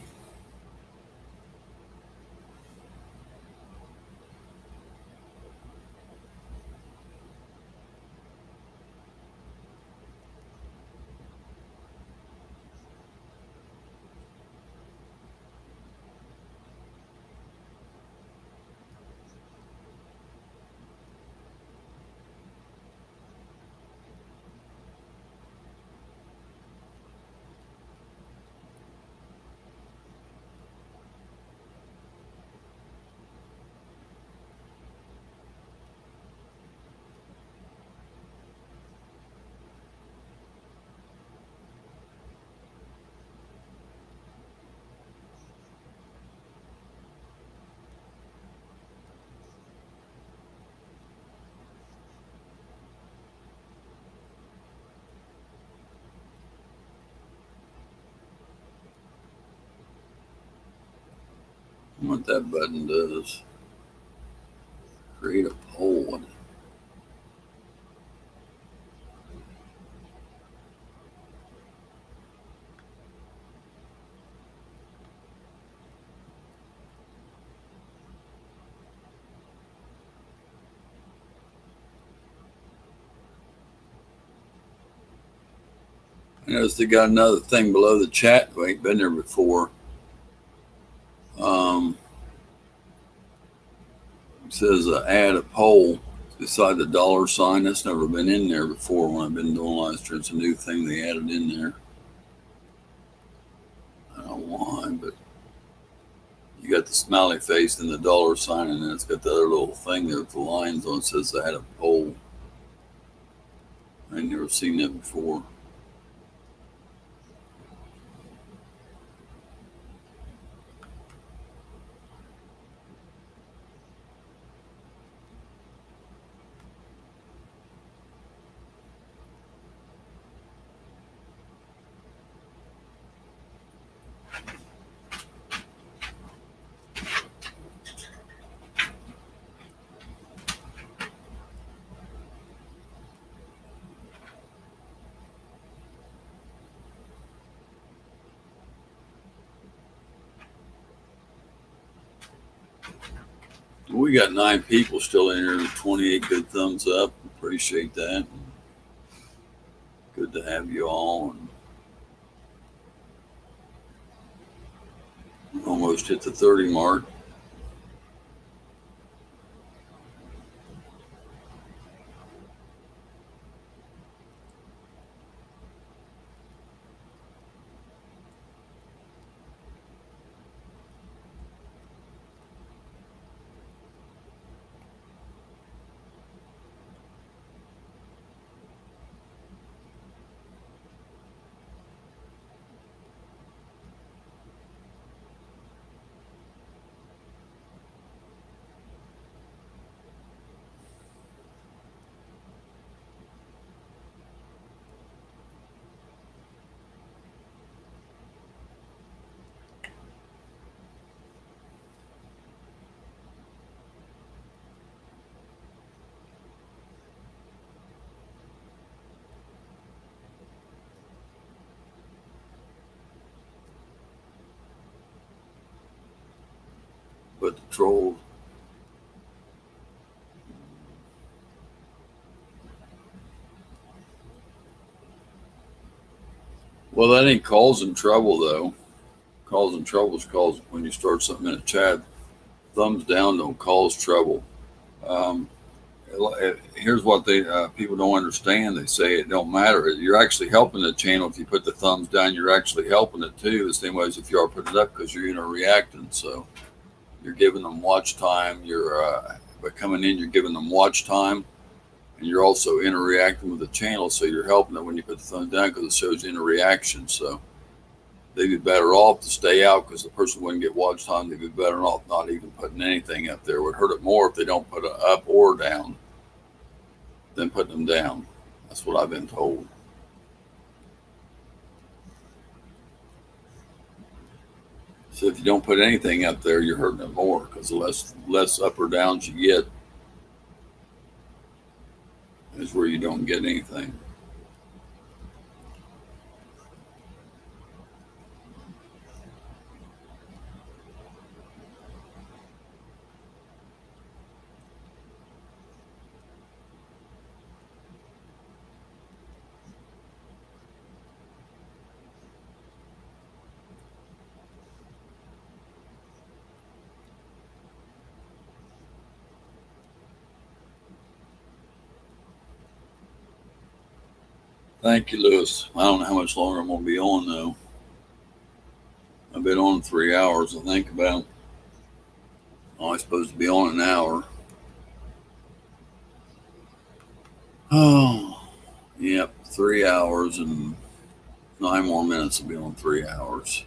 what that button does, create a poll. I noticed they got another thing below the chat. We ain't been there before. Um, It says add a poll beside the dollar sign. That's never been in there before when I've been doing live streams. It's a new thing they added in there. I don't know why, but you got the smiley face and the dollar sign, and then it's got the other little thing there with the lines on it. Says add a poll. I ain't never seen that before. We got 9 people still in here, 28 good thumbs up. Appreciate that. Good to have you all. And almost hit the 30 mark. But the trolls. Well, that ain't causing trouble, though. Causing trouble is cause when you start something in a chat. Thumbs down don't cause trouble. Um, Here's what they people don't understand. They say it don't matter. You're actually helping the channel if you put the thumbs down. You're actually helping it too. The same way as if you are putting it up because you're reacting. So you're giving them watch time. You're by coming in, you're giving them watch time, and you're also interacting with the channel. So you're helping them when you put the thumbs down because it shows interaction. So they'd be better off to stay out because the person wouldn't get watch time. They'd be better off not even putting anything up there. It would hurt it more if they don't put it up or down than putting them down. That's what I've been told. So if you don't put anything up there, you're hurting it more because the less up or downs you get is where you don't get anything. Thank you, Lewis. I don't know how much longer I'm going to be on, though. I've been on 3 hours, I think, about. Oh, I'm supposed to be on an hour. Oh, yep, 3 hours and 9 more minutes will be on 3 hours.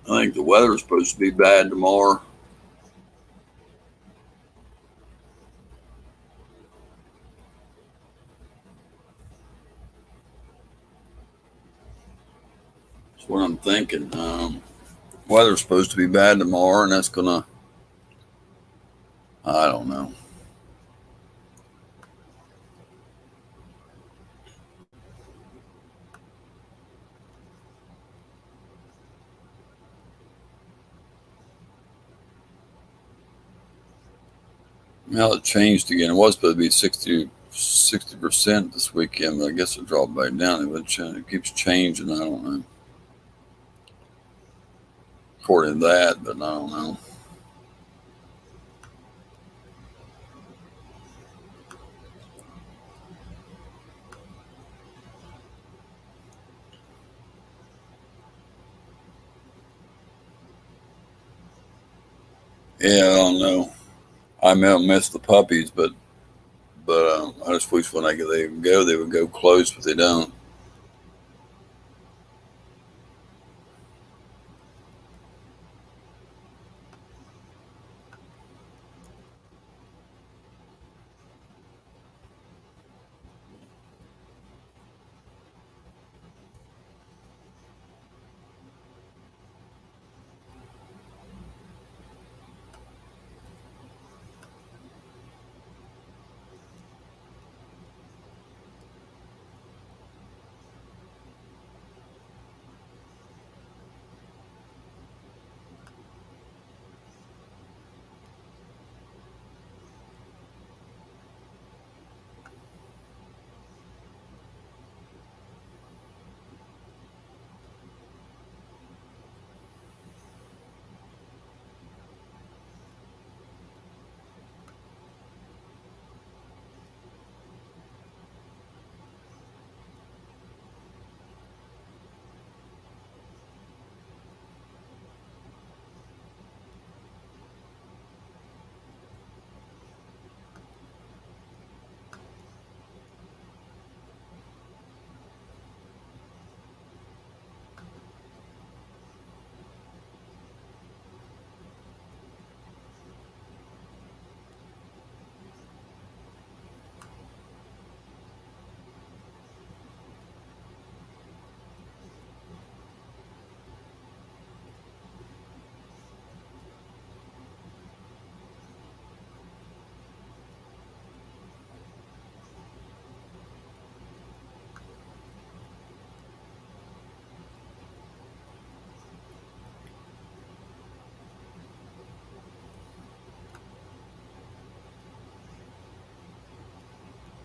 I think the weather's supposed to be bad tomorrow. That's what I'm thinking. Weather's supposed to be bad tomorrow, and that's gonna. I don't know. Now it changed again. It was supposed to be 60% this weekend, but I guess it dropped back down. It keeps changing. I don't know. According to that, but I don't know. Yeah, I don't know. I may have missed the puppies, but I just wish when they would go close, but they don't.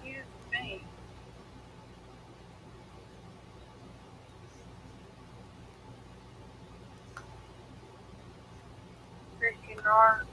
Excuse me. Freaking art.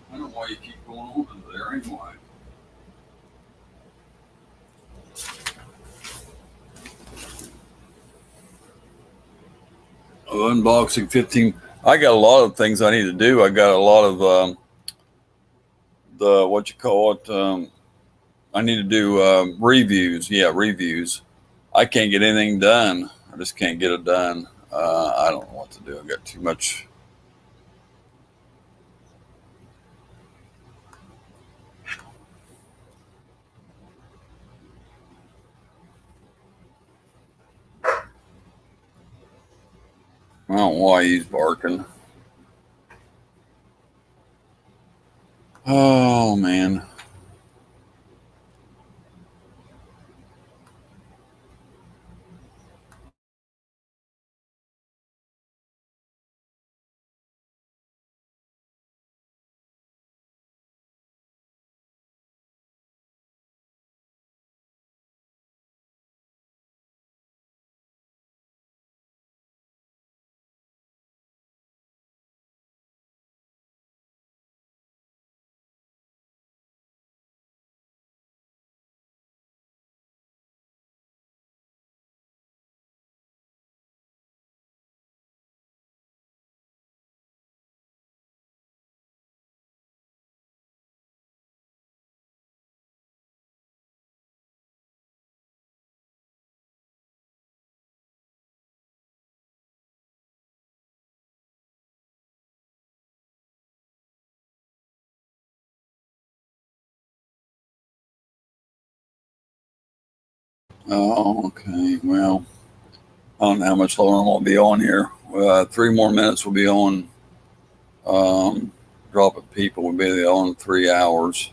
I don't know why you keep going over there anyway. Unboxing 15. I got a lot of things I need to do. I got a lot of the what you call it. I need to do reviews. Yeah, reviews. I can't get anything done. I just can't get it done. I don't know what to do. I got too much. I don't know why he's barking. Oh man. Oh, okay. Well, I don't know how much longer I'm going to be on here. 3 more minutes will be on. Um, Dropping people will be on 3 hours.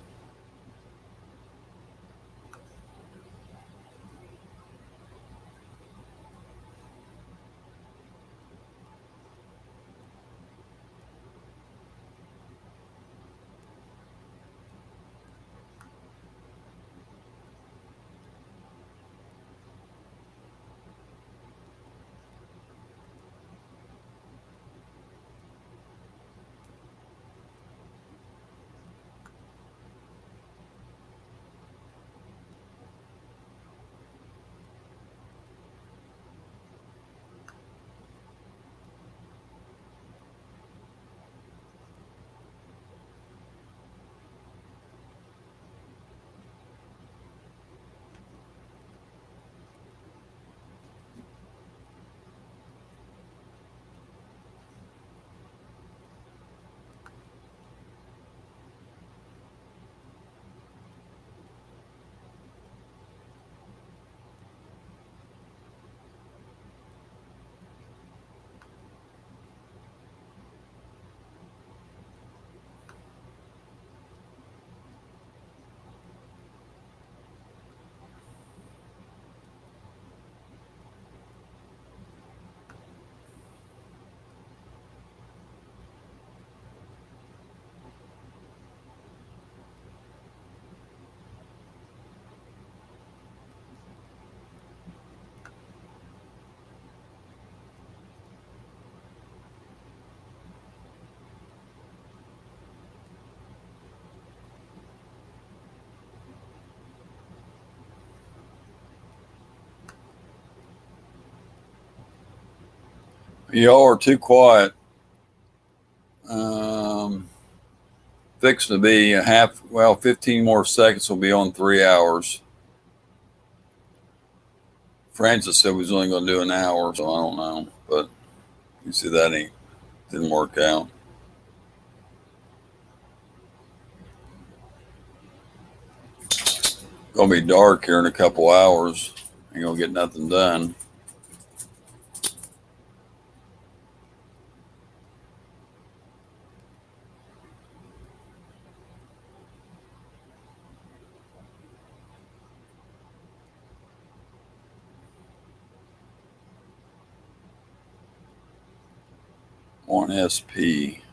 Y'all are too quiet. Um, Fixing to be a half, well, 15 more seconds will be on 3 hours. Francis said we was only going to do an hour, so I don't know. But you see, that ain't didn't work out. Gonna be dark here in a couple hours. Ain't gonna get nothing done. On SP.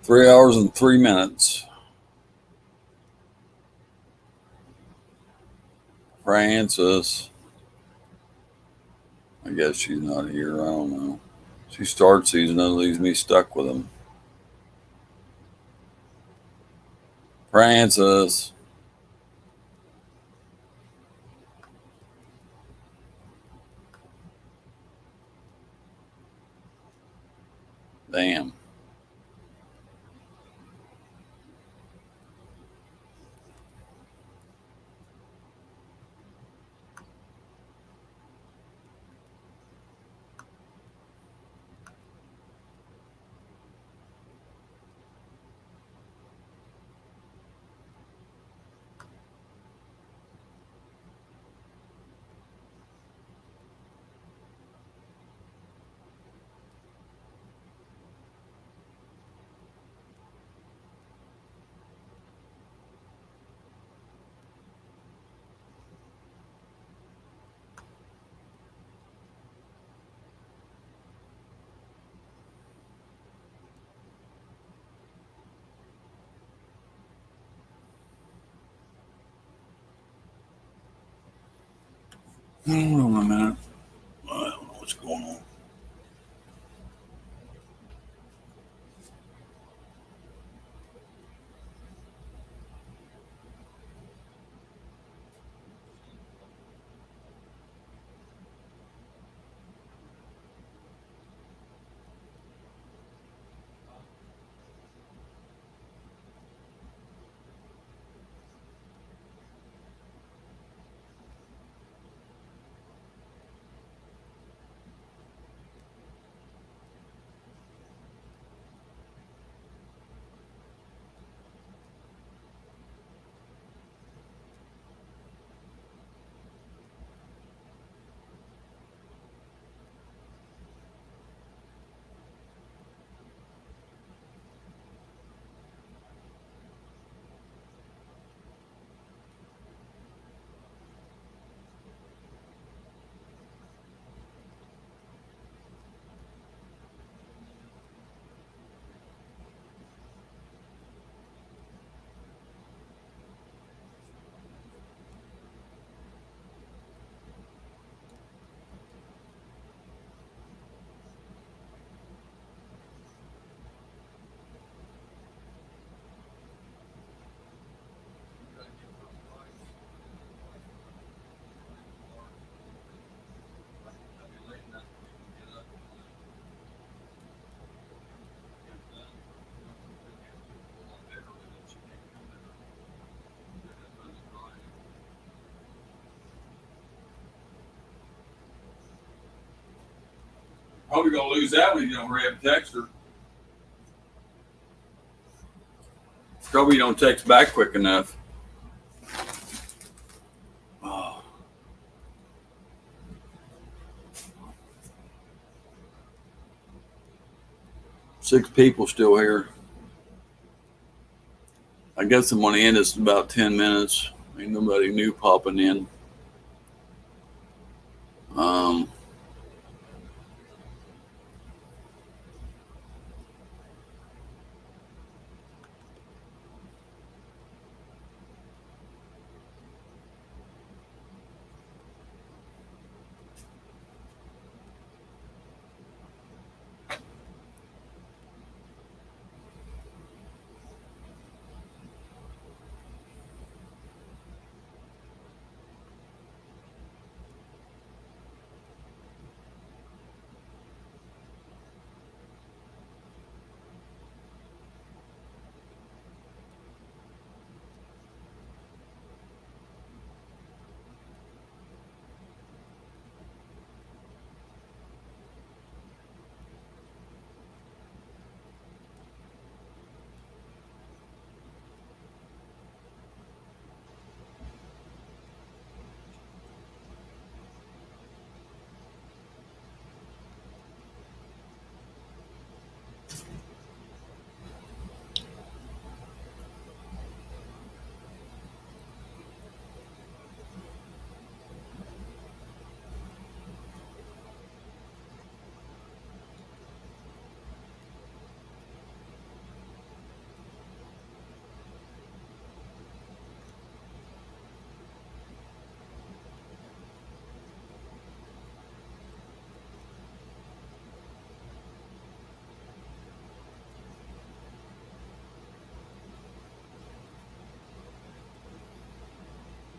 3 hours and 3 minutes. Francis. I guess she's not here. I don't know. She starts these and then leaves me stuck with them. Francis. Damn. Hold on a minute. I don't know what's going on. Probably gonna lose that when you don't hurry up and text her. Probably you don't text back quick enough. Oh. 6 people still here. I guess I'm gonna end this in about 10 minutes. Ain't nobody new popping in. Um,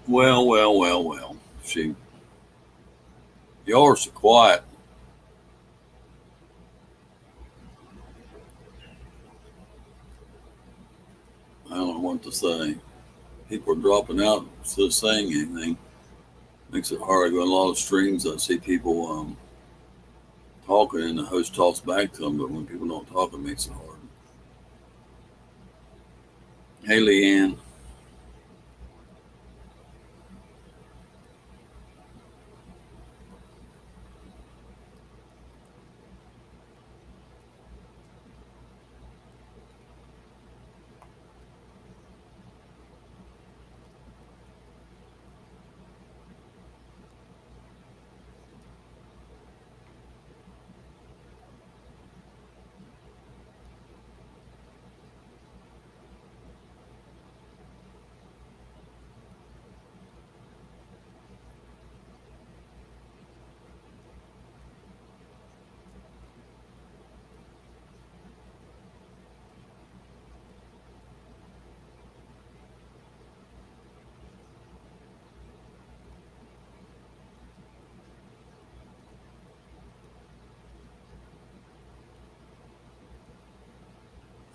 Well, well, well, well. She, y'all are so quiet. I don't know what to say. People are dropping out instead of saying anything. Makes it hard. I go on a lot of streams. I see people talking, and the host talks back to them. But when people don't talk, it makes it hard. Hey, Leanne.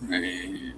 Hey.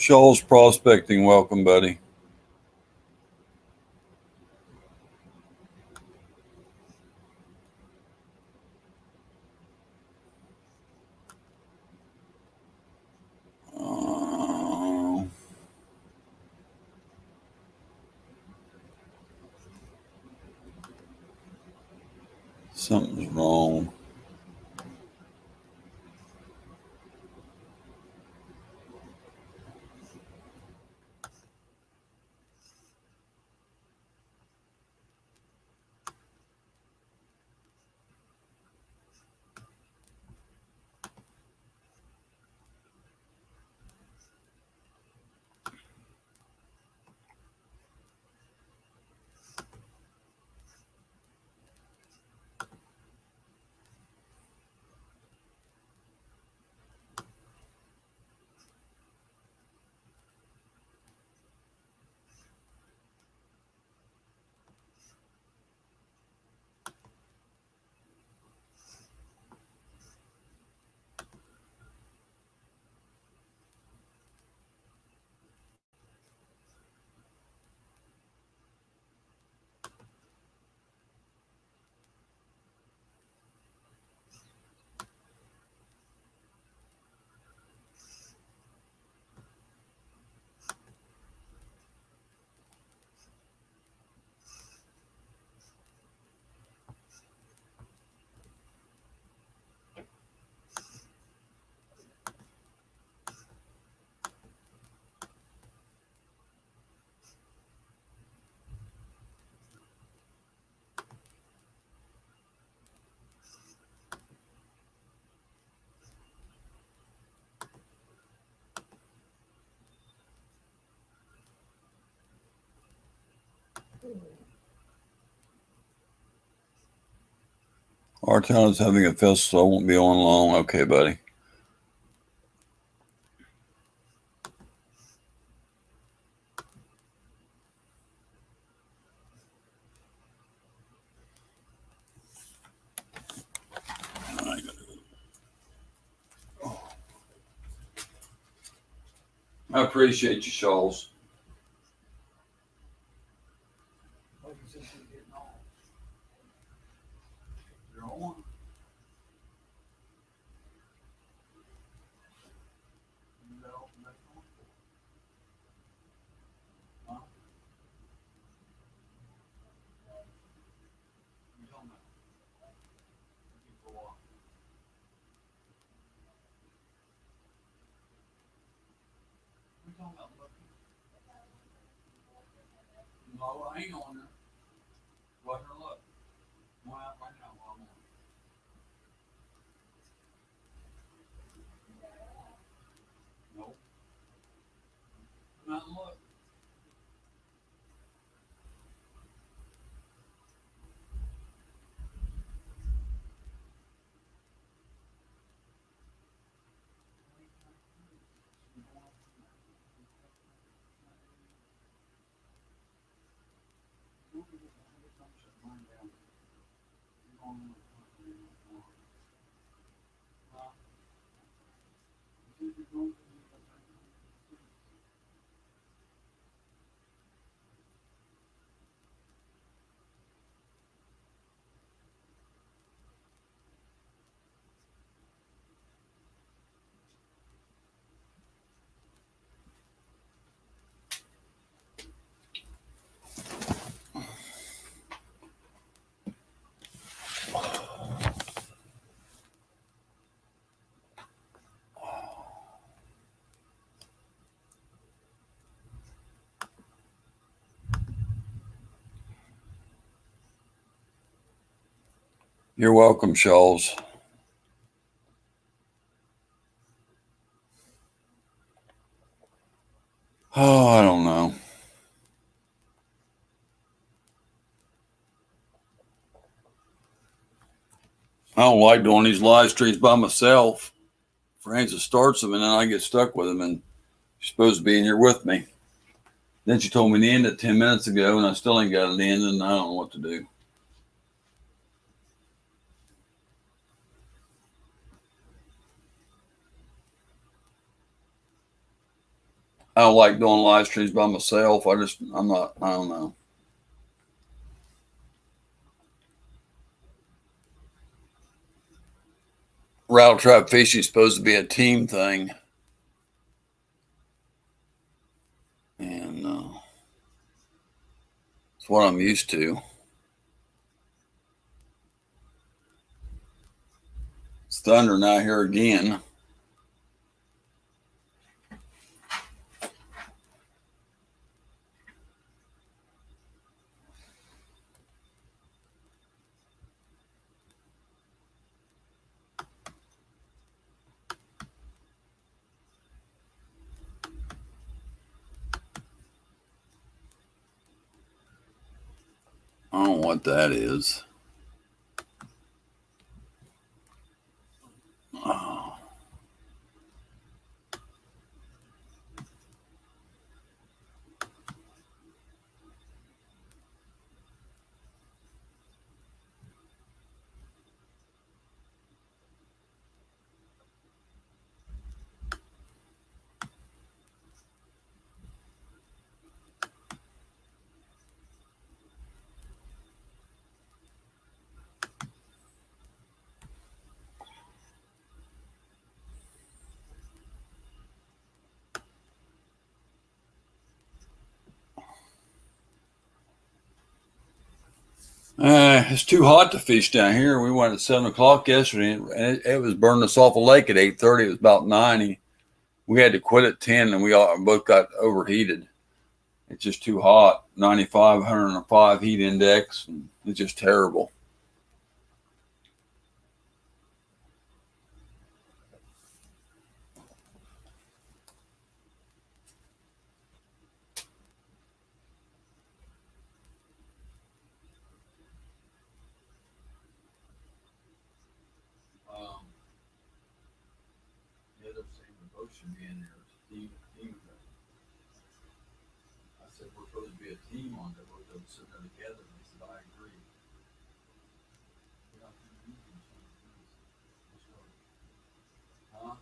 Shaw's Prospecting, welcome, buddy. Uh, Something's wrong. Our town is having a festival, so I won't be on long. Okay, buddy. I appreciate you, Shawls. You're on. No, I ain't on there. Let her look. I'm out right now while I'm on. Nope. Come out and look. You're welcome, Shawls. Oh, I don't know. I don't like doing these live streams by myself. Francis starts them and then I get stuck with them, and you're supposed to be in here with me. Then she told me to end it 10 minutes ago and I still ain't got it ended, and I don't know what to do. I don't like doing live streams by myself. I don't know. Rattletrap fishing is supposed to be a team thing. And it's what I'm used to. thundering out here again. I don't know what that is. Oh. It's too hot to fish down here. We went at 7 o'clock yesterday, and it was burning us off a lake at 8:30. It was about 90. We had to quit at 10, and we all both got overheated. It's just too hot. 95, 105 heat index. And it's just terrible. Yeah, they're saying the boat should be in there. I said, we're supposed to be a team on that. We're supposed to sit there together. And they said, I agree. Huh?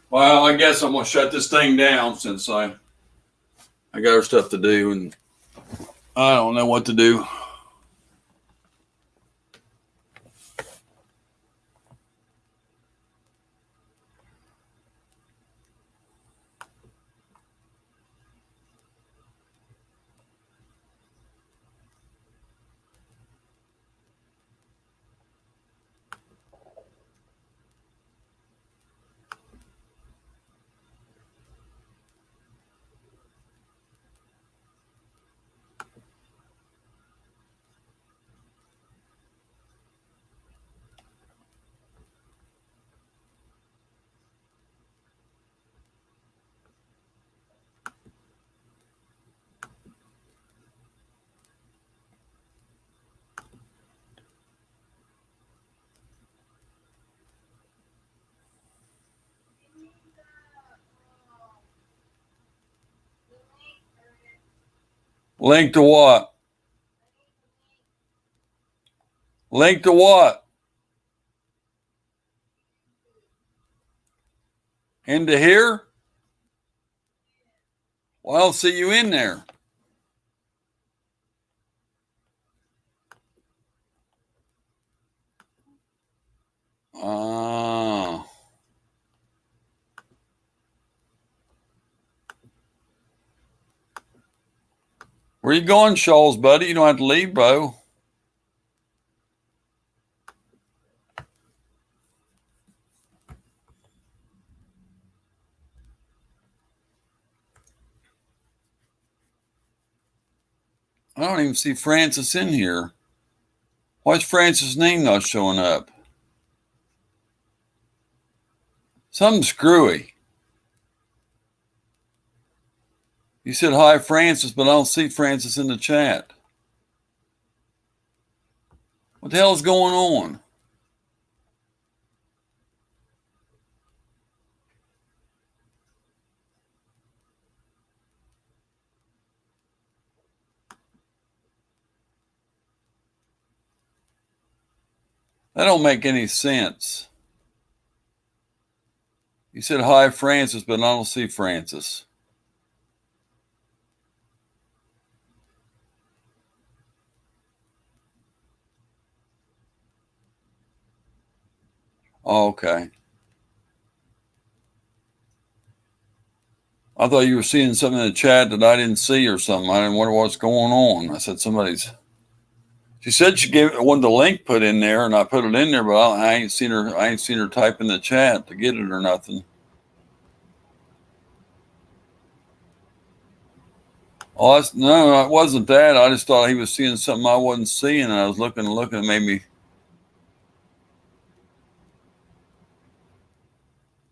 Well, I guess I'm gonna shut this thing down since I got other stuff to do and I don't know what to do. Link to what? Link to what? Into here? Well, I don't see you in there. Oh. Where you going, Shoals, buddy? You don't have to leave, bro. I don't even see Francis in here. Why's Francis' name not showing up? Something screwy. You said hi, Francis, but I don't see Francis in the chat. What the hell is going on? That don't make any sense. You said hi, Francis, but I don't see Francis. Oh, okay. I thought you were seeing something in the chat that I didn't see or something. I didn't wonder what's going on. I said somebody's. She said she wanted the link put in there, and I put it in there, but I ain't seen her. I ain't seen her type in the chat to get it or nothing. Oh, no, it wasn't that. I just thought he was seeing something I wasn't seeing, and I was looking, and made me.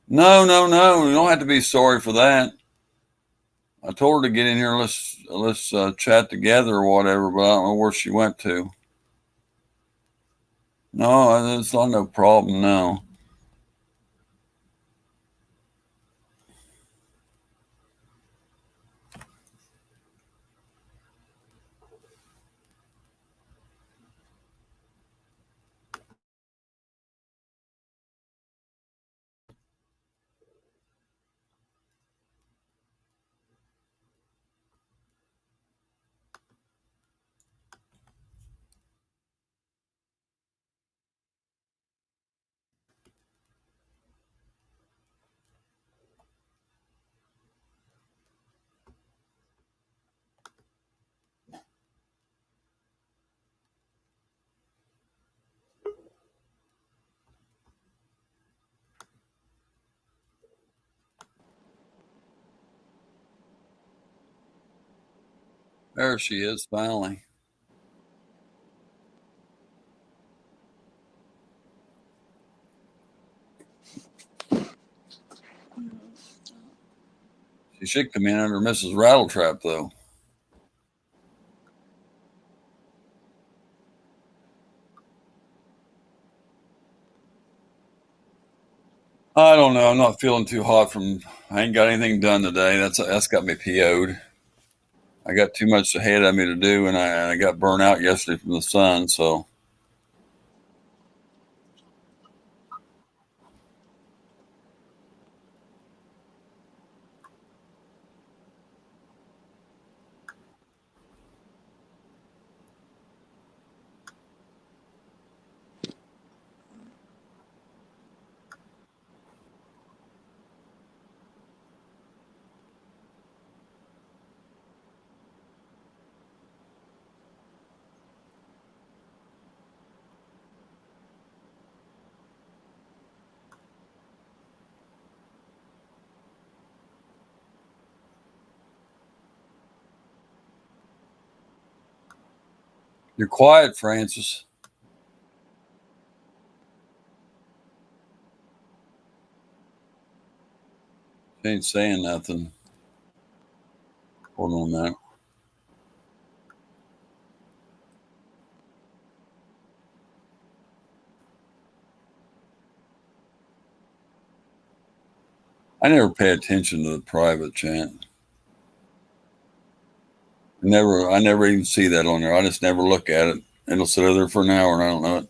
No. You don't have to be sorry for that. I told her to get in here. Let's chat together or whatever, but I don't know where she went to. No, it's not no problem. No. There she is, finally. She should come in under Mrs. Rattletrap, though. I don't know. I'm not feeling too hot from. I ain't got anything done today. That's got me PO'd. I got too much ahead of me to do, and I got burnt out yesterday from the sun. So you're quiet, Francis. She ain't saying nothing. Hold on a minute. I never pay attention to the private chat. I never even see that on there. I just never look at it. It'll sit there for an hour, and I don't know it.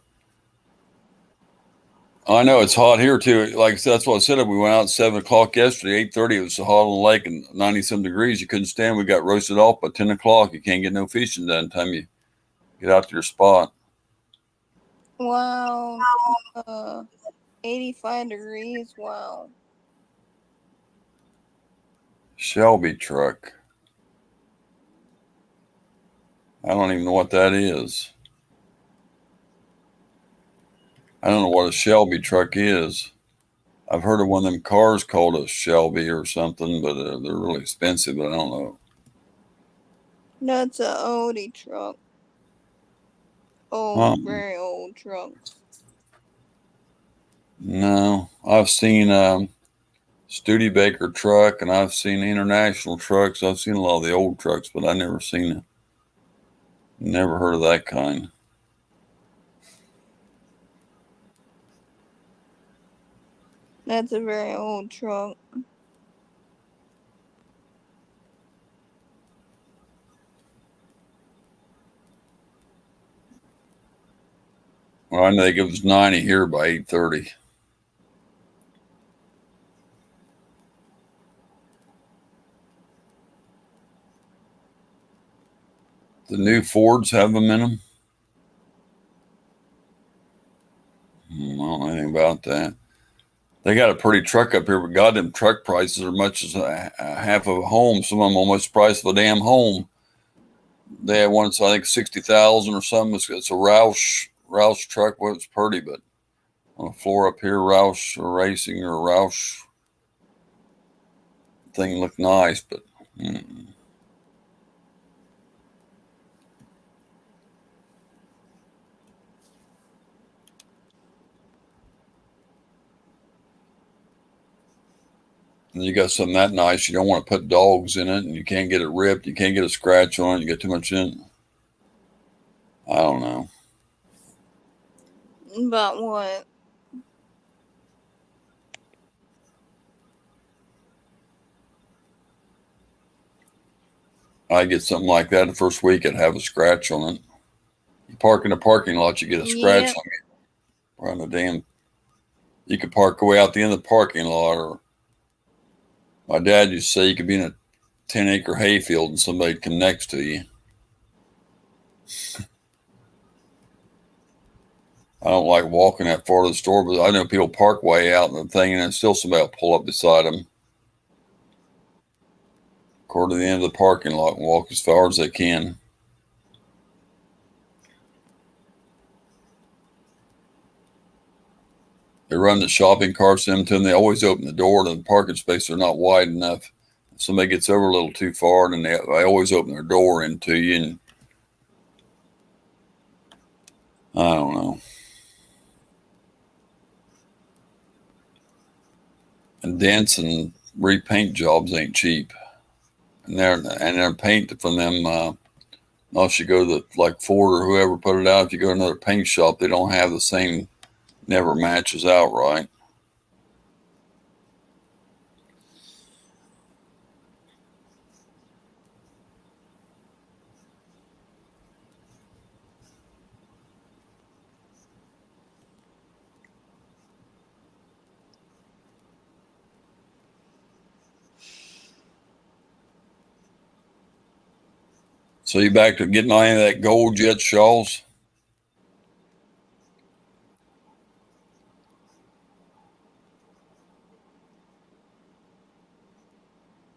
I know it's hot here too. Like I said, that's what I said. We went out at 7 o'clock yesterday. 8:30. It was so hot on the lake and 90-some degrees. You couldn't stand. We got roasted off by 10 o'clock. You can't get no fishing done time you get out to your spot. Wow. 85 degrees. Wow. Shelby truck. I don't even know what that is. I don't know what a Shelby truck is. I've heard of one of them cars called a Shelby or something, but they're really expensive, but I don't know. That's an oldie truck. Very old truck. No, I've seen Studebaker truck, and I've seen international trucks. I've seen a lot of the old trucks, but I never seen it. Never heard of that kind. That's a very old truck. Well, I know they give us 90 here by 8:30. The new Fords have them in them. I don't know anything about that. They got a pretty truck up here, but God, them truck prices are much as a half of a home. Some of them almost the price of a damn home. They had one, so I think 60,000 or something. It's a Roush truck. Well, it's pretty, but on the floor up here, Roush or Racing or Roush thing looked nice, but. Mm. And you got something that nice, you don't want to put dogs in it, and you can't get it ripped, you can't get a scratch on it, you get too much in it. I don't know. About what? I get something like that the first week, I'd have a scratch on it. You park in the parking lot, you get a scratch Yep. on it. Around the damn. You could park way out the end of the parking lot, or my dad used to say you could be in a 10-acre hayfield and somebody come next to you. I don't like walking that far to the store, but I know people park way out in the thing, and then still somebody will pull up beside them. Go to the end of the parking lot and walk as far as they can. They run the shopping carts into them. They always open the door to the parking space. They're not wide enough. If somebody gets over a little too far, and they always open their door into you. And I don't know. And dents and repaint jobs ain't cheap. And their paint from them. Unless you go to like Ford or whoever put it out, if you go to another paint shop, they don't have the same. Never matches out right. So you back to getting any of that gold yet, Shawls?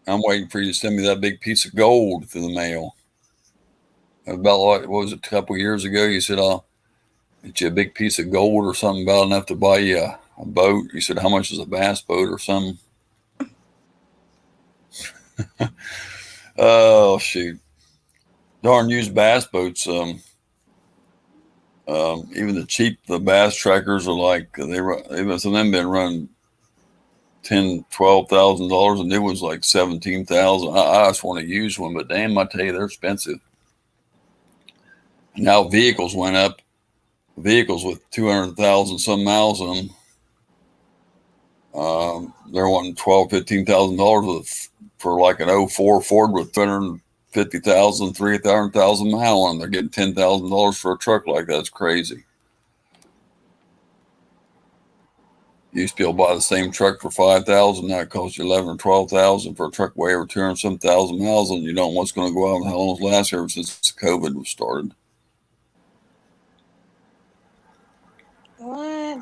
I'm waiting for you to send me that big piece of gold through the mail. About what was it, a couple of years ago? You said, I'll get you a big piece of gold or something, about enough to buy you a boat. You said, how much is a bass boat or something? Oh, shoot. Darn used bass boats. Even the bass trackers are like, even some of them been running $10,000-$12,000. A new one's like 17,000. I just want to use one, but damn, I tell you, they're expensive. Now vehicles went up. Vehicles with 200,000 some miles on them. They're wanting $12,000-$15,000 for like an 04 Ford with 250,000, 300,000 mile on. They're getting $10,000 for a truck like that. It's crazy. You used to be able to buy the same truck for $5,000. Now it costs you $11,000 or $12,000 for a truck way over 200-some-thousand miles, and you don't know what's going to go out and how long it's last ever since COVID was started. What?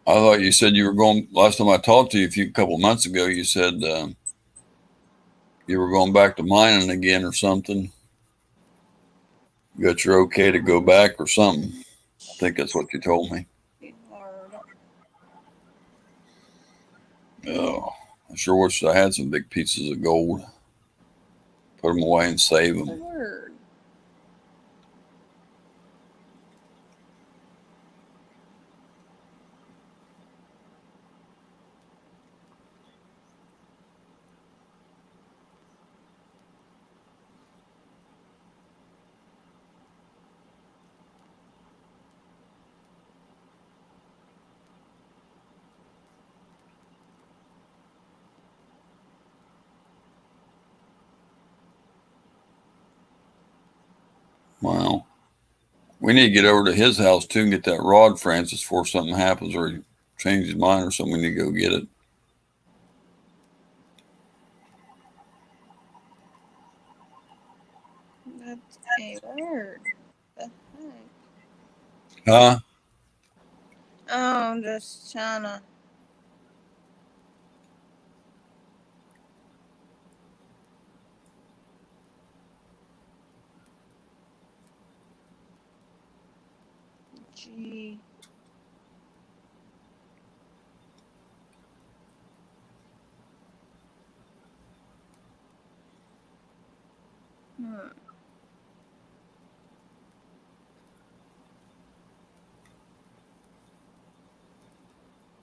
I thought you said you were going. Last time I talked to you a couple months ago, you said you were going back to mining again or something. You got your okay to go back or something. I think that's what you told me. Oh, I sure wish I had some big pieces of gold. Put them away and save them. Word. Wow. We need to get over to his house too and get that rod, Francis, before something happens or he changes his mind or something. We need to go get it. That's a word. The heck? Huh? Oh. I'm just trying to. Gee. Hmm.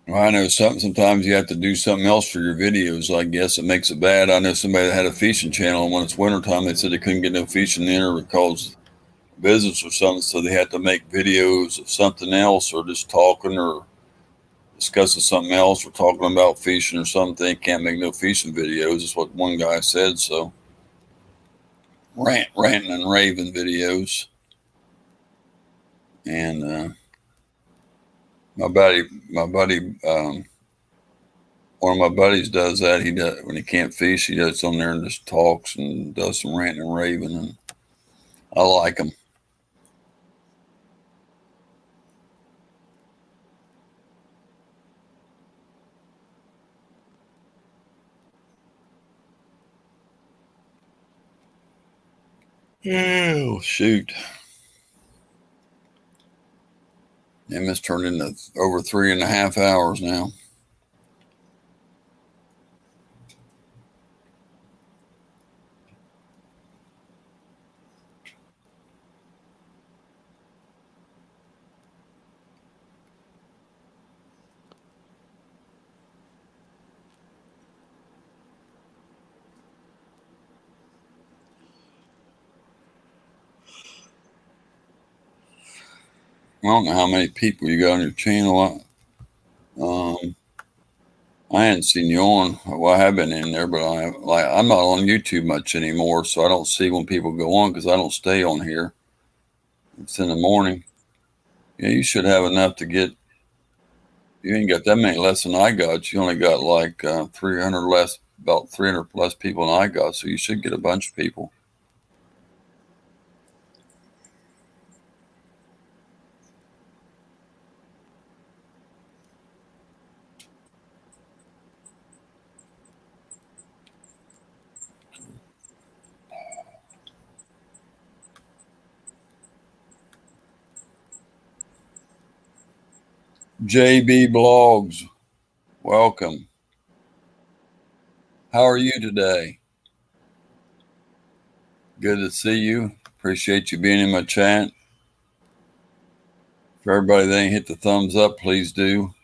Well, I know sometimes you have to do something else for your videos. I guess it makes it bad. I know somebody that had a fishing channel, and when it's wintertime, they said they couldn't get no fishing in or because business or something, so they had to make videos of something else or just talking or discussing something else or talking about fishing or something. They can't make no fishing videos. Is what one guy said. So ranting and raving videos. And my buddy, one of my buddies does that. He does when he can't fish. He does on there and just talks and does some ranting and raving, and I like him. Oh shoot! And it's turned into over 3.5 hours now. I don't know how many people you got on your channel. Um, I hadn't seen you on. Well, I have been in there, but I'm not on YouTube much anymore, so I don't see when people go on because I don't stay on here. It's in the morning. Yeah, you should have enough to get. You ain't got that many less than I got. You only got like 300 less, about 300 plus people than I got, so you should get a bunch of people. JB Blogs, welcome. How are you today? Good to see you. Appreciate you being in my chat. For everybody that ain't hit the thumbs up, please do.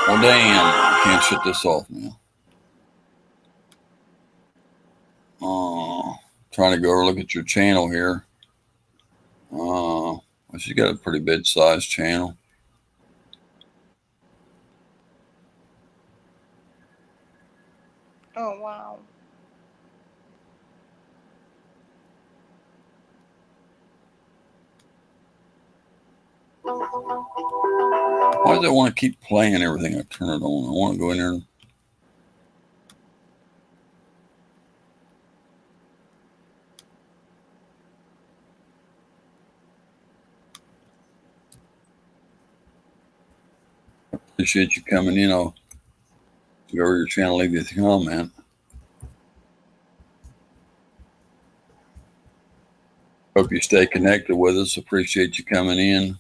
Well, damn, I can't shut this off now. Trying to go look at your channel here. Well, you got a pretty big sized channel. Oh, wow. Why does it want to keep playing everything I turn it on? I want to go in there and appreciate you coming in. I'll go over your channel, leave you a comment. Hope you stay connected with us. Appreciate you coming in.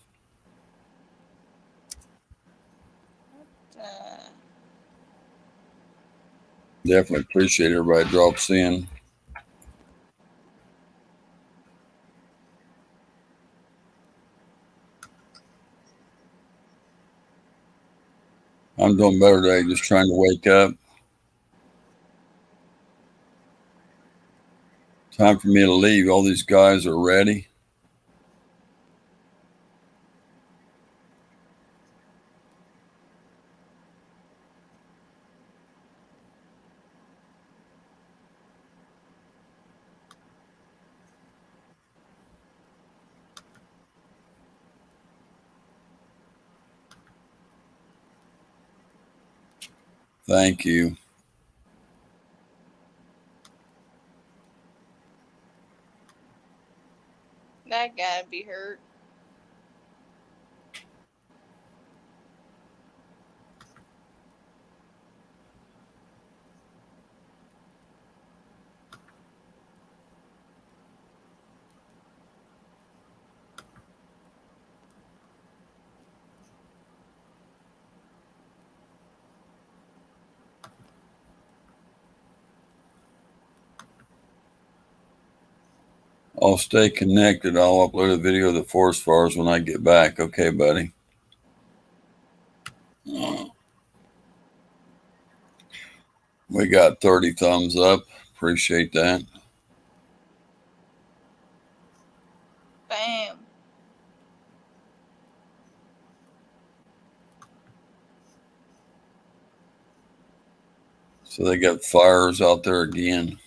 Definitely appreciate everybody drops in. I'm doing better today, just trying to wake up. Time for me to leave. All these guys are ready. Thank you. That gotta be hurt. I'll stay connected. I'll upload a video of the forest fires when I get back. Okay, buddy. We got 30 thumbs up. Appreciate that. Bam. So they got fires out there again.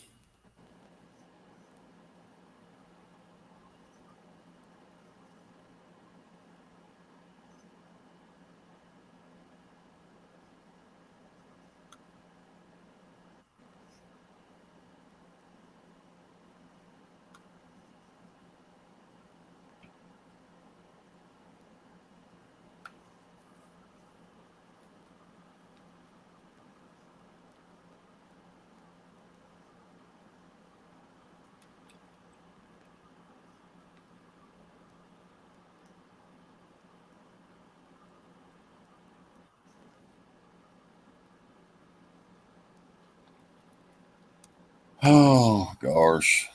Oh, gosh.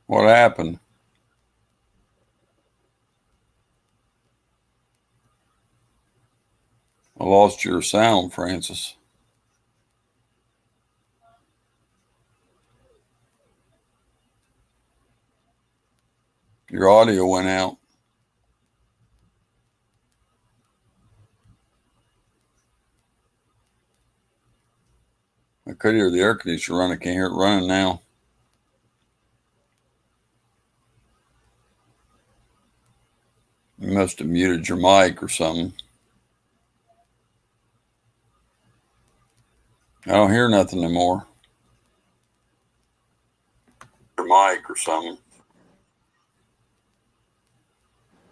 What happened? I lost your sound, Francis. Your audio went out. I could hear the air conditioner running. I can't hear it running now. You must have muted your mic or something. I don't hear nothing anymore. Your mic or something.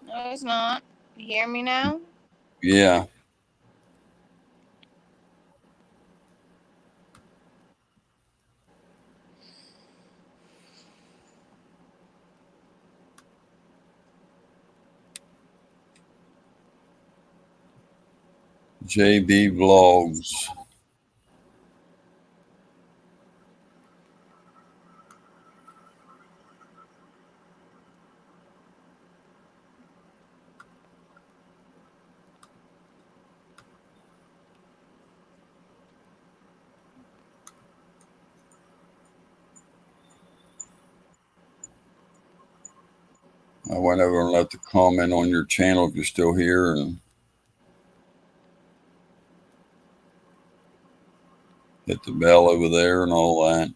No, it's not. You hear me now? Yeah. JB Vlogs. I went over and left a comment on your channel if you're still here, and hit the bell over there and all that.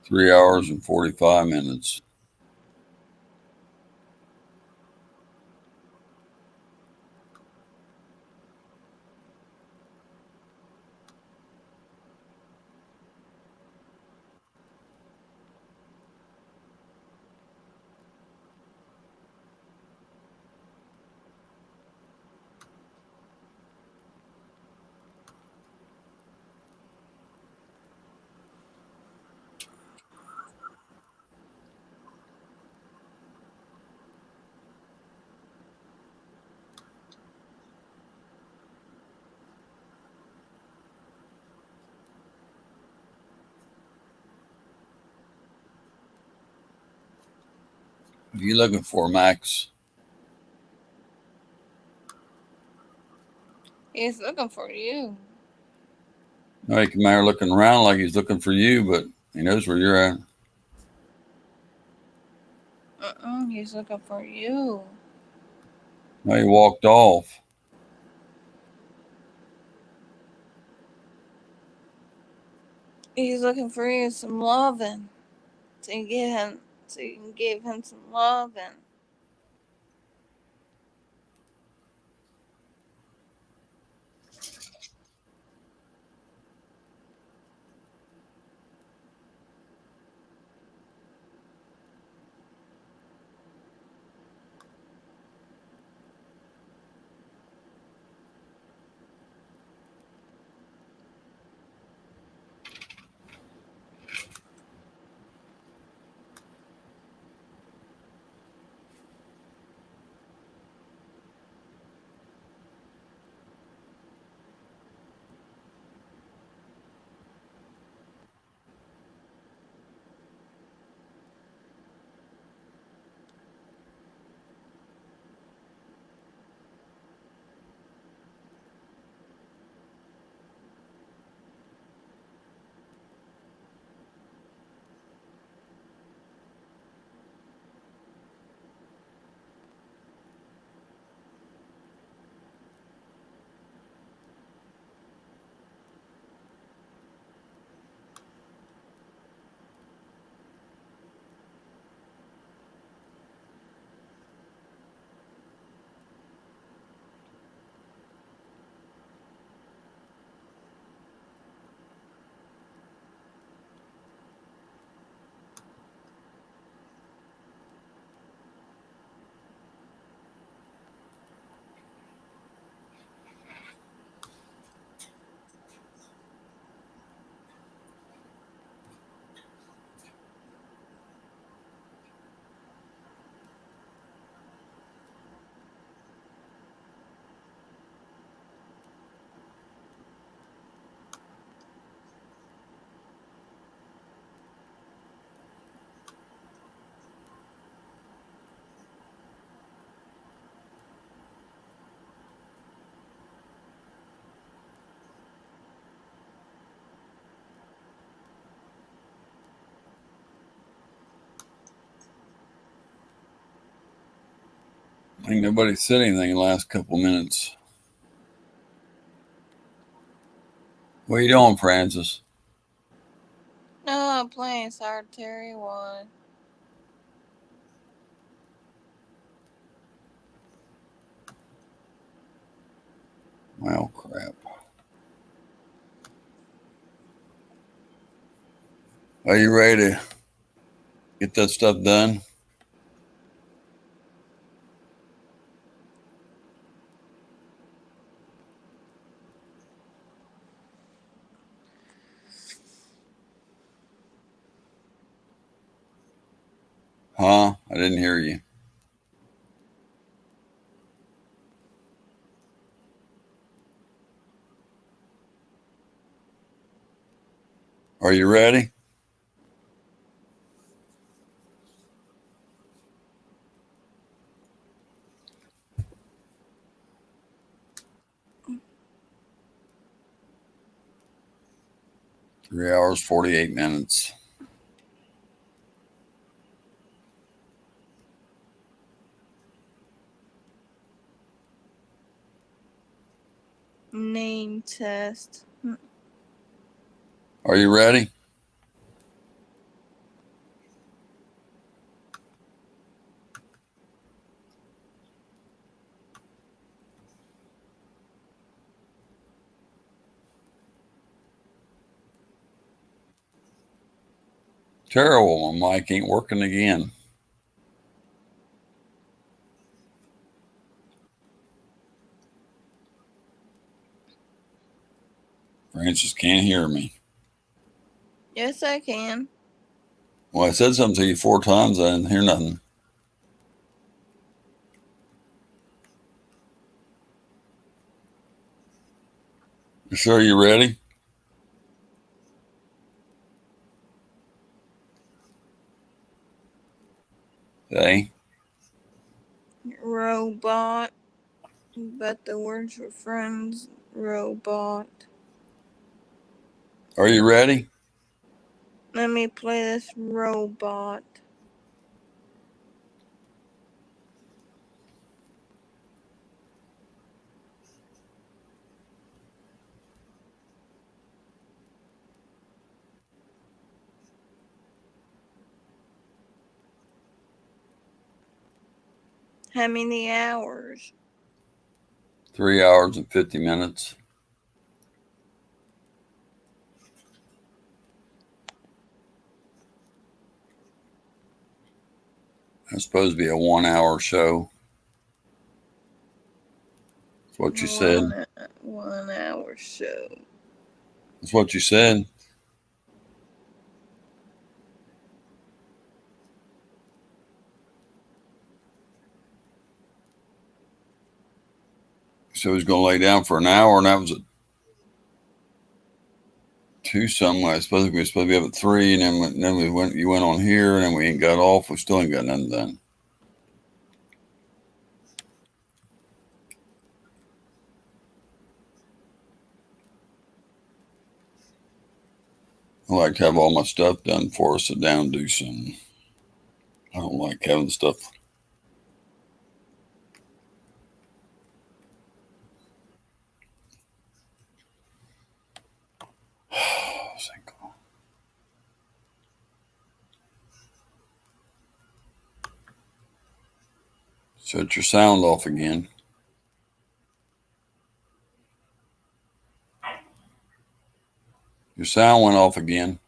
3 hours and 45 minutes. What are you looking for, Max? He's looking for you. No, he came out looking around like he's looking for you, but he knows where you're at. He's looking for you. No, he walked off. He's looking for you some loving. So you can give him some loving. Ain't nobody said anything in the last couple minutes. What are you doing, Francis? No, I'm playing Solitary 1. Well, crap. Are you ready to get that stuff done? Huh? I didn't hear you. Are you ready? Three hours, 48 minutes. Name test. Are you ready? Terrible. My mic ain't working again. Francis can't hear me. Yes, I can. Well, I said something to you 4 times. I didn't hear nothing. You sure you ready? Okay. robot, but the words were friends, robot. Are you ready? Let me play this robot. How many hours? 3 hours and 50 minutes. It's supposed to be a 1 hour show. That's what you said. 1 hour show. That's what you said. So he's going to lay down for an hour, and that was at 2 something. I suppose we were supposed to be up at 3, and then we went. You went on here, and then we ain't got off. We still ain't got nothing done. I like to have all my stuff done before I sit down and do something. I don't like having stuff. Shut your sound off again. Your sound went off again.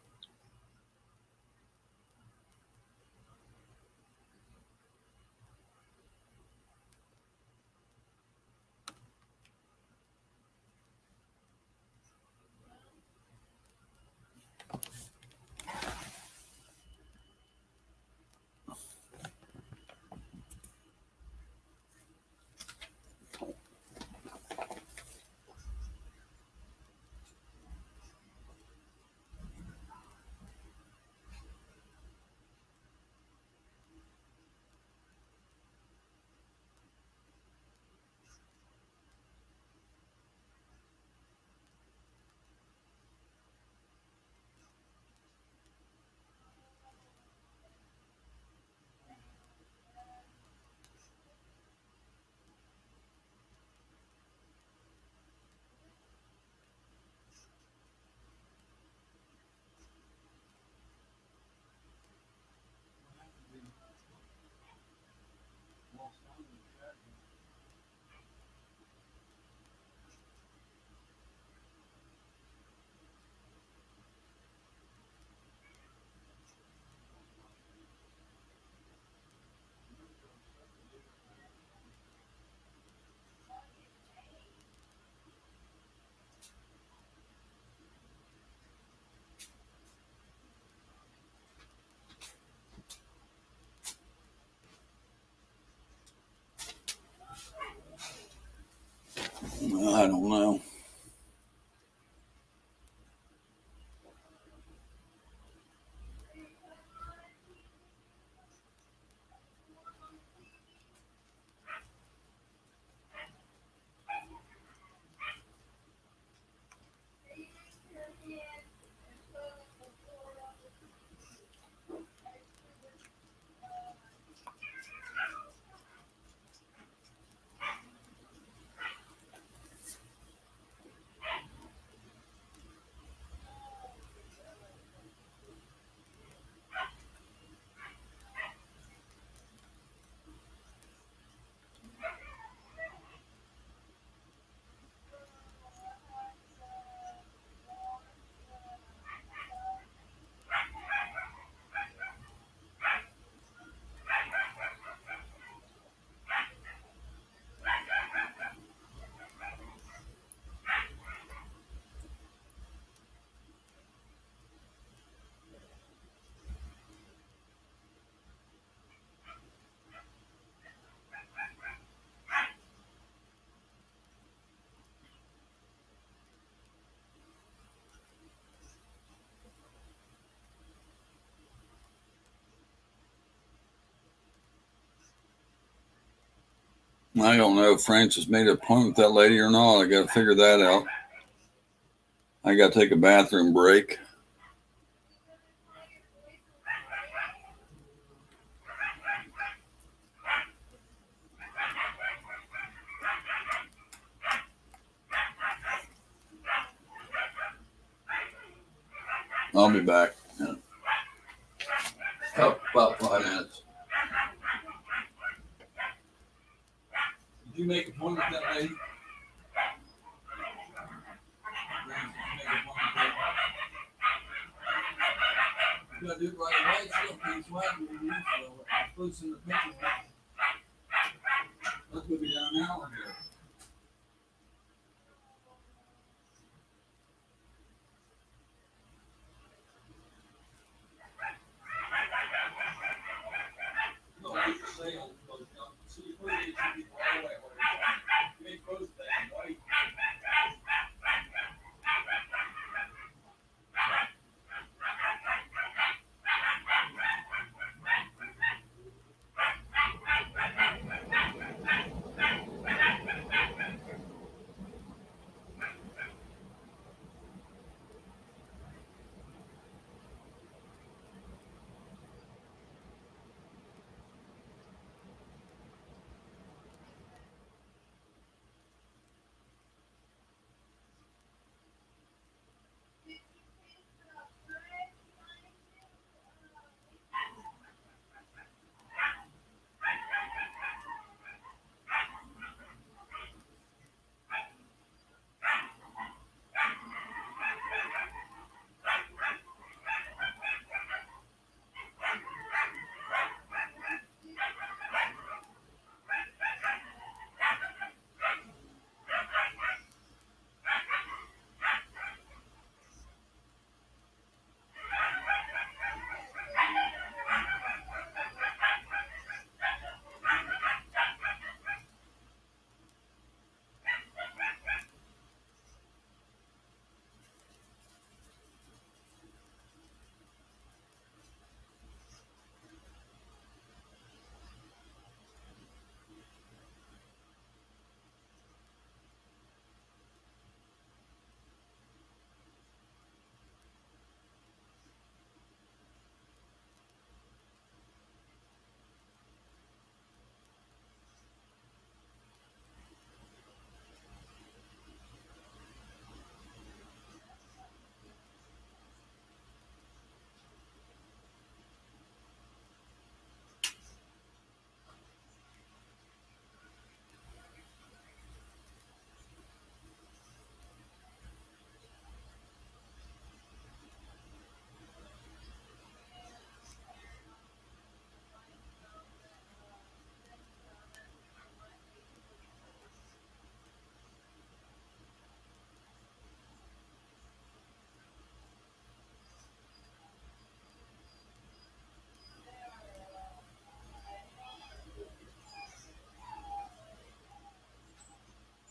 I don't know. I don't know if Francis made an appointment with that lady or not. I got to figure that out. I got to take a bathroom break. I'll be back in about 5 minutes. Did you make an appointment with that lady? You gotta do it right away. She'll be sweating when you do so. I'm supposed to send the pictures. That's gonna be down an hour here. No, I just say on the so you put it in people all the way. You ain't supposed to that, right?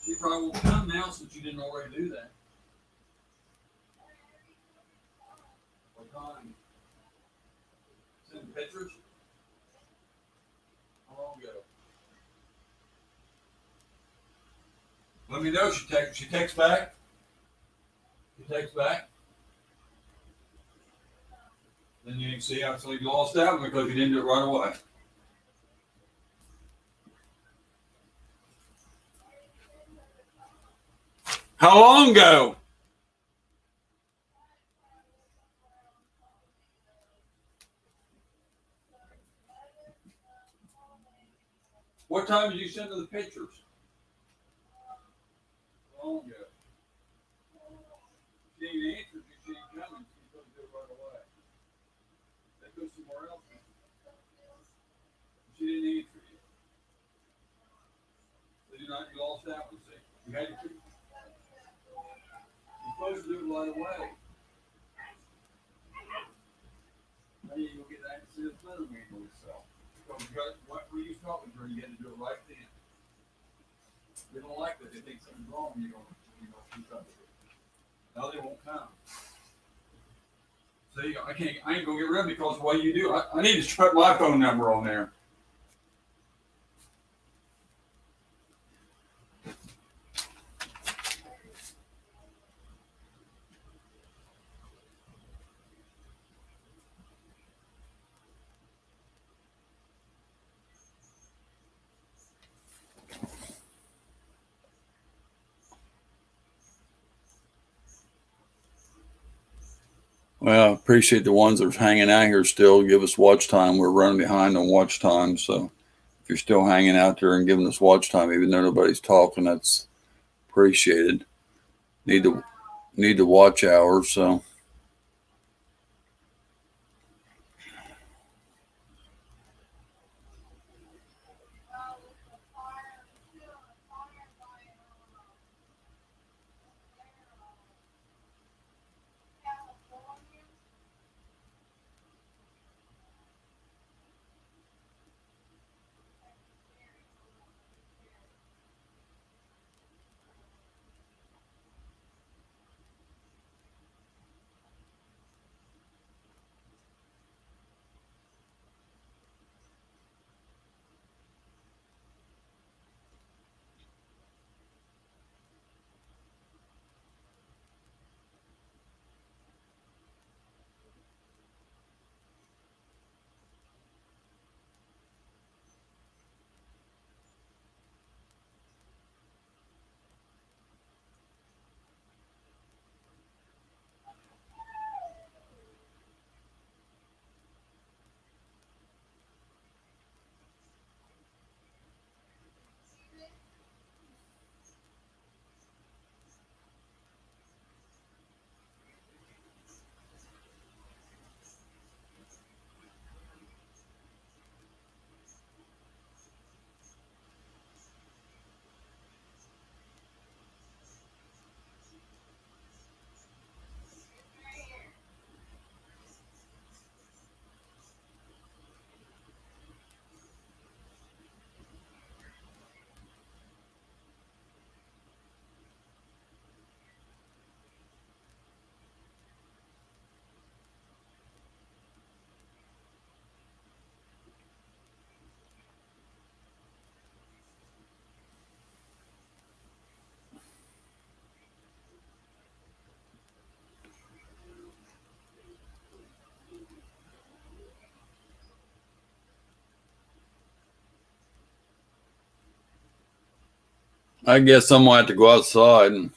She probably won't come now since you didn't already do that. What time? Send pictures? How long ago? Let me know. She texts back. She texts back. Then you can see actually you lost that one because you didn't do it right away. How long ago? What time did you send her the pictures? How long ago? She ain't answered you. She ain't coming. She's supposed to do it right away. That goes somewhere else. She didn't answer you. So you lost that one. See, you had to. You're supposed to do it right away. Now you go get that and see the letter manual itself. Because you got what were you talking to her? You had to do it right then. They don't like that. They think something's wrong. You don't keep up with it. Now they won't come. See, I ain't gonna get rid of it because the way you do. I need to put my phone number on there. Well, I appreciate the ones that are hanging out here still. Give us watch time. We're running behind on watch time. So if you're still hanging out there and giving us watch time, even though nobody's talking, that's appreciated. Need to need the watch hours. So I guess someone have to go outside and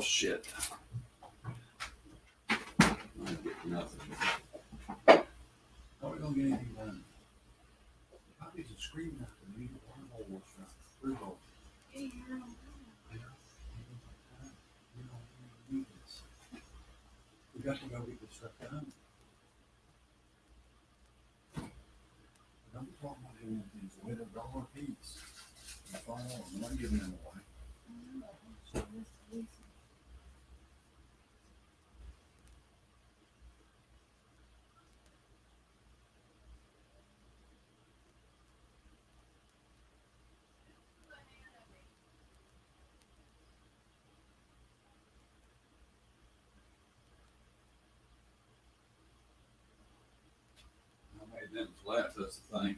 shit. I get nothing. How are we gonna get anything done? Puppies are screaming after me. One hole was shut. Three holes. You know, we need this. We got to go get this stuff done. Don't be talking about doing things with $1 piece. That's all. I'm not giving them away. I made them laugh, that's the thing.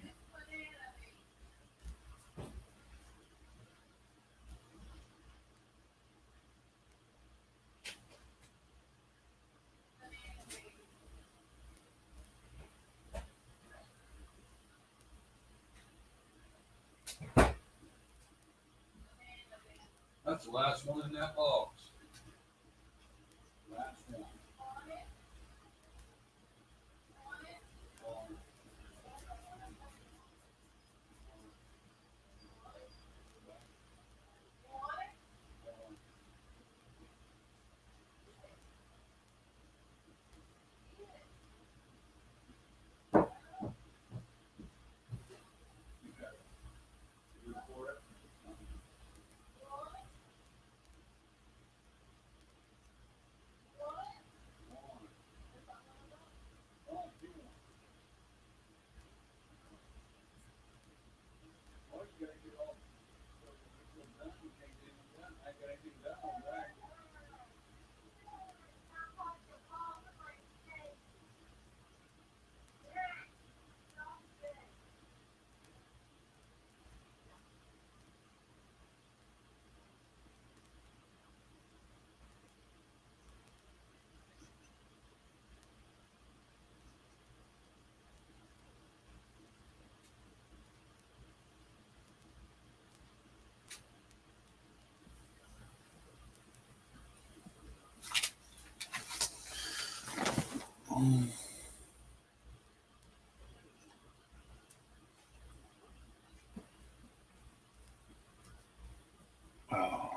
That's the last one in that box. Last one. Oh.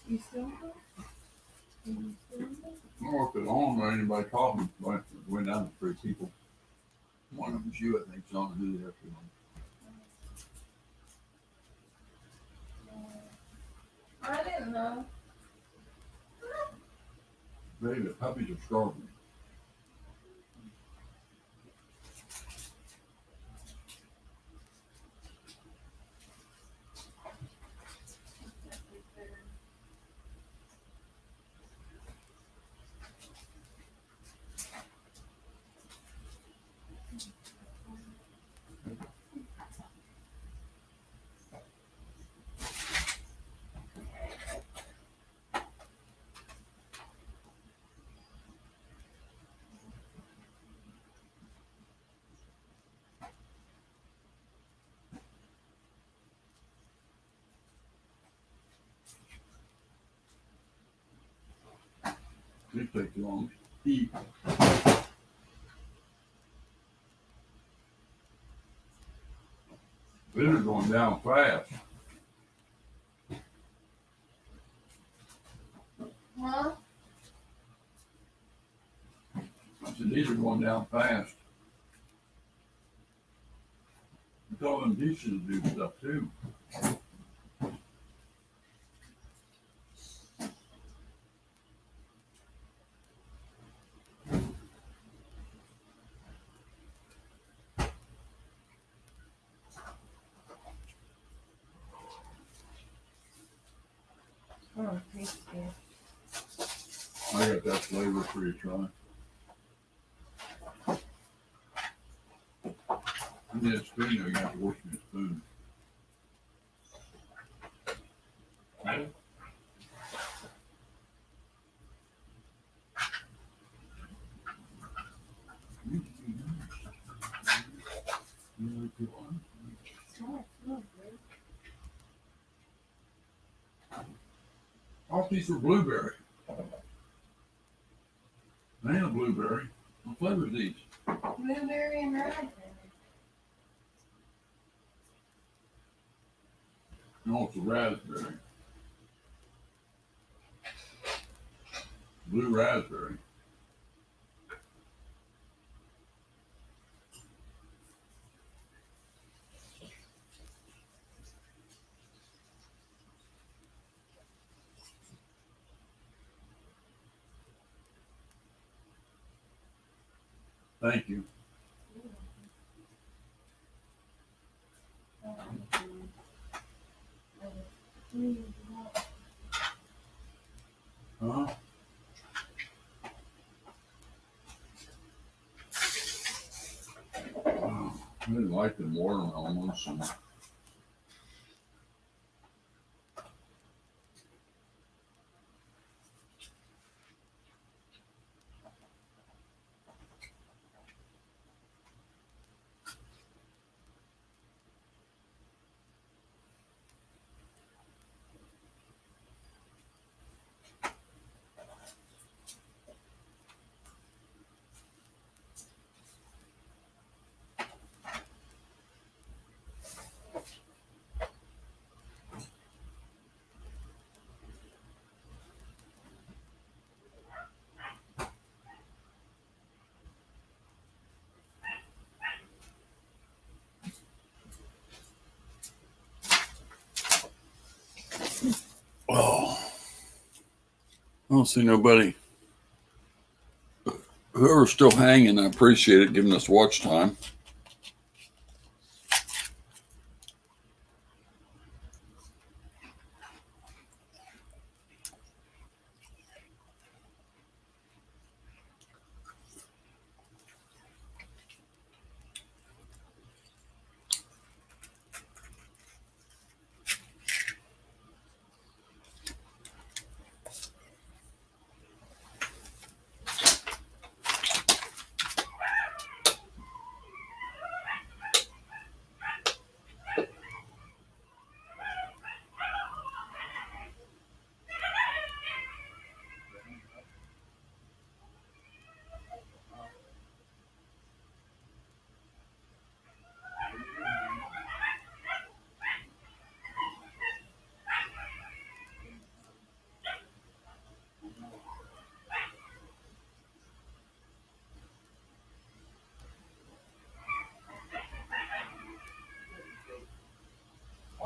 You still go? Or if it on or anybody talking, went down to 3 people. One of them's you, I think, John, who they have to. I didn't know. Baby, the puppies are starving. It take too long to eat. They're going down fast. Huh? I said, these are going down fast. I told them these should do stuff too. Oh, tastes good. I got that flavor for you to try. I need a spoon though, you have to wash me a spoon. All these are blueberry. They ain't a blueberry. What flavor is these? Blueberry and raspberry. No, it's a raspberry. Blue raspberry. Thank you. Huh? Oh, I didn't like the watermelon ones so much. Oh, I don't see nobody. Whoever's still hanging, I appreciate it, giving us watch time.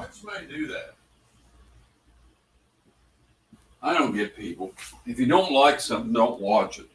Why does somebody do that? I don't get people. If you don't like something, don't watch it.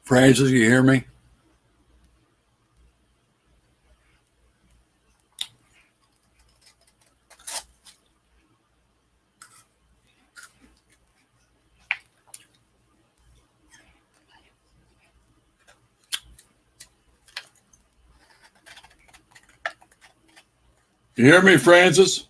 Francis, you hear me? You hear me, Francis?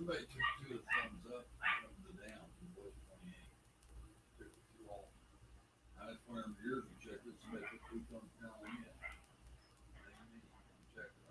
Somebody took two of the thumbs up from the down from both 28. Took it too long. I just whenever yours we checked it, somebody took two thumbs down on it. Check it.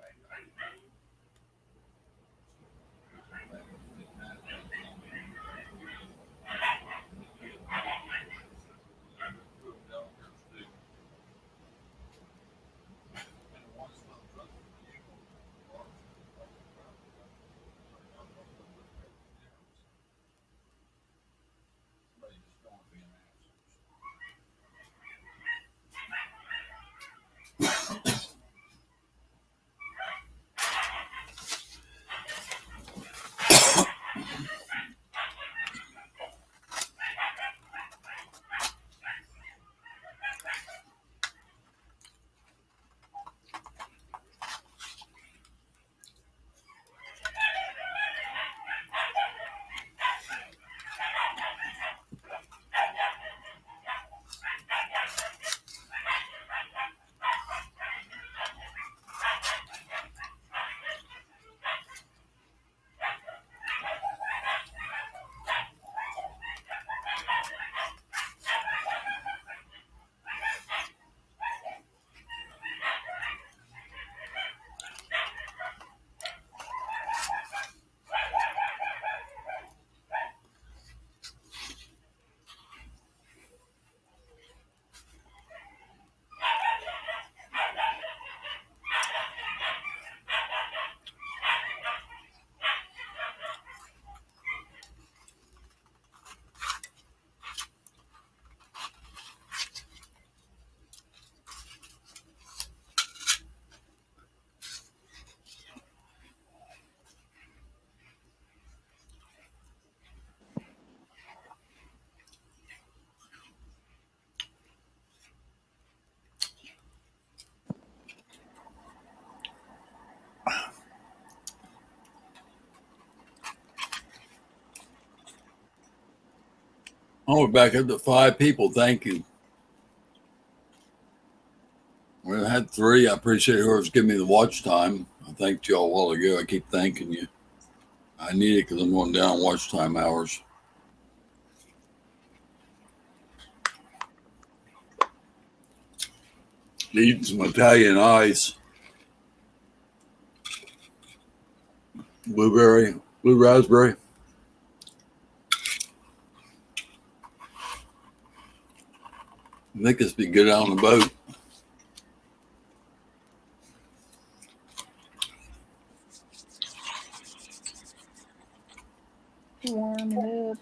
Oh, we're back up to 5 people. Thank you. We had 3. I appreciate whoever's giving me the watch time. I thanked you all a while ago. I keep thanking you. I need it because I'm going down watch time hours. Eating some Italian ice. Blue raspberry. I think this would be good out on the boat. Warm it up.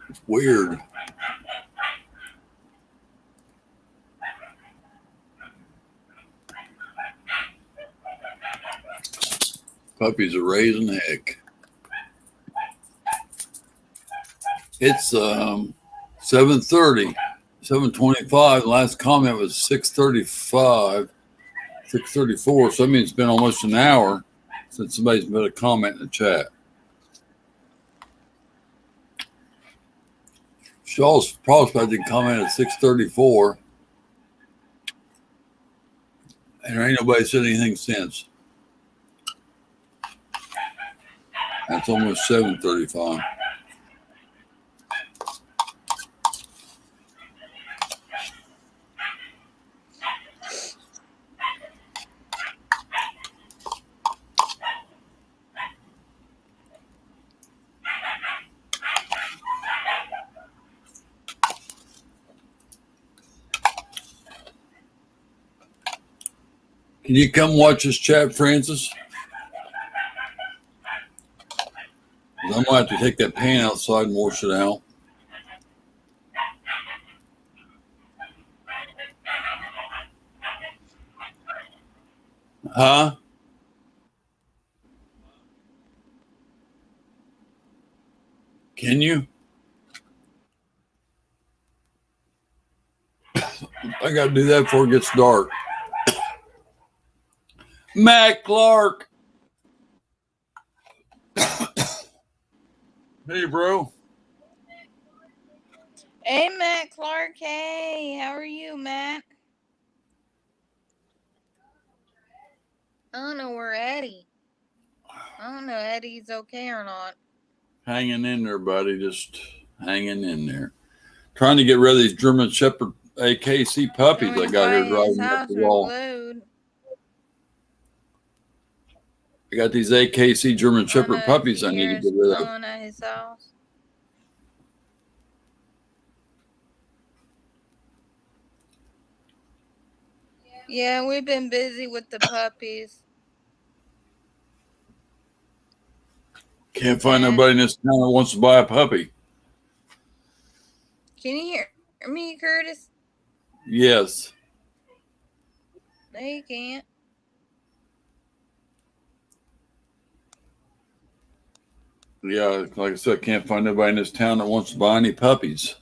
It's weird. Puppies are raising heck. It's 7:30, 7:25. The last comment was 6:35, 6:34. So that means it's been almost an hour since somebody's made a comment in the chat. Shaw's prospect comment at 6:34, and there ain't nobody said anything since. That's almost 7:35. Can you come watch this chat, Francis? I'm going to have to take that pan outside and wash it out. Huh? Can you? I got to do that before it gets dark. Matt Clark. Hey, bro. Hey, Matt Clark. Hey, how are you, Matt? I don't know where Eddie. I don't know if Eddie's okay or not. Hanging in there, buddy. Just hanging in there. Trying to get rid of these German Shepherd AKC puppies I got here driving up the wall. I got these AKC German Shepherd puppies I need to get rid of. At his house. Yeah, we've been busy with the puppies. Can't find nobody in this town that wants to buy a puppy. Can you hear me, Curtis? Yes. No, you can't. Yeah, like I said, I can't find nobody in this town that wants to buy any puppies.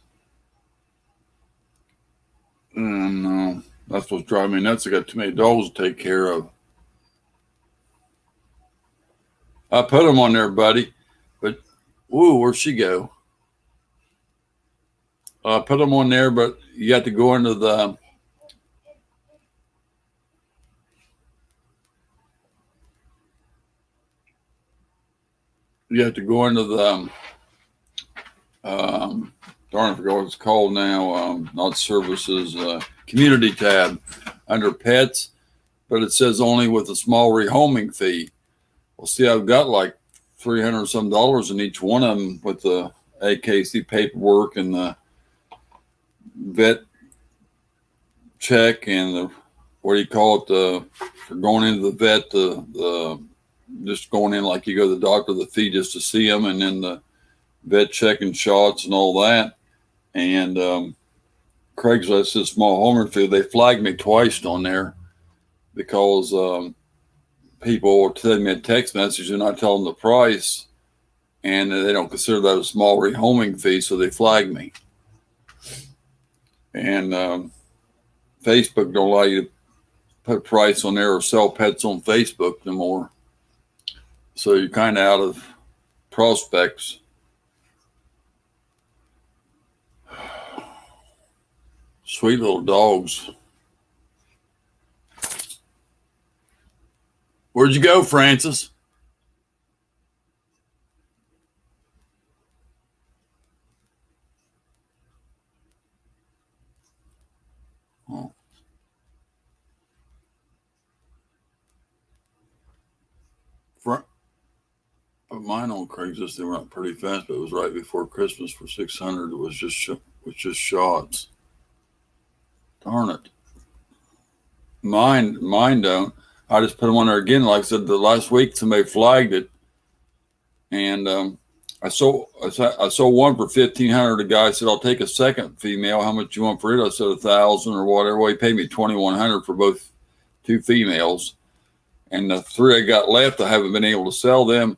And that's what's driving me nuts. I got too many dogs to take care of. I put them on there, buddy. But, ooh, where'd she go? I put them on there, but you got to go into the... You have to go into the... darn, I forgot what it's called now. Not services, community tab under pets. But it says only with a small rehoming fee. Well, see, I've got like $300 some in each one of them with the AKC paperwork and the vet check and the, what do you call it, for going into the vet, the just going in like you go to the doctor, the fee just to see them, and then the vet check and shots and all that. And Craigslist is small home field. They flagged me twice on there because people will send me a text message and I tell them the price, and they don't consider that a small rehoming fee, so they flag me. And Facebook don't allow you to put a price on there or sell pets on Facebook no more. So you're kind of out of prospects. Sweet little dogs. Where'd you go, Francis? Oh. But mine on Craigslist, they went pretty fast, but it was right before Christmas for 600. It was just shots. Darn it. Mine don't. I just put them on there again. Like I said, the last week somebody flagged it, and I sold one for 1,500. The guy said, "I'll take a second female. How much you want for it?" I said 1,000 or whatever. Well, he paid me 2,100 for both two females, and the three I got left, I haven't been able to sell them.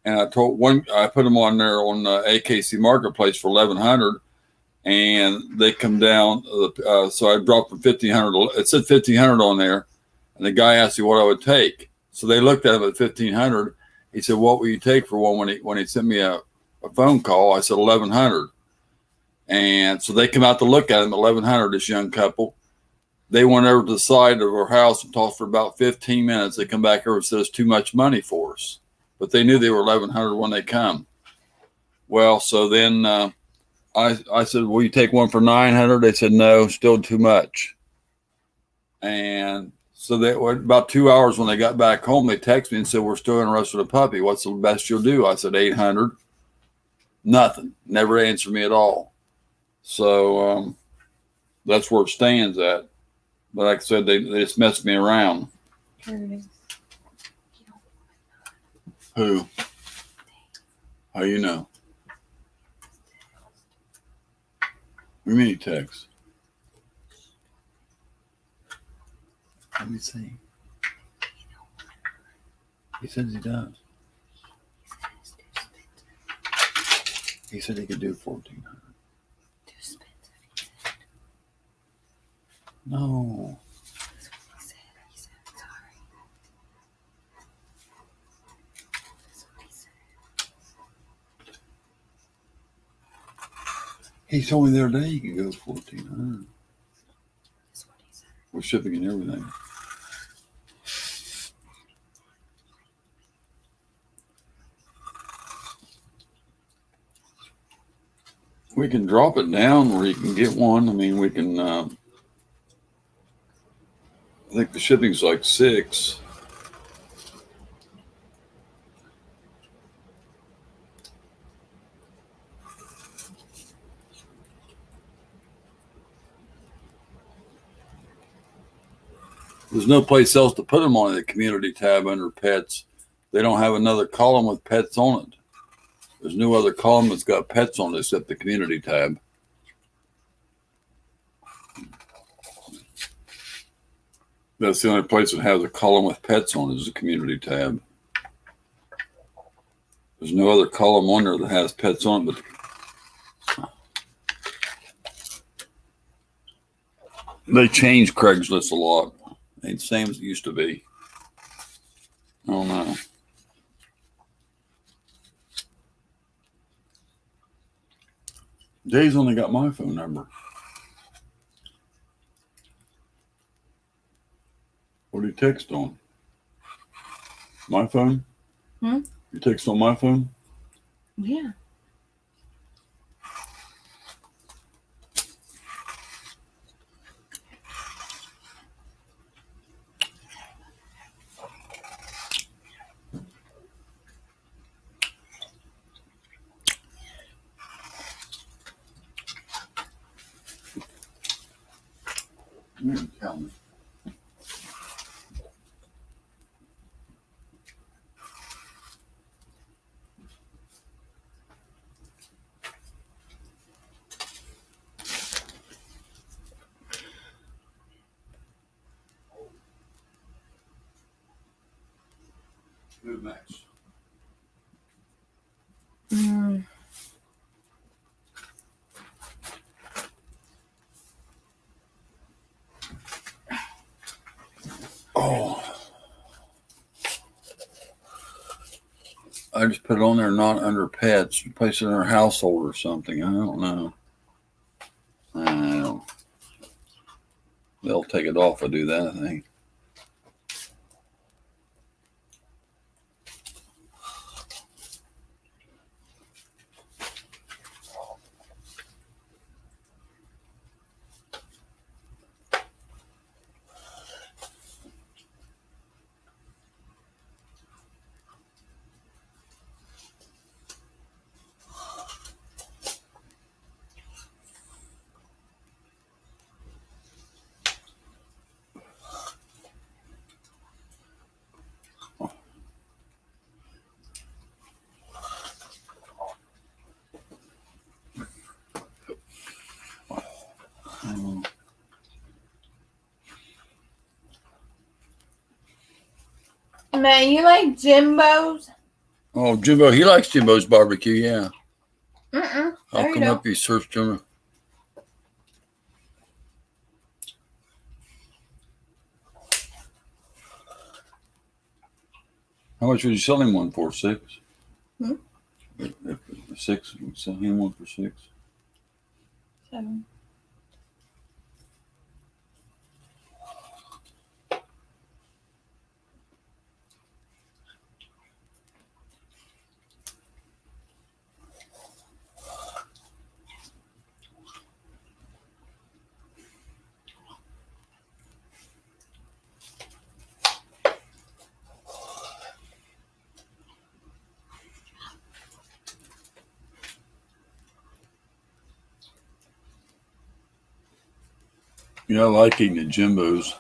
And I put them on there on AKC Marketplace for 1,100, and they come down. So I dropped from 1,500. It said 1,500 on there, and the guy asked me what I would take. So they looked at him at 1,500. He said, "What will you take for one?" When he sent me a phone call, I said 1,100. And so they come out to look at him at 1,100. This young couple. They went over to the side of our house and talked for about 15 minutes. They come back over and said it's too much money for us. But they knew they were 1,100 when they come. Well, so then I said, "Will you take one for 900?" They said, "No, still too much." And so they were about 2 hours when they got back home. They texted me and said, "We're still interested in a puppy. What's the best you'll do?" I said 800. Nothing. Never answered me at all. So that's where it stands at. But like I said, they just messed me around. Who? How you know? What do you mean he texts? Let me see. He says he does. He said he could do 1,400. No. He told me the other day he could go 1,400. That's what he said. With shipping and everything. We can drop it down where you can get one. I mean, we can. I think the shipping's like $6. There's no place else to put them on the community tab under pets. They don't have another column with pets on it. There's no other column that's got pets on it except the community tab. That's the only place that has a column with pets on it is the community tab. There's no other column on there that has pets on it. But they changed Craigslist a lot. It ain't the same as it used to be. I don't know. Jay's only got my phone number. What do you text on? My phone? Hmm? You text on my phone? Yeah. You didn't tell me. Who next? Mm. Oh, I just put it on there, not under pets. Place it under household or something. I don't know. I don't. They'll take it off. I do that, I think. Man, you like Jimbo's? Oh, Jimbo, he likes Jimbo's barbecue. Yeah, Mm-mm. I'll There you come go. up. He searched Jimbo. How much would you sell him one for? 6? Hmm? If 6, we'd sell him one for 6. 7. Yeah, I like eating at Jimbo's.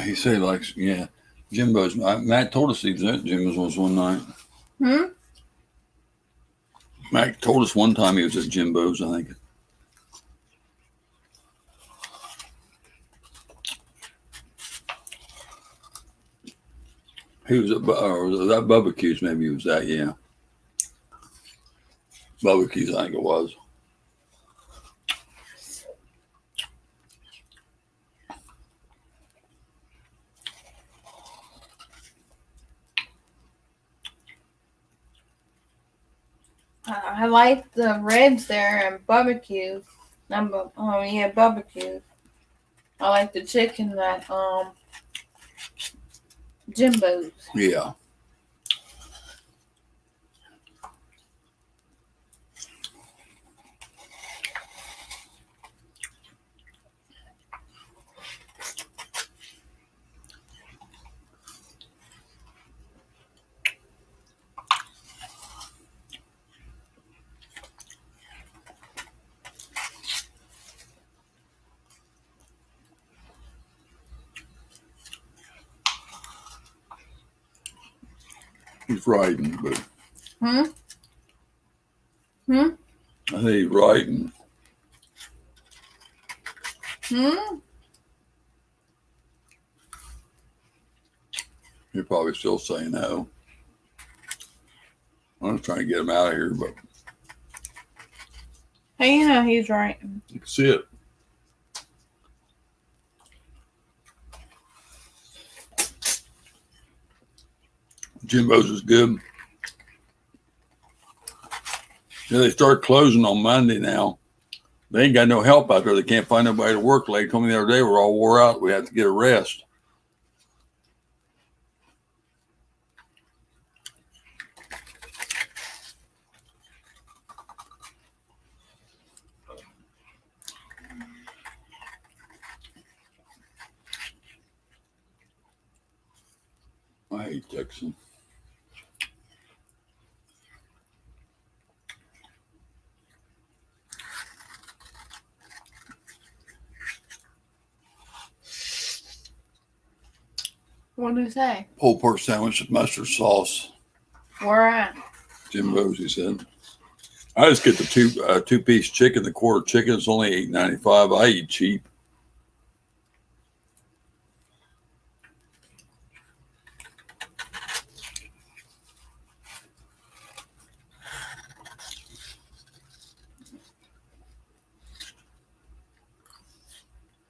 He said he likes, yeah, Jimbo's. Matt told us he was at Jimbo's one night. Hmm? Matt told us one time he was at Jimbo's, I think. He was at, or that Bubba Q's, maybe he was at, yeah. Bubba Q's, I think it was. I like the ribs there and barbecues. Barbecues. I like the chicken at Jimbo's. Yeah. He's writing, but Hmm? Hmm? I think he's writing. Hmm? You're probably still saying no. I'm just trying to get him out of here, but Hey, you know he's right. you can see it. Jimbo's is good. Yeah, they start closing on Monday now. They ain't got no help out there. They can't find nobody to work. Lady told me the other day we're all wore out. We have to get a rest. I hate He texting. What did he say? Pulled pork sandwich with mustard sauce. Where at? Jimbo's, he said. I just get the two-piece chicken. The quarter chicken is only $8.95. I eat cheap.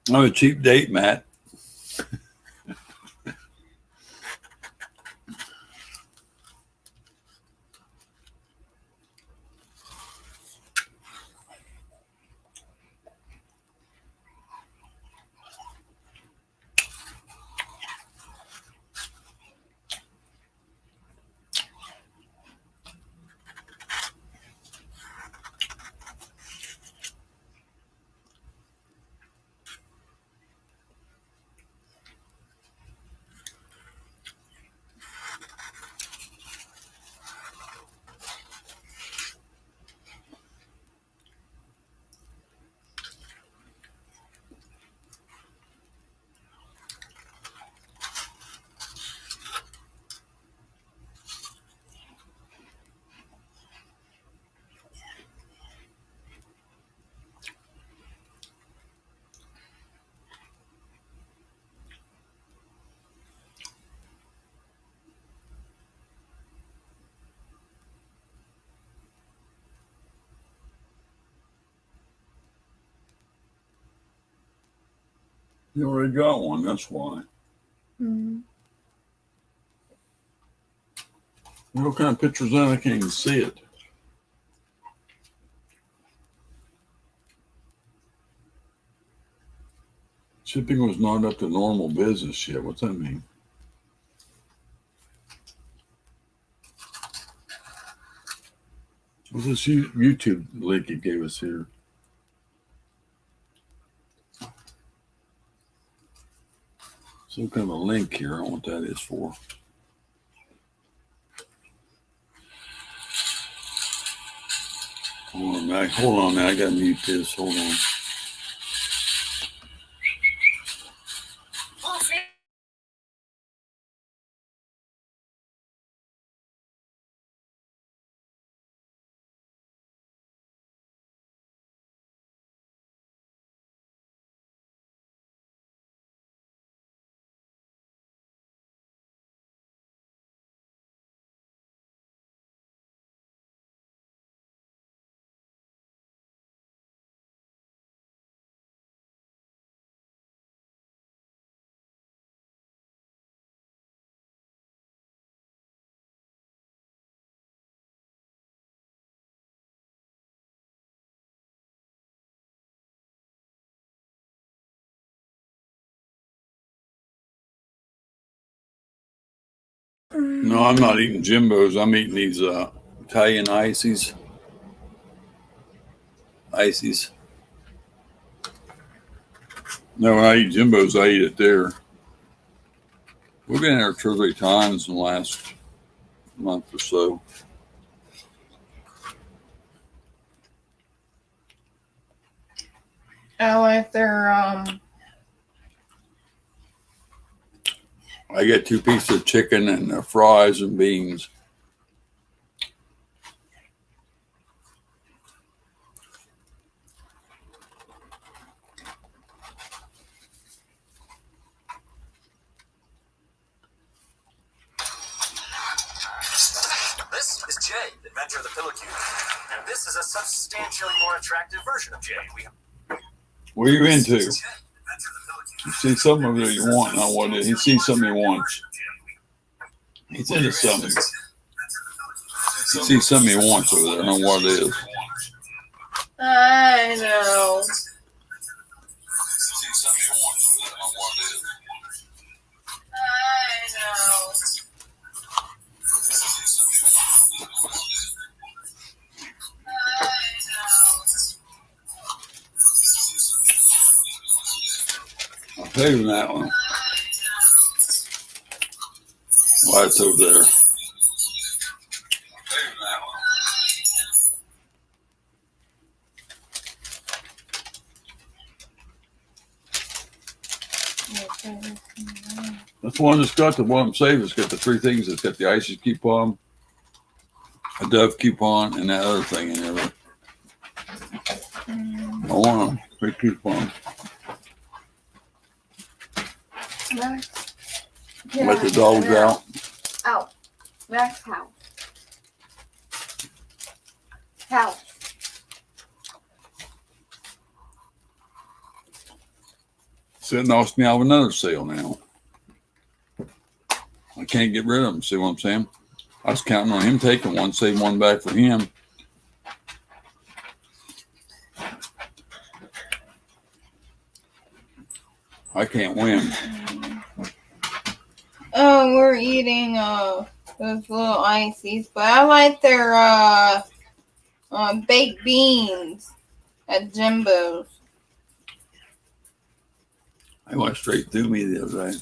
I'm a cheap date, Matt. You already got one, that's why. Mm-hmm. What kind of picture's that? I can't even see it. Shipping was not up to normal business yet. What's that mean? What's this YouTube link he gave us here? Some kind of a link here. I don't know what that is for. Hold on, Mac. Hold on, man. I gotta mute this. Hold on. No, I'm not eating Jimbo's. I'm eating these Italian ices. No, when I eat Jimbo's, I eat it there. We've been there 2 or 3 times in the last month or so. I like their I get 2 pieces of chicken and fries and beans. This is Jay, inventor of the pillow cube, and this is a substantially more attractive version of Jay. What are you into? You see something over there you want, not what it is. He sees something he wants. He's into something. He sees something he wants over there, not what it is. I know. I'll tell you that one. Why it's over there. That's one that's got the one I'm saving. It's got the three things. It's got the ISIS coupon, a Dove coupon, and that other thing in there. I want a big coupon. Let the dogs out. Out. Max house. House. So it knocks me out of another sale now. I can't get rid of them. See what I'm saying? I was counting on him taking one, save one back for him. I can't win. Oh, we're eating those little ices, but I like their baked beans at Jimbo's. They went straight through me the other day.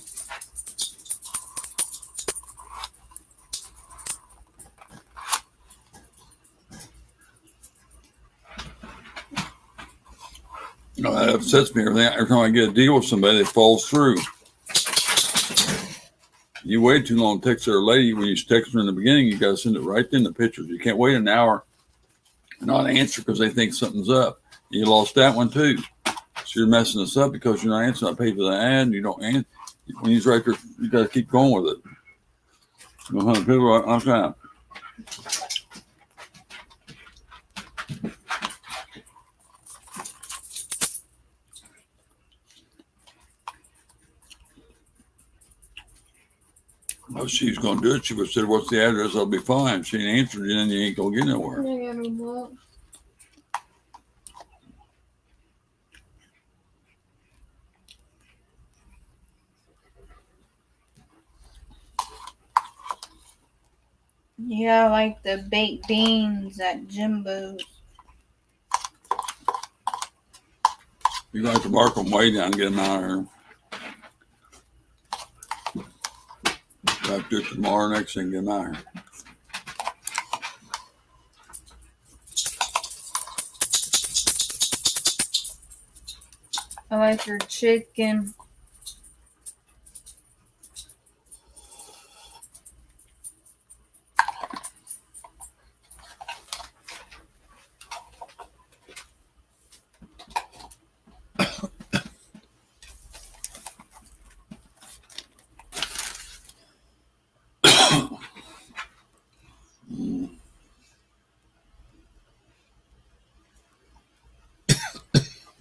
You know, that upsets me. Every time I get a deal with somebody, it falls through. You wait too long to text their lady. When you text her in the beginning, you got to send it right in the pictures. You can't wait an hour and not answer because they think something's up. You lost that one too. So you're messing us up because you're not answering. I paid for the ad and you don't answer. When he's right there, you got to keep going with it. You know, people are I'm trying. Well, she's going to do it. She would have said, "What's the address? I'll be fine." She ain't answered you, and you ain't going to get nowhere. Yeah, I like the baked beans at Jimbo's. You got to mark them way down and get them out of here. I have to do it tomorrow, next thing, get them out of here. I like your chicken.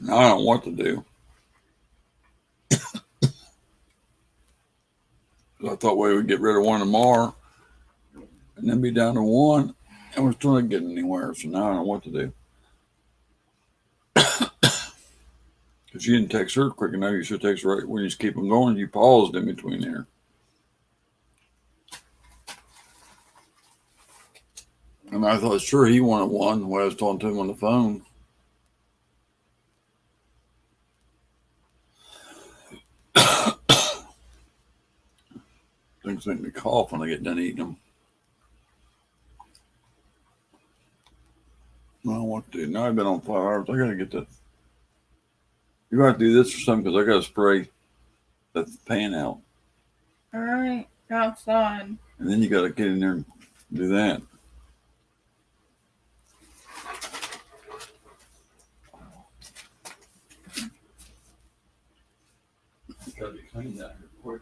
Now I don't know what to do. I thought we would get rid of one tomorrow and then be down to one, and we're still not getting anywhere. So now I don't know what to do. Because you didn't text her quick enough. You should text her right when you just keep them going. You paused in between there. And I thought, sure, he wanted one when I was talking to him on the phone. Things make me cough when I get done eating them. I don't know what to do. Now I've been on 5 hours. I got to get that. You got to do this or something because I got to spray that pan out. All right, outside. And then you got to get in there and do that. Got to be clean down here quick.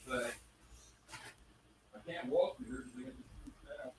But I can't walk here. So I got to do that.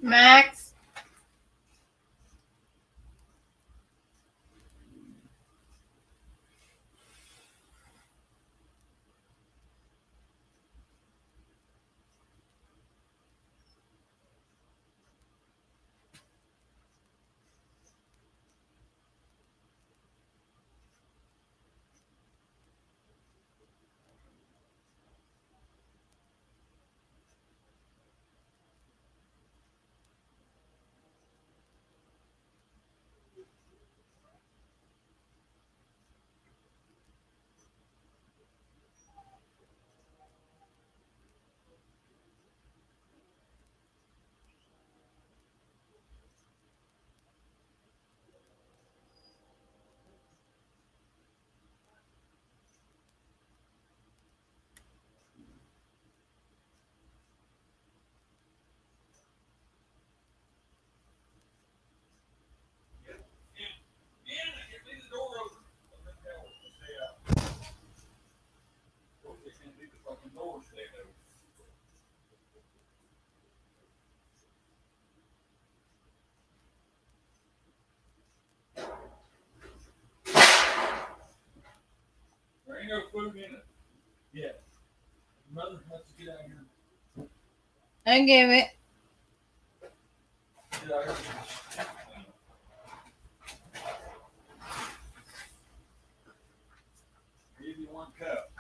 Max. Leave the door open. Stay out. They can't leave the fucking door staying open. There ain't no food in it. Yeah. Mother has to get out here. I give it. Get out here. Give you one cup.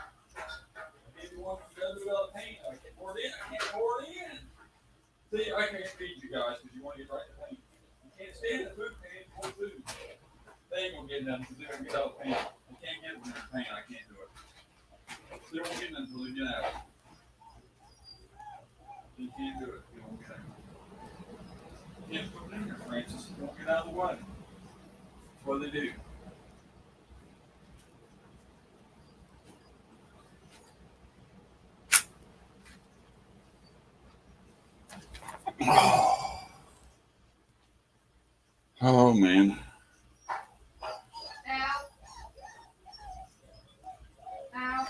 Give you one cup without paint. I can't pour it in. I can't pour it in. See, I can't feed you guys because you want to get right to paint. You can't stand the food pan for food. They ain't gonna get nothing because they're gonna get out of paint. They can't get them in the paint. I can't do it. They won't get nothing until they get out. You can't do it. You won't get out. You can't put it in there, Francis. You won't get out of the way. That's what they do. Oh man. Out. Out.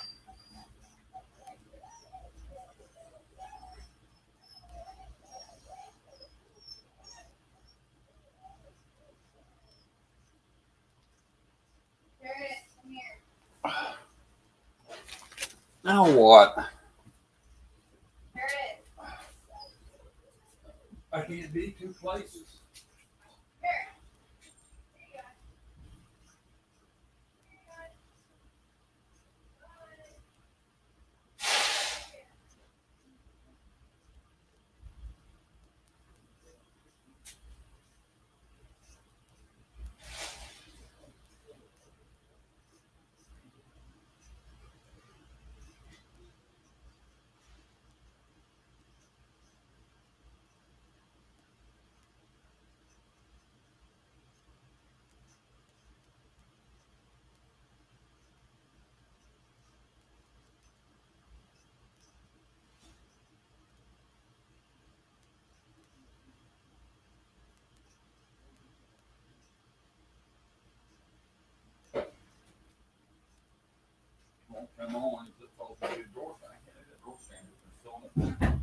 Come here. Now what? I can't be two places. Won't come on. It just falls through the door. I can't let that door stand. It's still in it.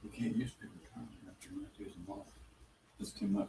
You can't use paper towels after you're not using them. It's too much.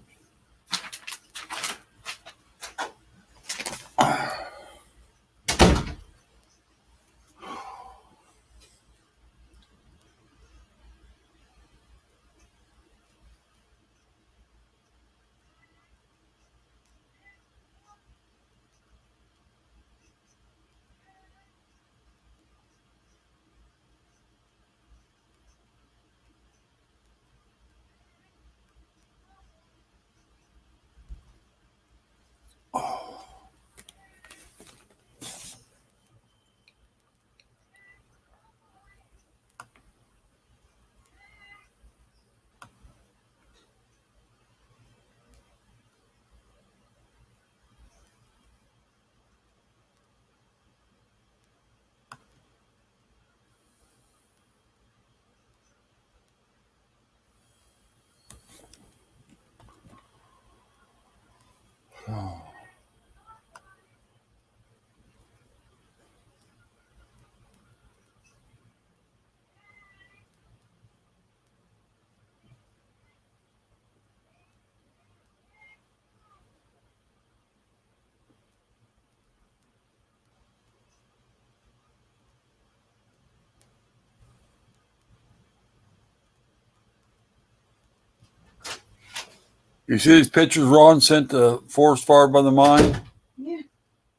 You see these pictures Ron sent to forest fire by the mine? Yeah.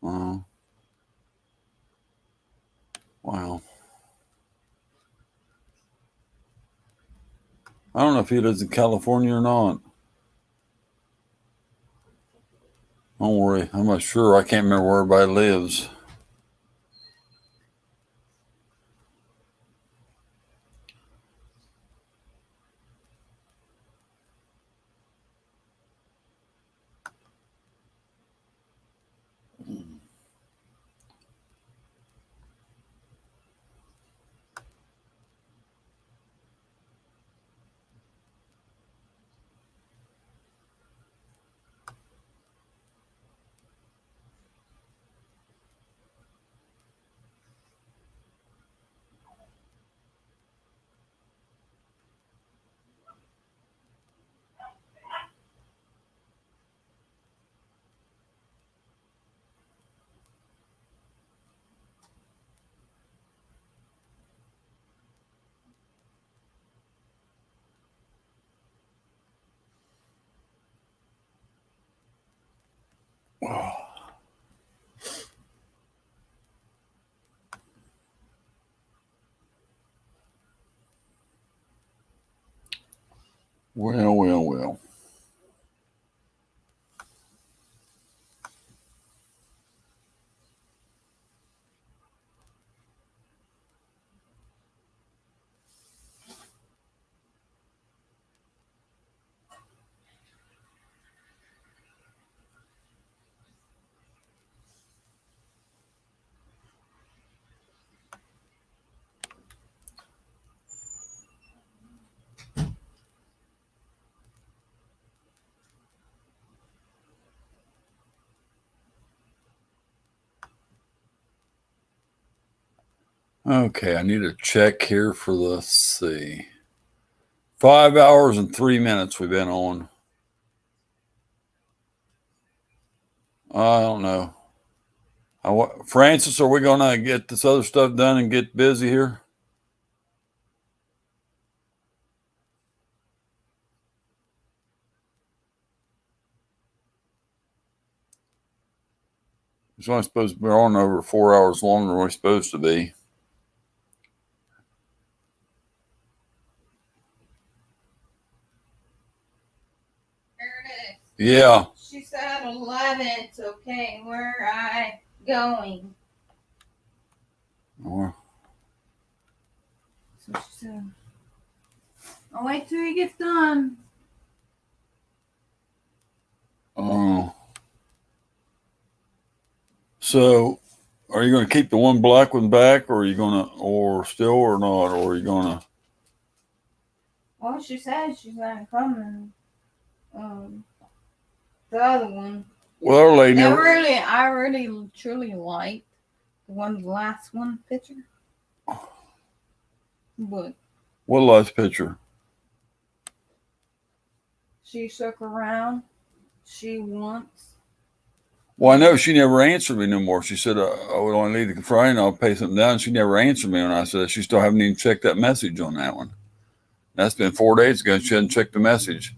Wow. I don't know if he lives in California or not. Don't worry, I'm not sure. I can't remember where everybody lives. Well. Okay, I need a check here for the, let's see, 5 hours and 3 minutes we've been on. I don't know. Francis, are we going to get this other stuff done and get busy here? It's only supposed to be on over 4 hours longer than we're supposed to be. Yeah. She said 11. It's okay. Where I going? Oh. So she said, I'll wait till he gets done. Oh. So, are you going to keep the one black one back, or are you going to, or still, or not, or are you going to? Well, she said she's gonna come and the other one. Well, our lady I never. really truly liked the last one picture. But What last picture? she shook around. She wants. Well, I know she never answered me no more. She said, I would only leave the Friday and I'll pay something down. She never answered me. And I said, she still haven't even checked that message on that one. That's been 4 days ago. And she hadn't checked the message.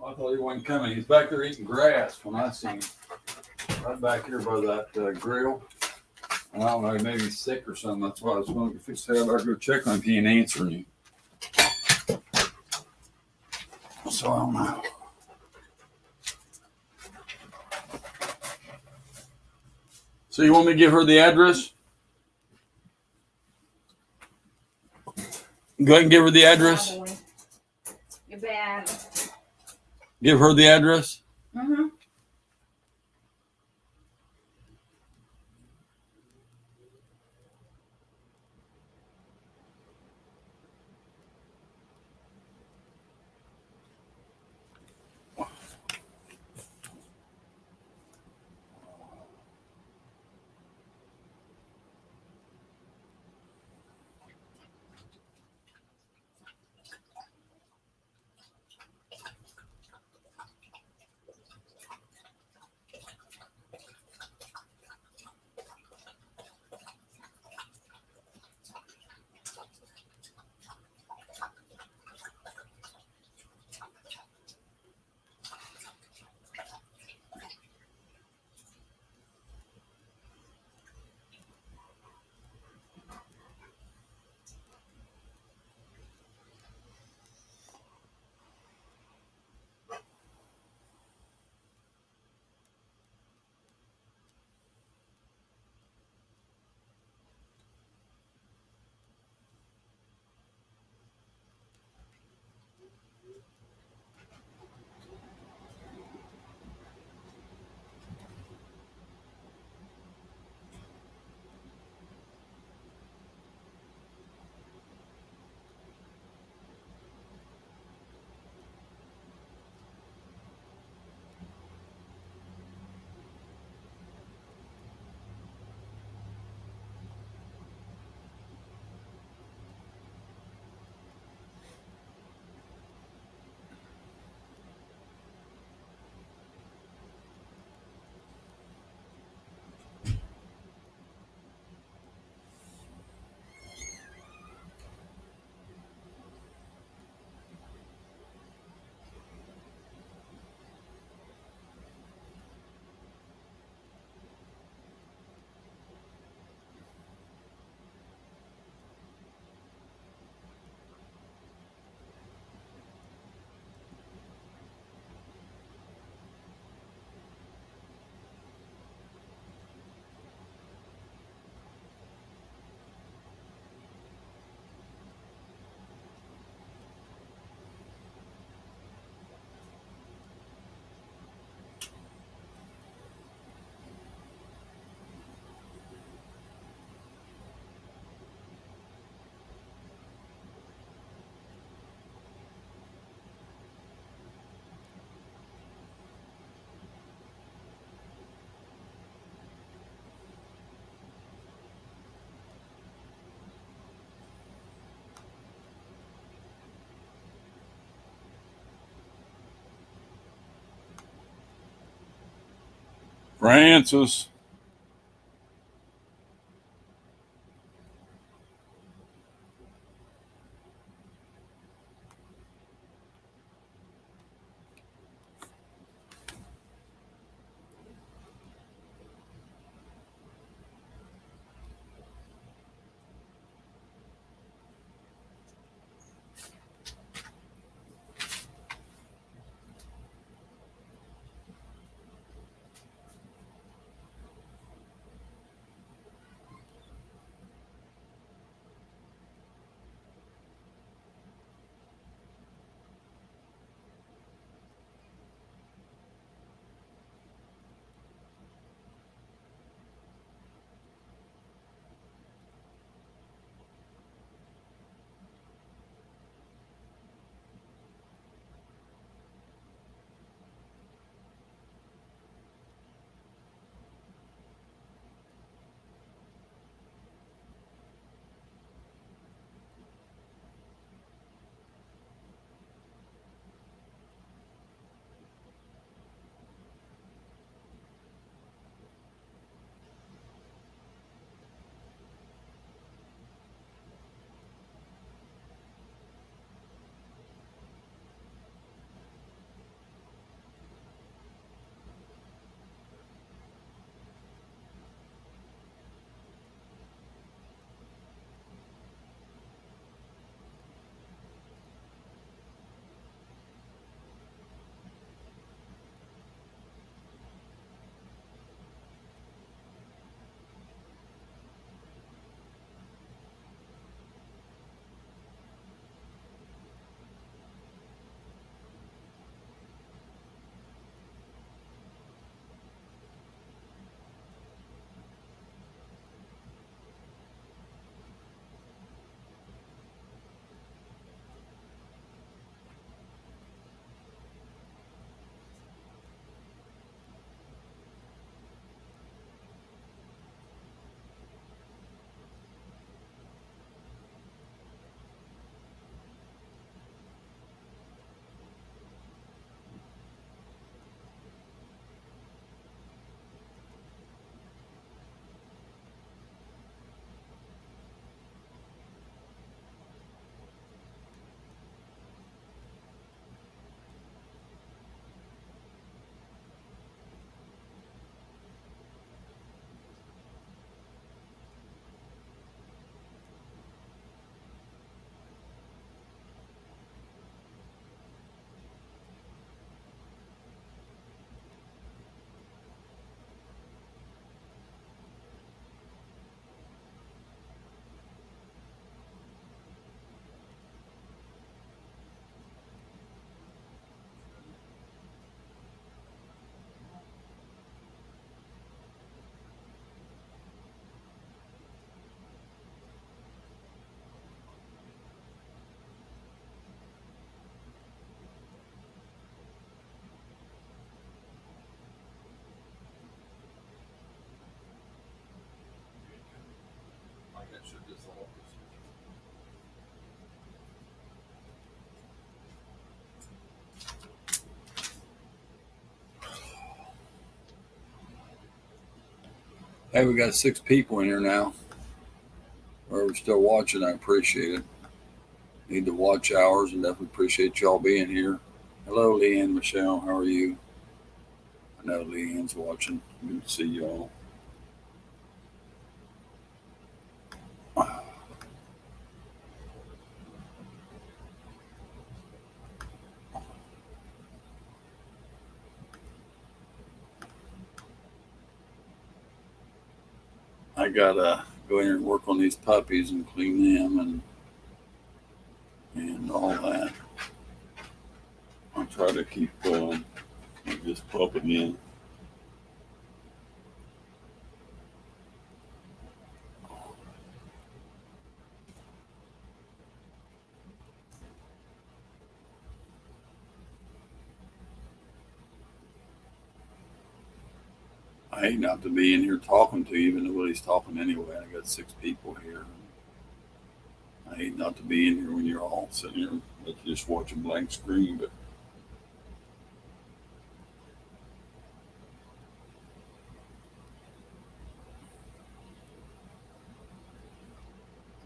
I thought he wasn't coming. He's back there eating grass when I seen him. Right back here by that grill. I don't know, maybe he's sick or something. That's why I was going to fix that. I better go check on him if he ain't answering you. So I don't know. So you want me to give her the address? Go ahead and give her the address. You're bad. Give her the address. Mm-hmm. Francis. Hey, we got 6 people in here now. Whoever's still watching, I appreciate it. Need the watch hours and definitely appreciate y'all being here. Hello, Leanne, Michelle. How are you? I know Leanne's watching. Good to see y'all. I gotta go in here and work on these puppies and clean them and all that. I'll try to keep this pupping in. I hate not to be in here talking to you, even nobody's talking anyway. I got 6 people here. I hate not to be in here when you're all sitting here just watching blank screen, but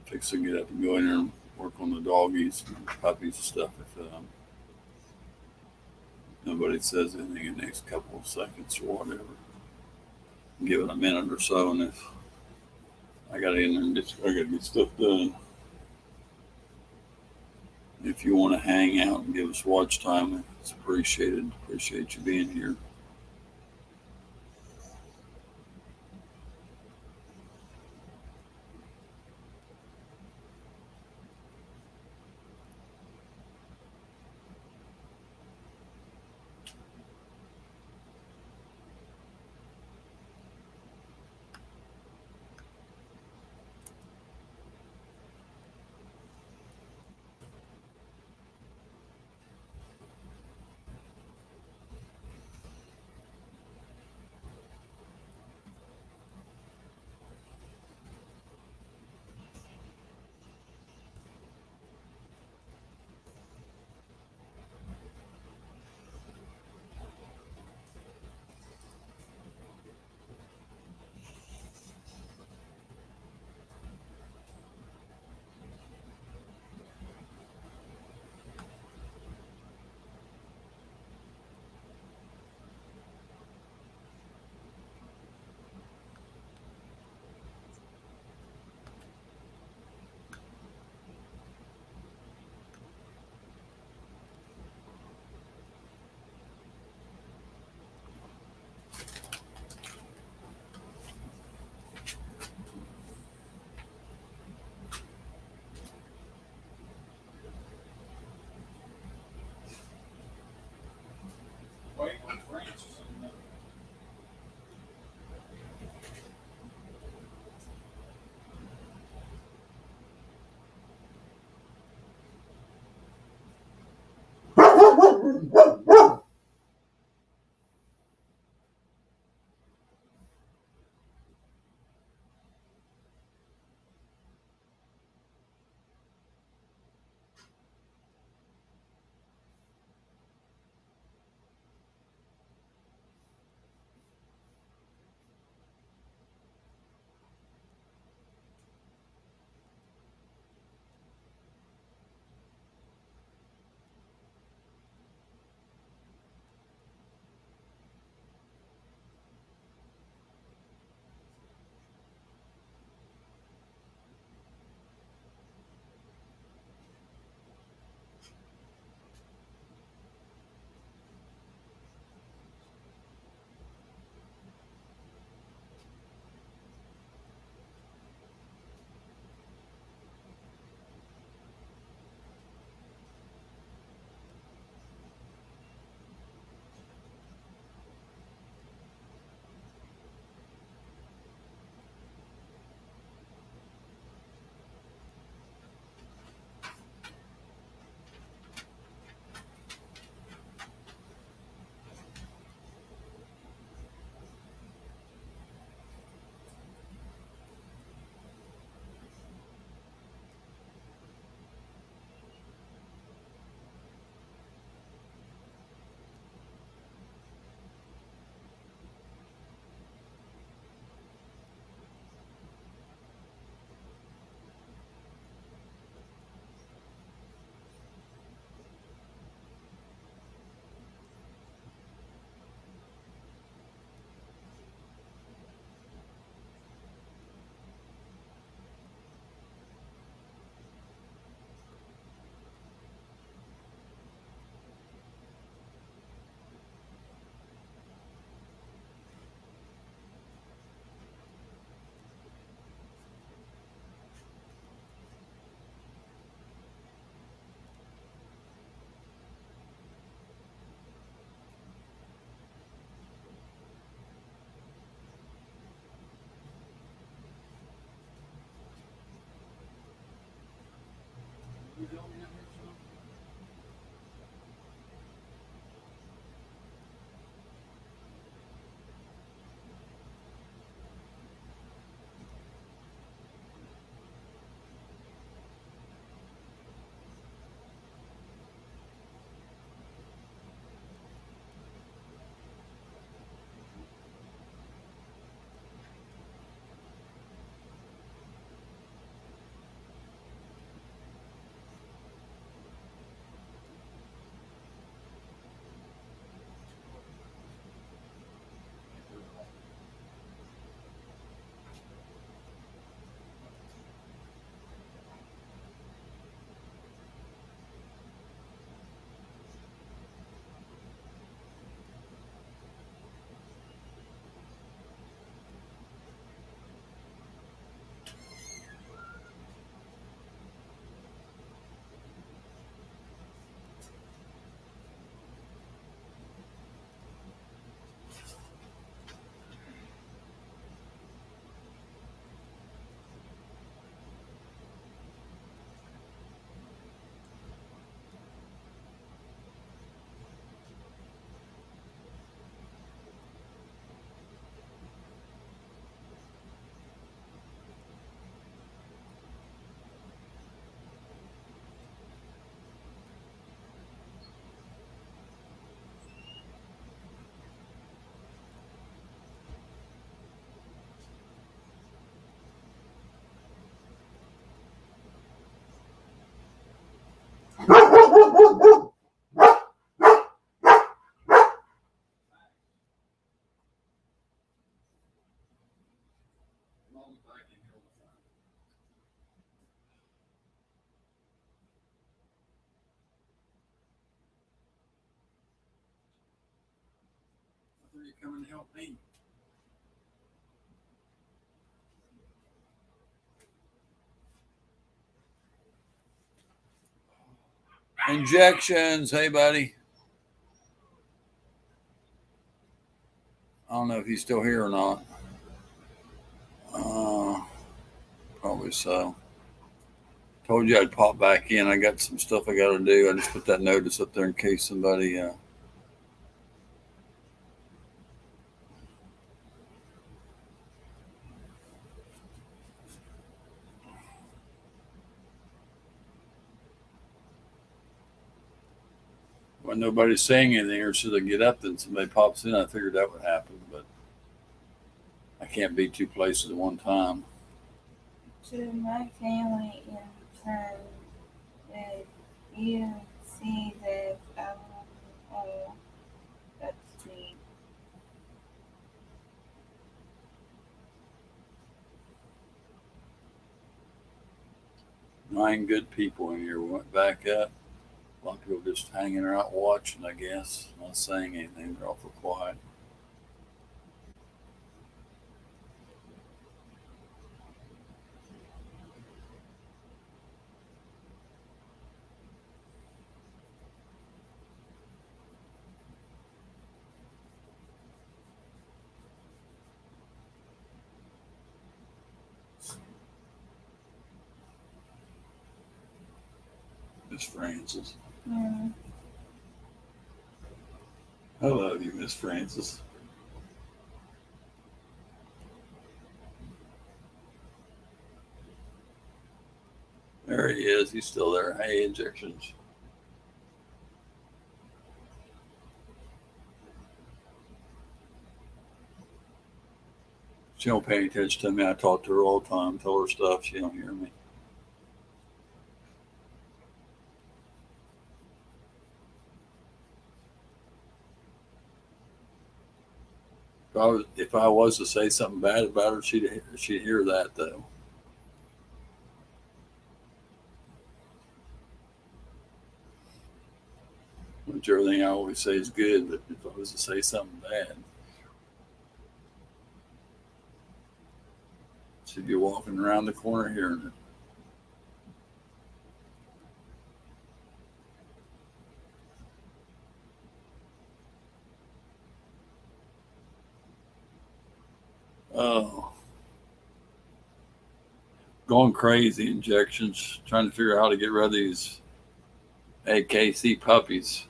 fix to get up and go in there and work on the doggies and puppies and stuff if nobody says anything in the next couple of seconds or whatever. Give it a minute or so, and if I got in there and I got to get stuff done. If you want to hang out and give us watch time, it's appreciated. Appreciate you being here. You come and help me. Injections. Hey, buddy. I don't know if he's still here or not. Probably so. Told you I'd pop back in. I got some stuff I got to do. I just put that notice up there in case somebody. When nobody's saying anything, or should I get up, then somebody pops in. I figured that would happen, but I can't be two places at one time. To my family in turn, if you see this album, oh, that's sweet. Nine good people in here. We went back up. A lot of people just hanging out watching, I guess, not saying anything. They're awful quiet. Miss Francis. Mm. I love you, Miss Francis. There he is. He's still there. Hey, injections. She don't pay any attention to me. I talk to her all the time. Tell her stuff. She don't hear me. If I was to say something bad about her, she'd hear that though. Which everything I always say is good, but if I was to say something bad, she'd be walking around the corner hearing it. Oh, going crazy. Injections, trying to figure out how to get rid of these AKC puppies.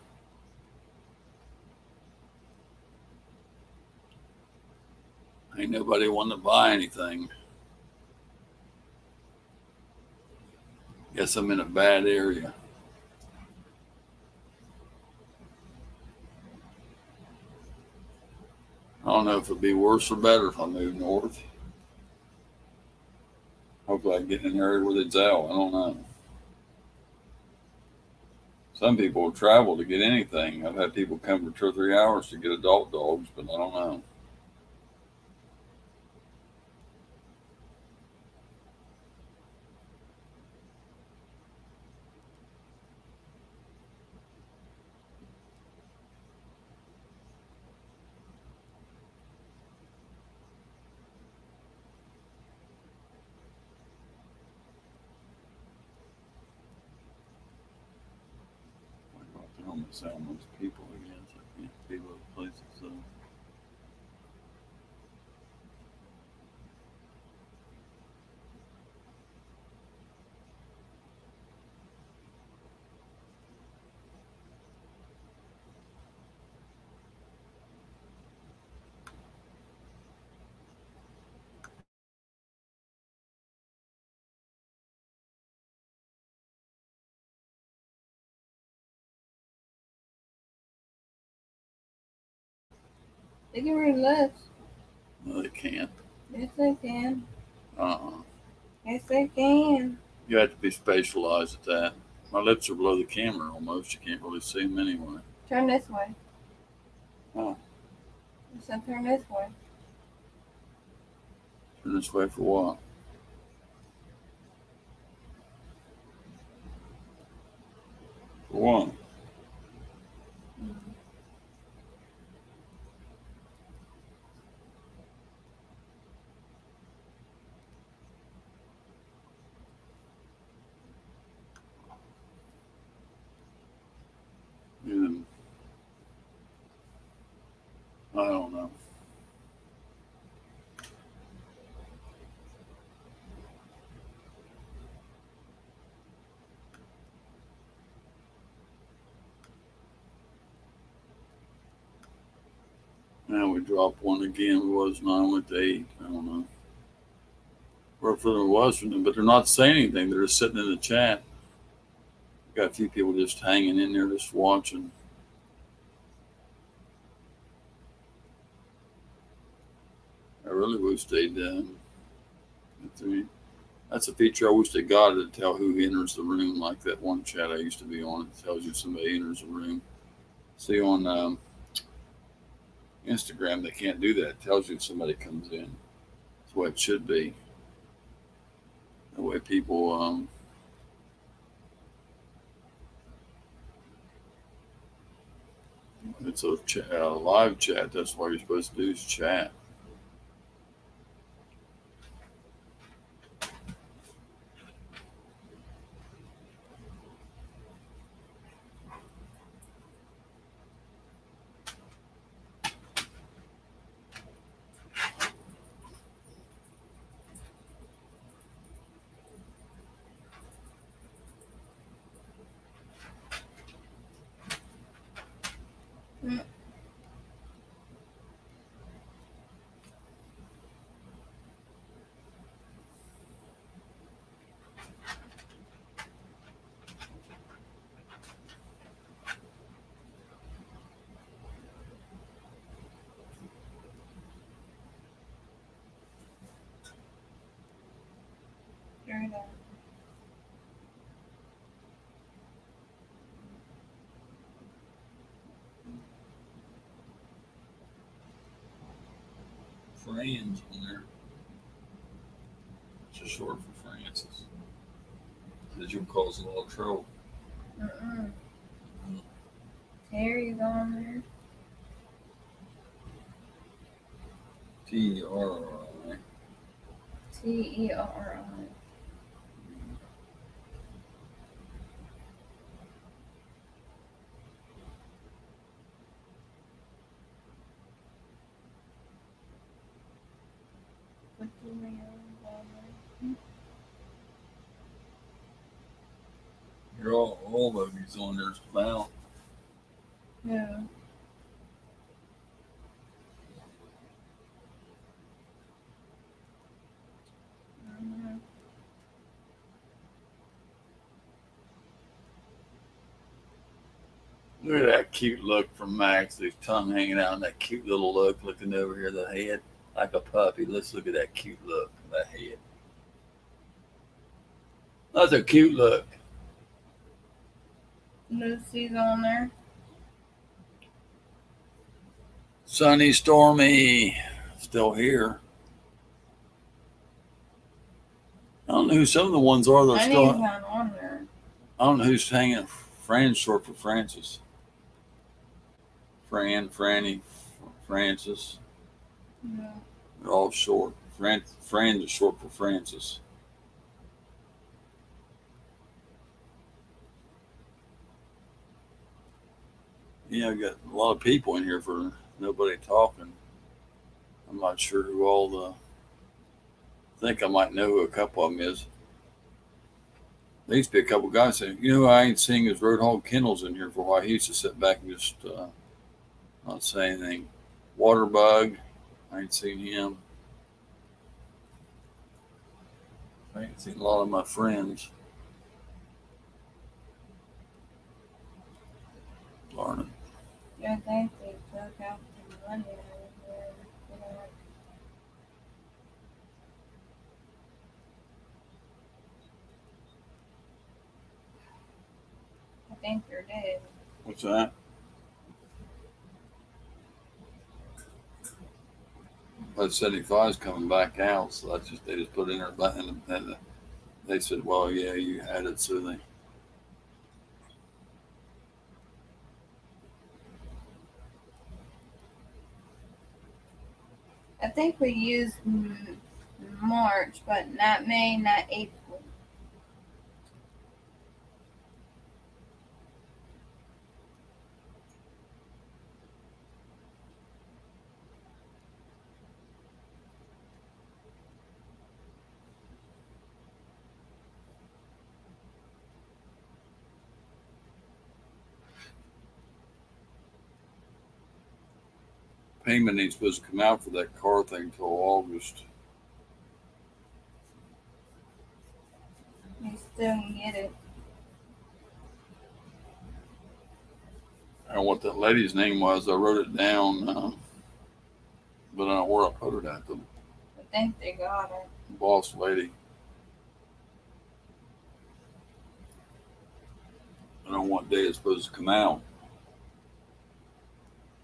Ain't nobody wanting to buy anything. Guess I'm in a bad area. I don't know if it'd be worse or better if I move north. Hopefully I can get in an area where it's out. I don't know. Some people will travel to get anything. I've had people come for 2 or 3 hours to get adult dogs, but I don't know. I'm gonna sound most people again, so I can't be those places. So. They can read lips. No, they can't. Yes, they can. Uh-uh. Yes, they can. You have to be spatialized at that. My lips are below the camera almost. You can't really see them anyway. Turn this way. Oh. I said turn this way. Turn this way for what? For what? And I don't know. Now we dropped one again. It was 9, went to 8. I don't know. Where for them was from them, but they're not saying anything. They're just sitting in the chat. Got a few people just hanging in there, just watching. I really wish they'd. That's a feature I wish they got to tell who enters the room. Like that one chat I used to be on, it tells you if somebody enters the room. See on Instagram, they can't do that. It tells you if somebody comes in. That's the way it should be. The way people. It's a live chat. That's what you're supposed to do is chat. Turn it on. Fran's on there. It's just short for Francis. Because you'll cause a lot of trouble. Terry's on there. TRI. TERI. Put the ring on there. all movies on there about. Yeah. Mhm. Look at that cute look from Max, his tongue hanging out, and that cute little look looking over here, the head like a puppy. Let's look at that cute look, that head. That's a cute look. Lucy's on there. Sunny, stormy, still here. I don't know who some of the ones are that are I still. need one on there. I don't know who's hanging. Fran's short for Francis. Fran, Franny, Francis. Yeah. They're all short. Fran's is short for Francis. Yeah, I got a lot of people in here for nobody talking. I'm not sure who all the. I think I might know who a couple of them is. There used to be a couple guys saying, you know, I ain't seeing his Roadhog Kennels in here for a while. He used to sit back and just not say anything. Waterbug, I ain't seen him. I ain't seen a lot of my friends. Darn it. Yeah, I think they took out the money out of there. You know, I think they're dead. What's that? But 75 is coming back out, so that's just they just put it in there. And they said, well, yeah, you had it, so they. I think we used March, but not May, not April. Payment ain't supposed to come out for that car thing until August. You still can get it. I don't know what that lady's name was. I wrote it down, but I don't know where I put it at. The I think they got it. boss lady. I don't know what day it's supposed to come out.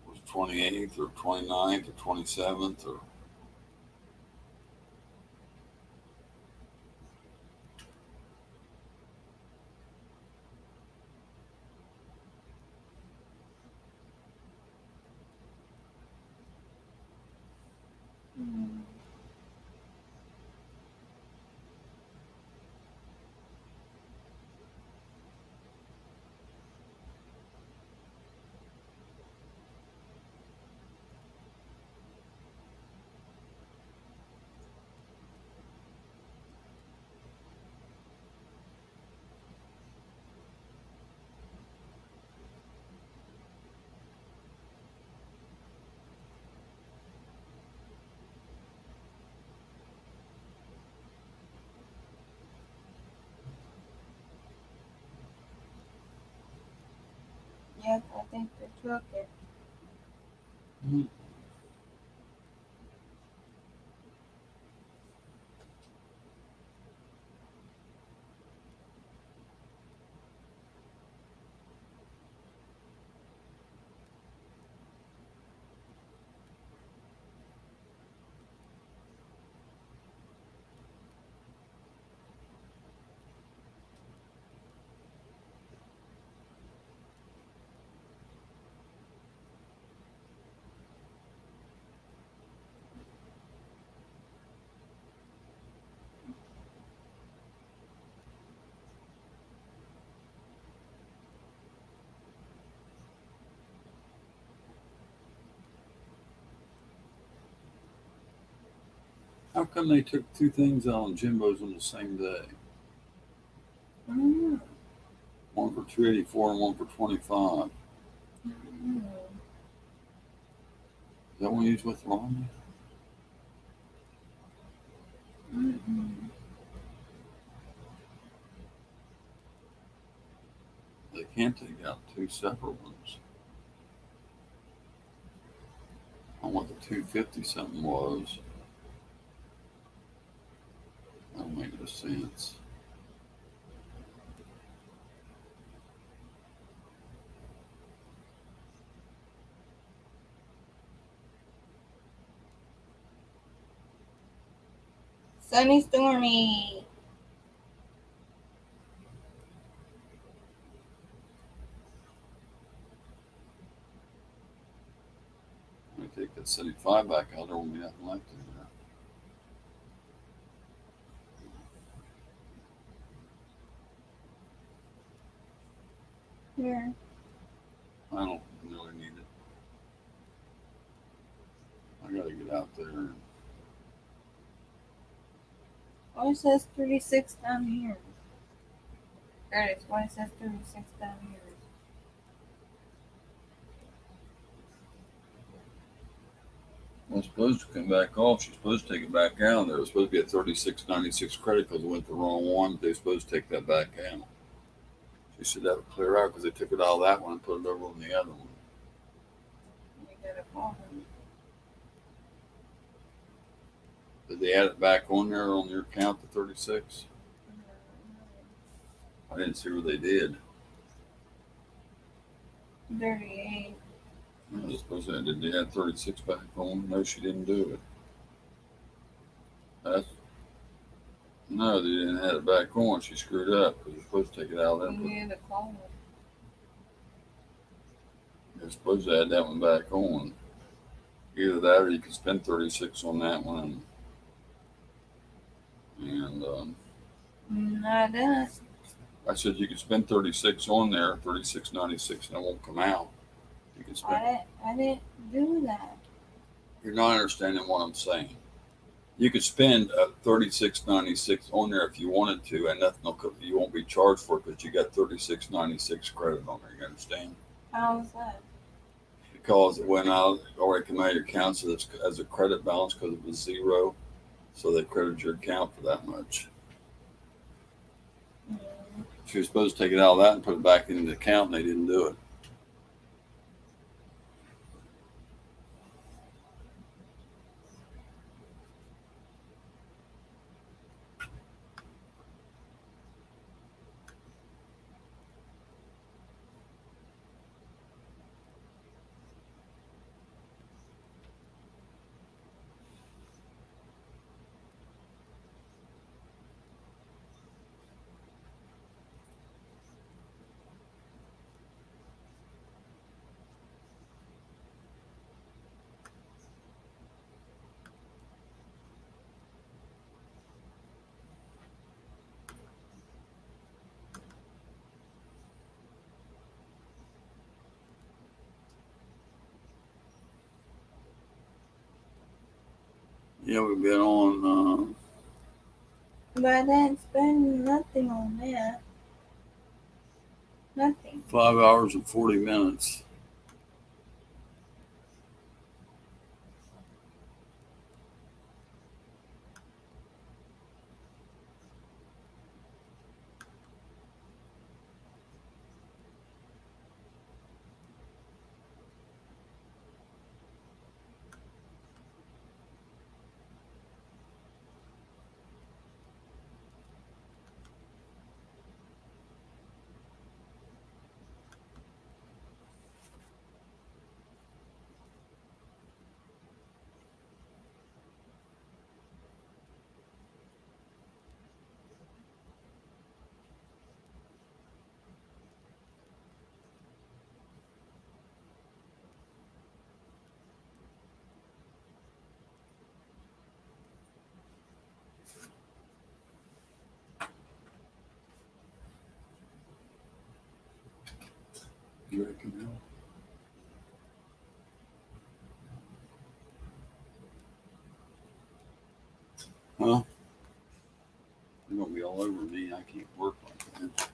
Was it 28th or 29th or 27th or. Mm. Yep, I think they took it. Mm-hmm. How come they took two things on Jimbo's on the same day? Mm. One for $284 and one for 25. Mm. Is that one you used with Ronnie? Mm-mm. They can't take out two separate ones. I want the 250 something was. That don't make no sense. Sunny Stormy. Let me take that 75 back out. There won't be nothing left in there. Here. I don't really need it. I gotta get out there. Why it says 36 down here? There it is. Why it says 36 down here? Well, it's supposed to come back off. She's supposed to take it back out. There was supposed to be a 36.96 credit because it went the wrong one. They're supposed to take that back out. She said that would clear out because they took it out of that one and put it over on the other one. You gotta call them. Did they add it back on there on your account, the 36? I didn't see where they did. 38. I was supposed to. Did they add 36 back on? No, she didn't do it. No, they didn't add it back on. She screwed up because they're supposed to take it out of there. You gotta call them. They're supposed to add that one back on. Either that or you can spend 36 on that one. And Not us. I said you could spend 36 on there, 36.96, and it won't come out. You can spend. I didn't do that. You're not understanding what I'm saying. You could spend 36.96 on there if you wanted to, and nothing will, you won't be charged for it because you got 36.96 credit on there. You understand? How's that? Because it went out, already come out of your account so it's as a credit balance because it was zero, so they credited your account for that much. She was supposed to take it out of that and put it back into the account, and they didn't do it. Yeah, we've been on But I didn't spend nothing on that. Nothing. 5 hours and 40 minutes. You reckon now? Huh? You're gonna be all over me. I can't work like that.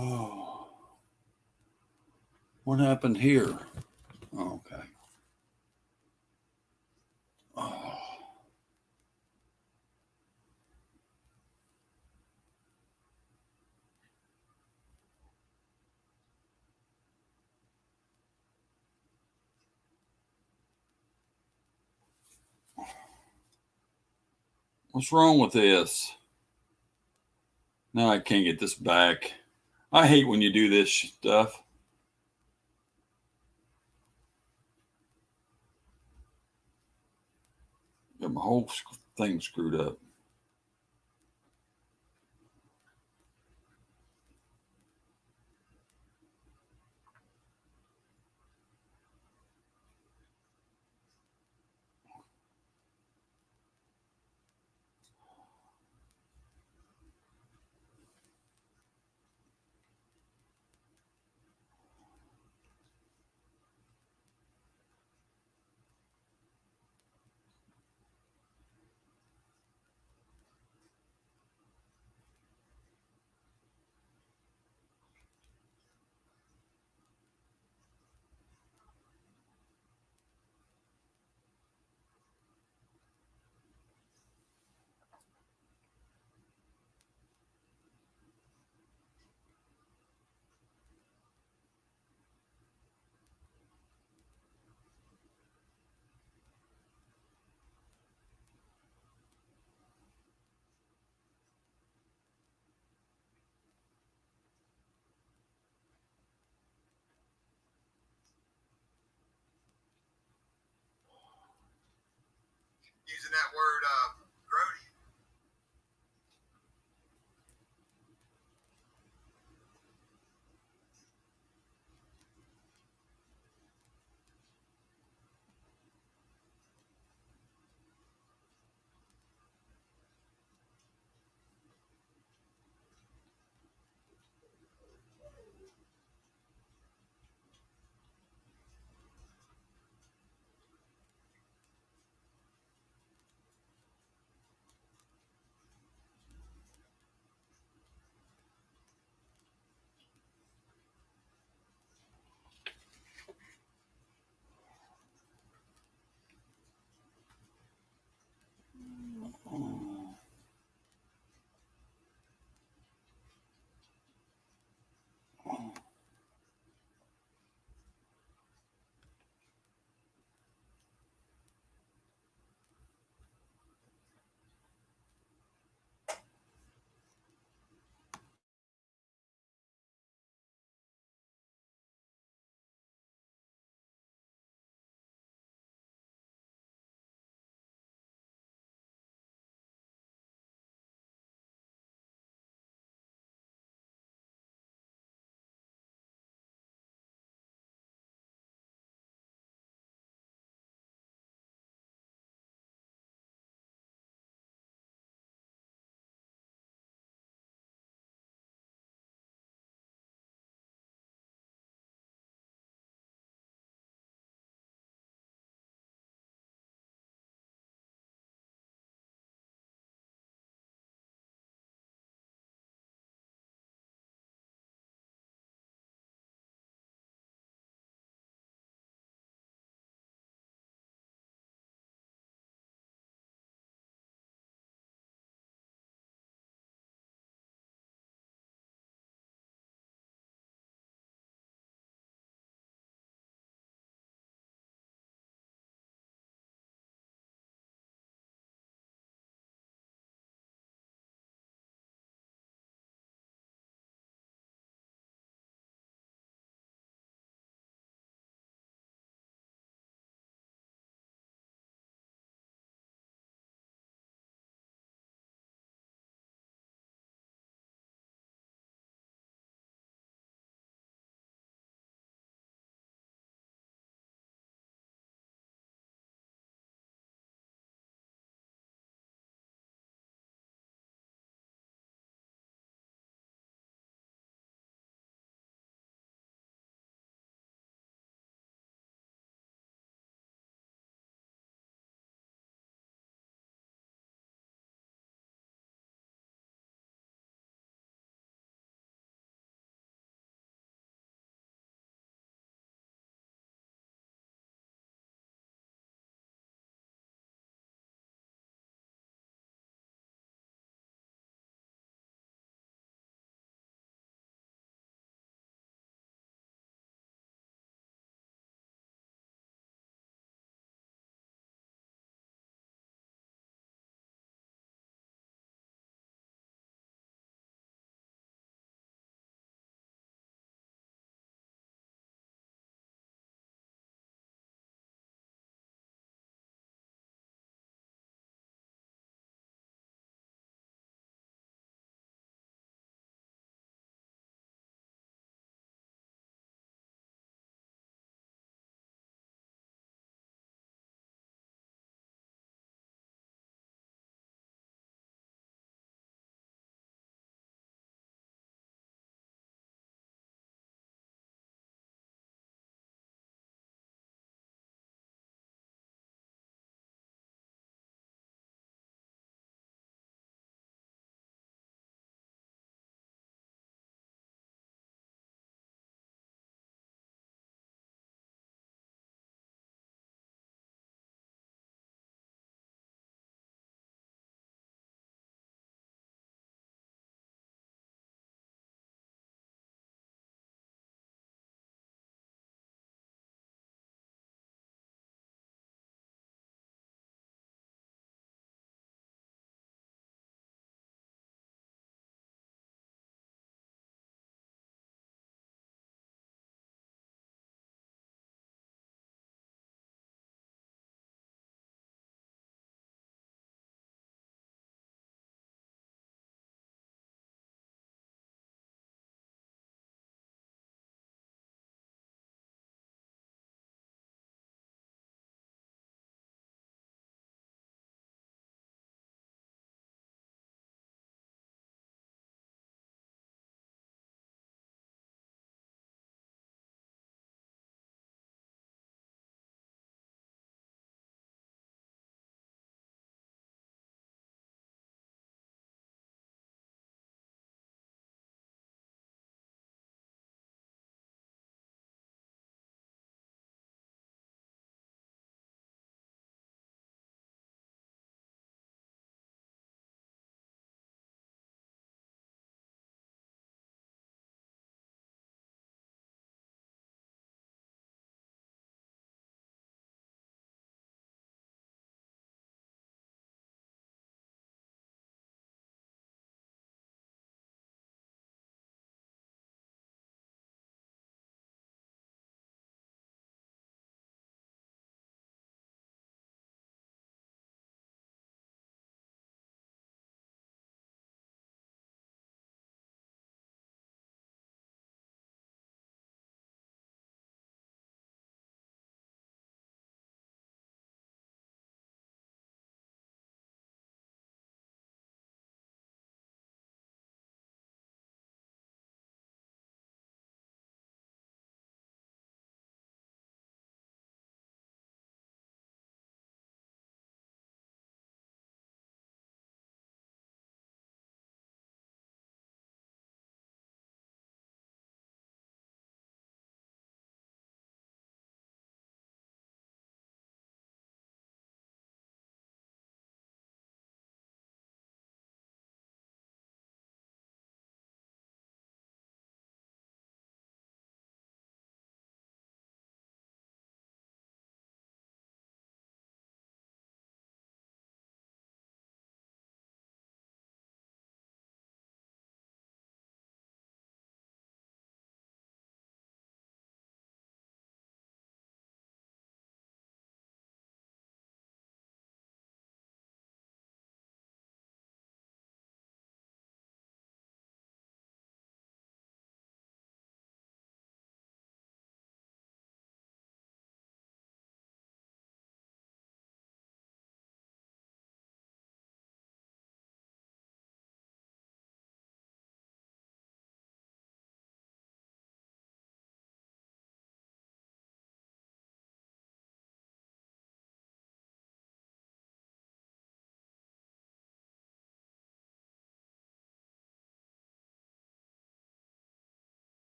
Oh, what happened here? Oh, okay. Oh. What's wrong with this? Now I can't get this back. I hate when you do this stuff. Got my whole thing screwed up.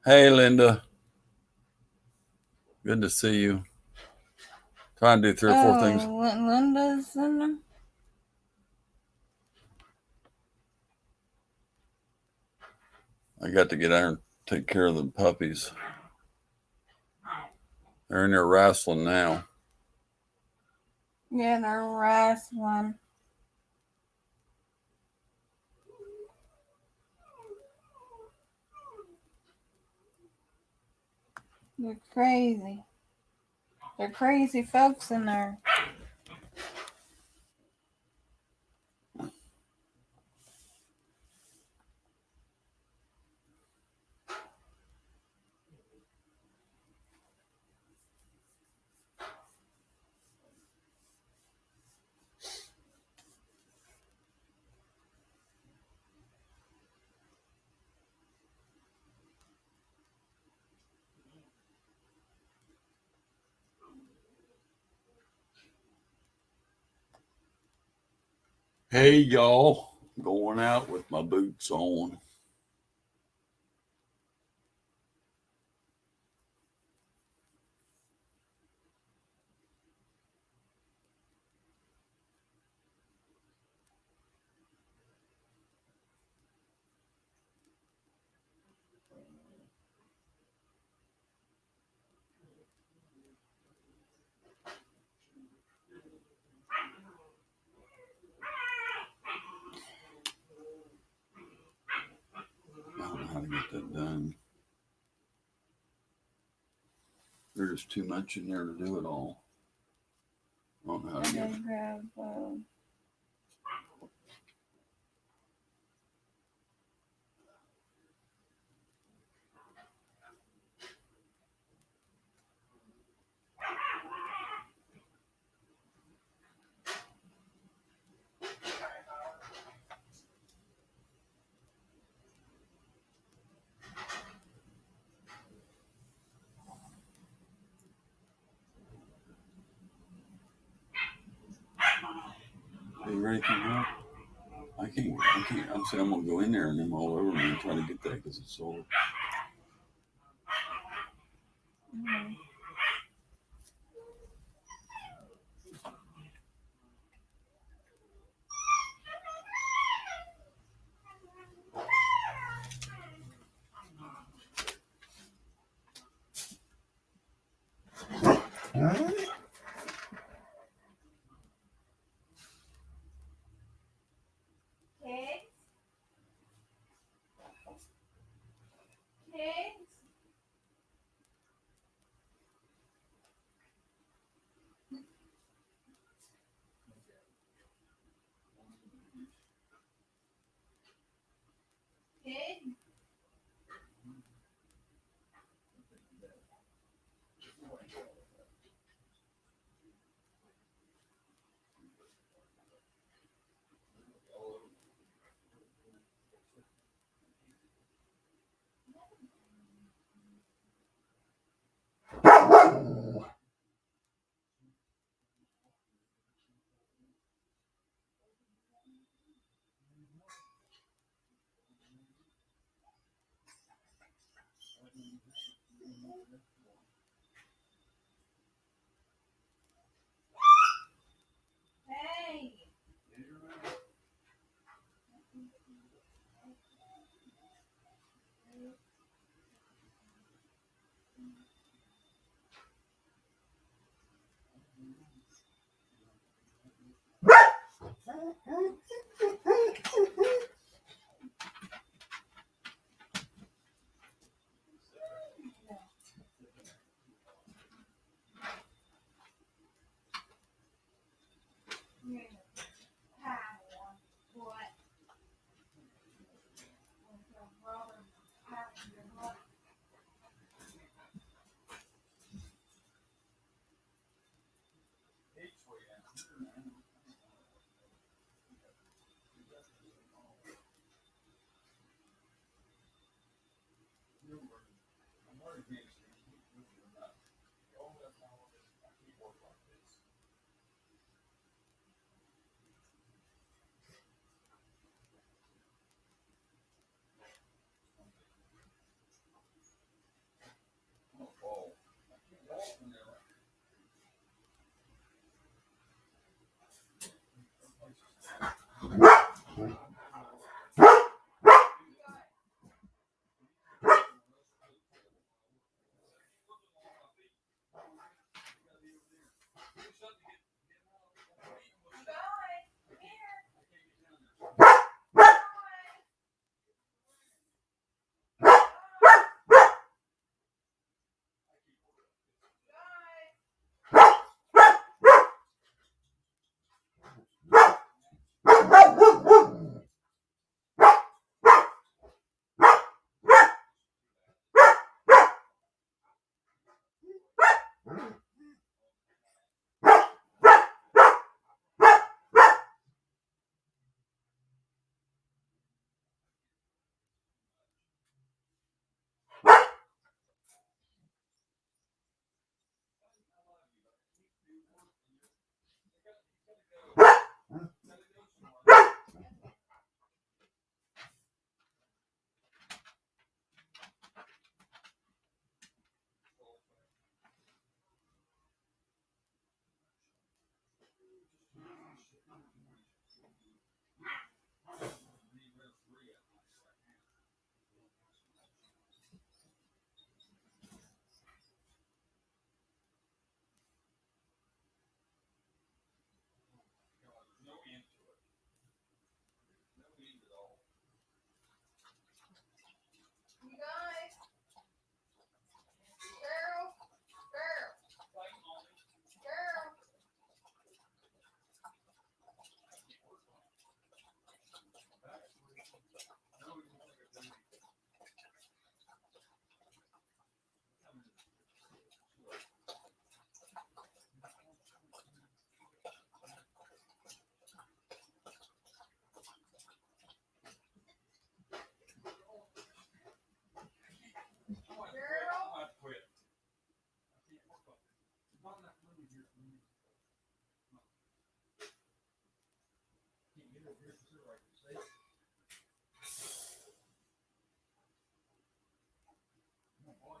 Hey, Linda. Good to see you. Trying to do 3 or 4 things. Linda's in there. I got to get out and take care of the puppies. They're in there wrestling now. Yeah, they're wrestling. They're crazy. They're crazy folks in there. Hey, y'all. Going out with my boots on. I don't know how to get that done. There's too much in there to do it all. I don't know how to get it. Grab. Are you ready for help? I can't. I'm saying I'm going to go in there and them all over me and try to get that because it's so.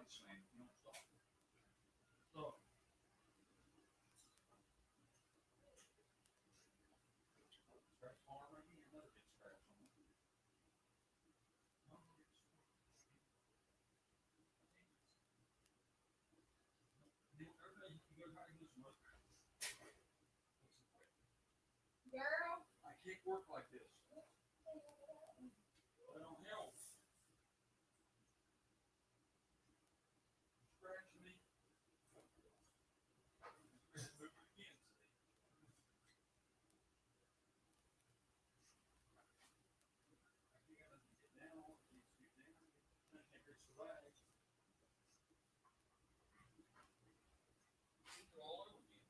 slam. You don't stop. So, scratch hard right here. Another big scratch on it. Everybody, you go try to do some work. Girl. I can't work like this. I don't help. Scratch me. All over again.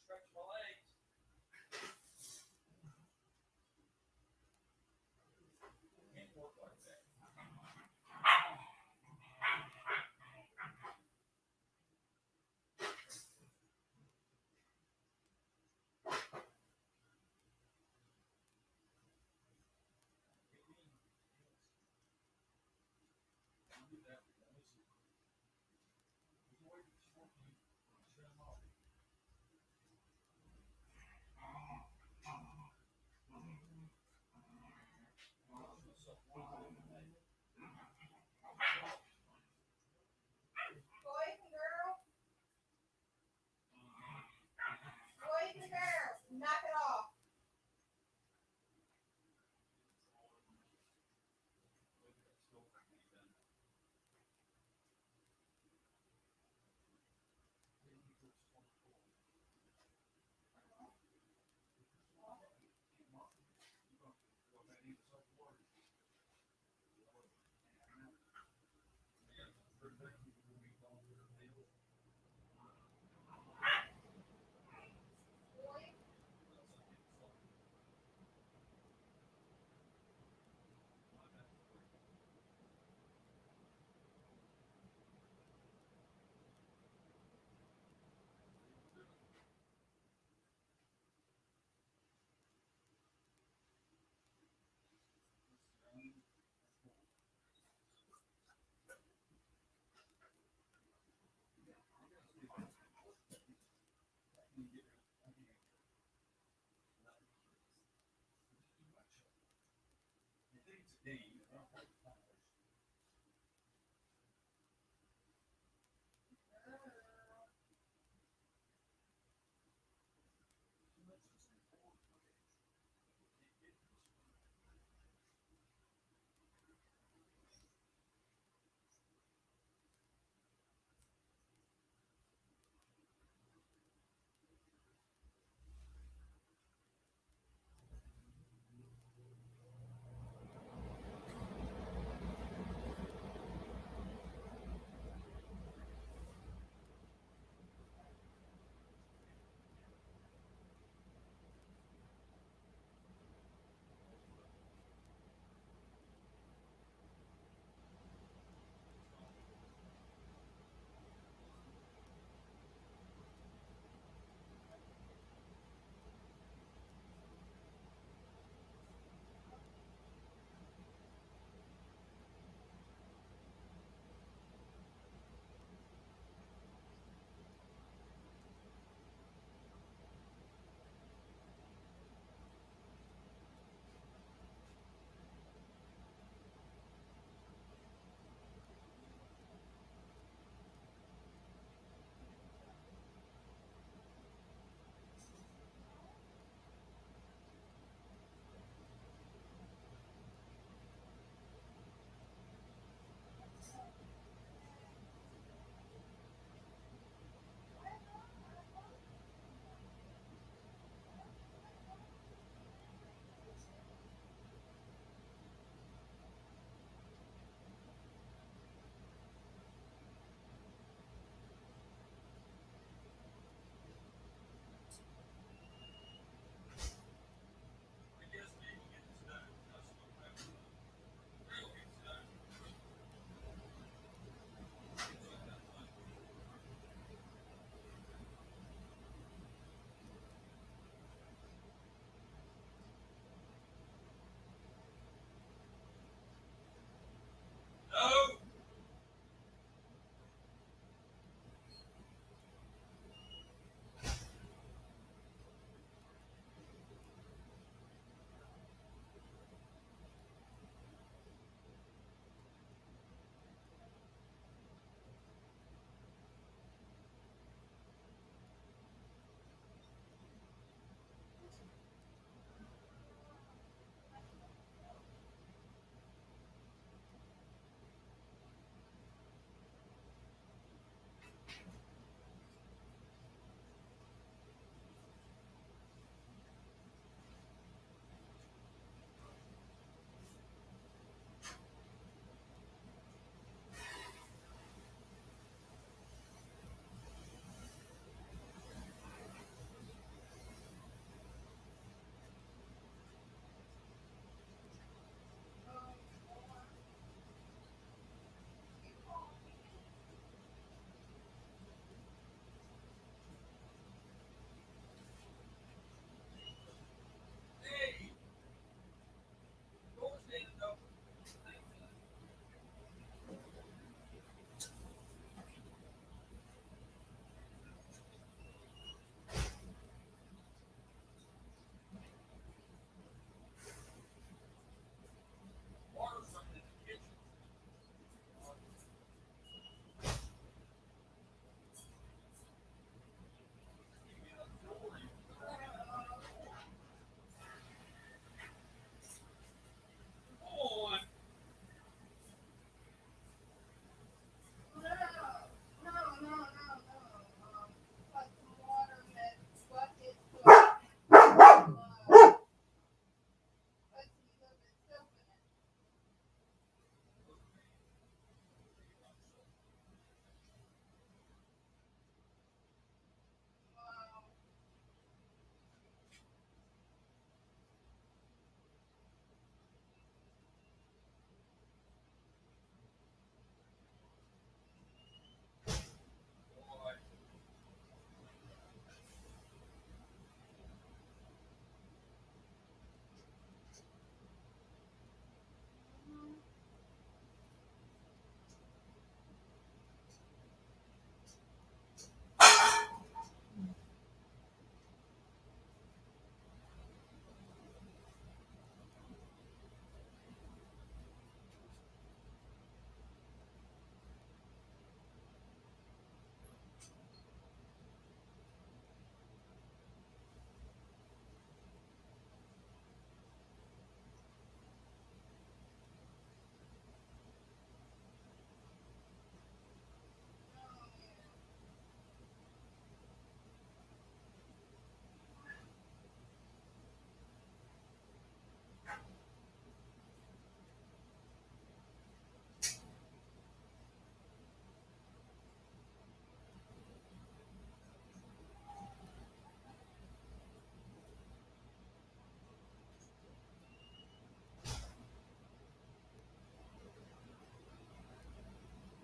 Stretch my legs. Can't work like that. Boys and girls. Boys and girls. Knock it off.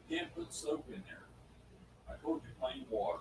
can't put soap in there. I told you plain water.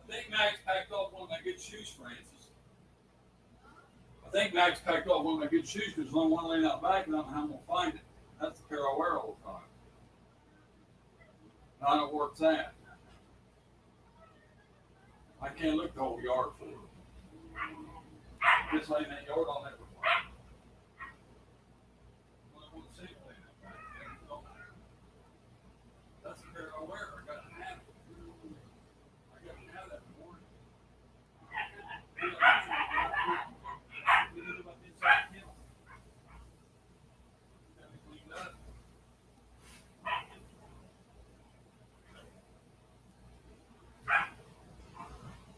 I think Max packed off one of my good shoes, Francis. I think Max packed off one of my good shoes because there's only one laying out back and I don't know how I'm going to find it. That's the pair I wear all the time. And I don't know where it's at. I can't look the whole yard for it. Just laying that yard on that. That's the pair I wear. I got to have it. I got to have that morning. What about the inside kennel? Got me cleaned up.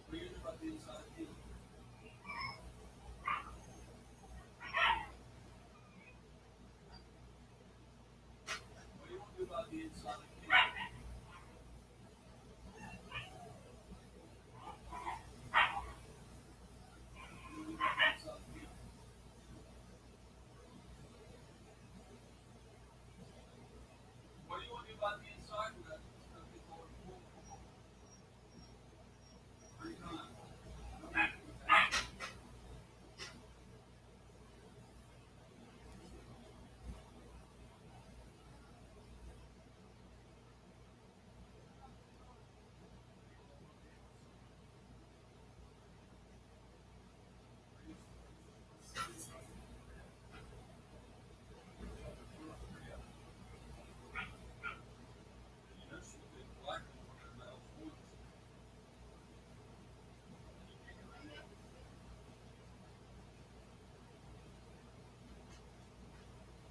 What do you do about the inside kennel? What do you want to do about the inside kennel? What do you want to do about the inside of that? Three times.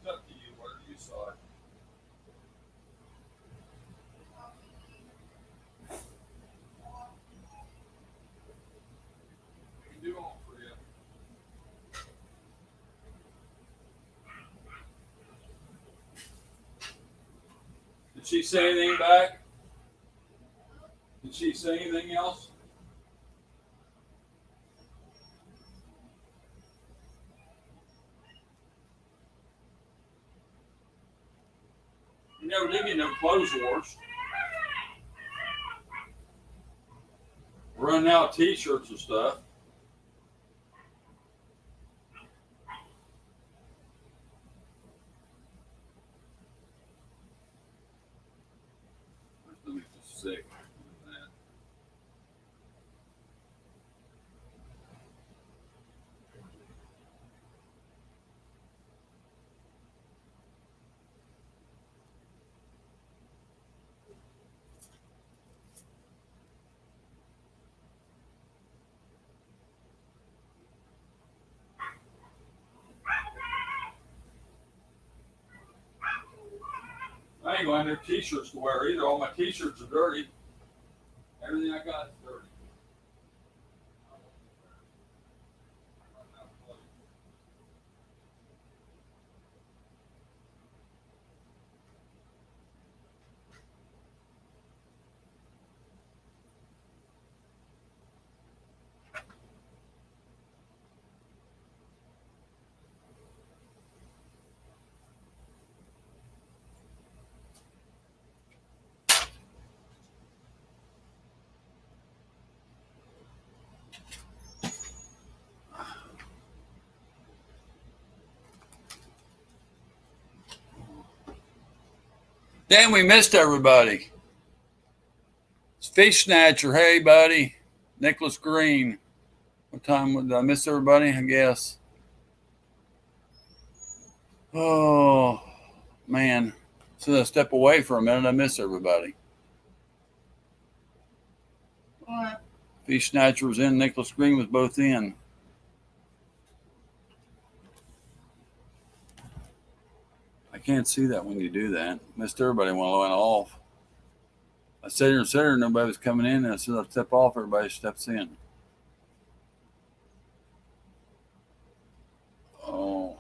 It's up to you, whatever you decide. You can do all three of them. Did she say anything back? Did she say anything else? You never did get no clothes wars. Running out of t-shirts and stuff. My stomach's just sick. I ain't going to have t-shirts to wear either. All my t-shirts are dirty. Everything I got is dirty. Damn, we missed everybody. It's Fish Snatcher. Hey, buddy. Nicholas Green. What time did I miss everybody? I guess. Oh, man. So I step away for a minute. I miss everybody. What? Fish Snatcher was in. Nicholas Green was both in. I can't see that when you do that. Missed everybody when I went off. I sat here and sat here, nobody was coming in, and as soon as I step off, everybody steps in. Oh.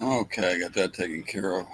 Okay, I got that taken care of.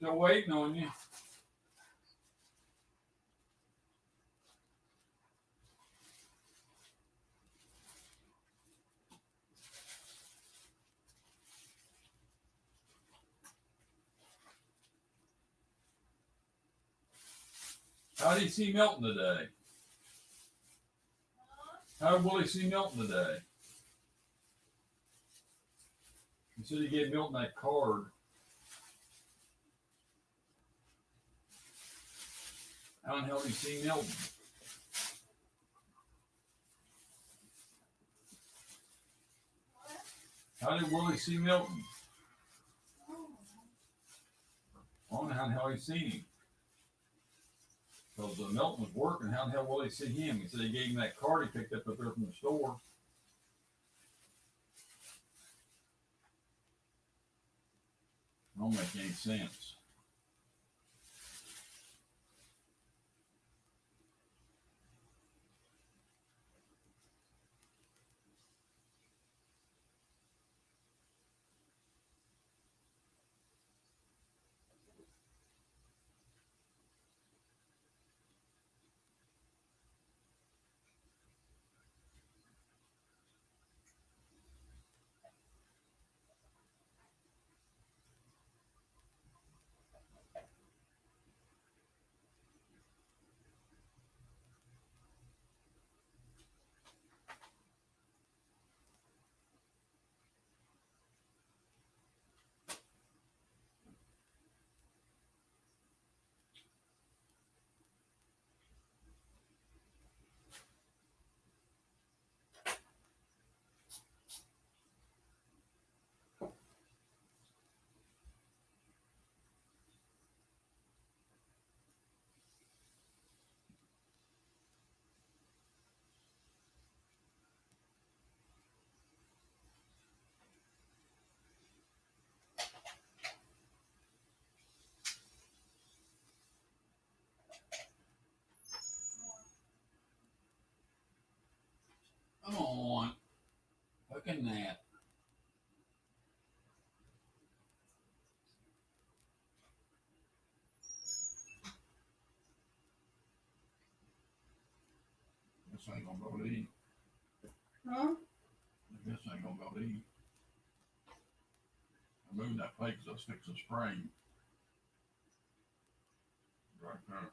Still waiting on you. How did he see Milton today? How did Willie see Milton today? He said he gave Milton that card. How in the hell did he see Milton? How did Willie see Milton? I don't know how the hell he seen him. Because Milton was working. How the hell will he see him? He said he gave him that card he picked up there from the store. Don't make any sense. Come on. Look at that. This ain't gonna go to eat. Huh? This ain't gonna go to eat. I moved that plate because I was fixing the spring. Right there.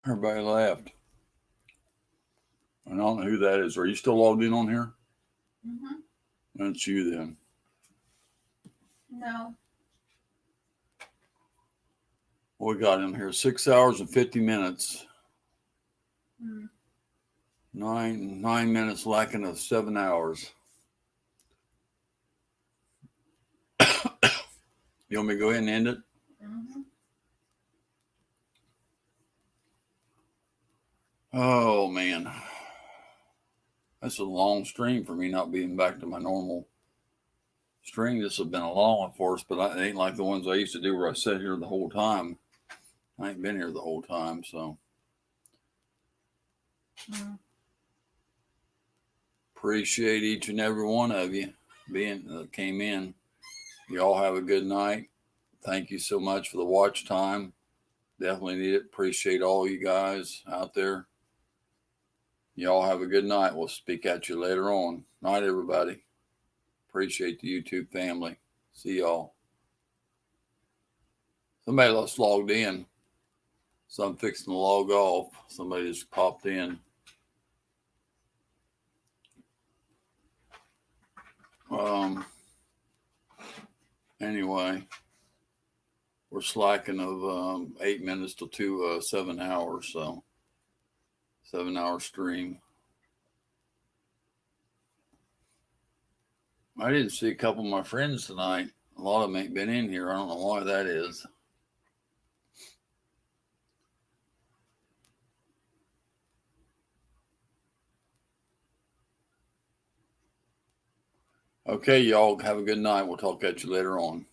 Everybody left. I don't know who that is. Are you still logged in on here? Mm-hmm. That's you then. No. What we got in here? 6 hours and 50 minutes. Mm. 9 minutes lacking of 7 hours. You want me to go ahead and end it? Mm-hmm. Oh man. That's a long stream for me not being back to my normal stream. This has been a long one for us, but it ain't like the ones I used to do where I sat here the whole time. I ain't been here the whole time, so appreciate each and every one of you being came in. Y'all have a good night. Thank you so much for the watch time. Definitely need it. Appreciate all you guys out there. Y'all have a good night. We'll speak at you later on. Night, everybody. Appreciate the YouTube family. See y'all. Somebody else logged in. So I'm fixing to log off. Somebody just popped in. Anyway, we're slacking of 8 minutes to 7 hours. So 7-hour stream. I didn't see a couple of my friends tonight. A lot of them ain't been in here. I don't know why that is. Okay, y'all have a good night. We'll talk at you later on.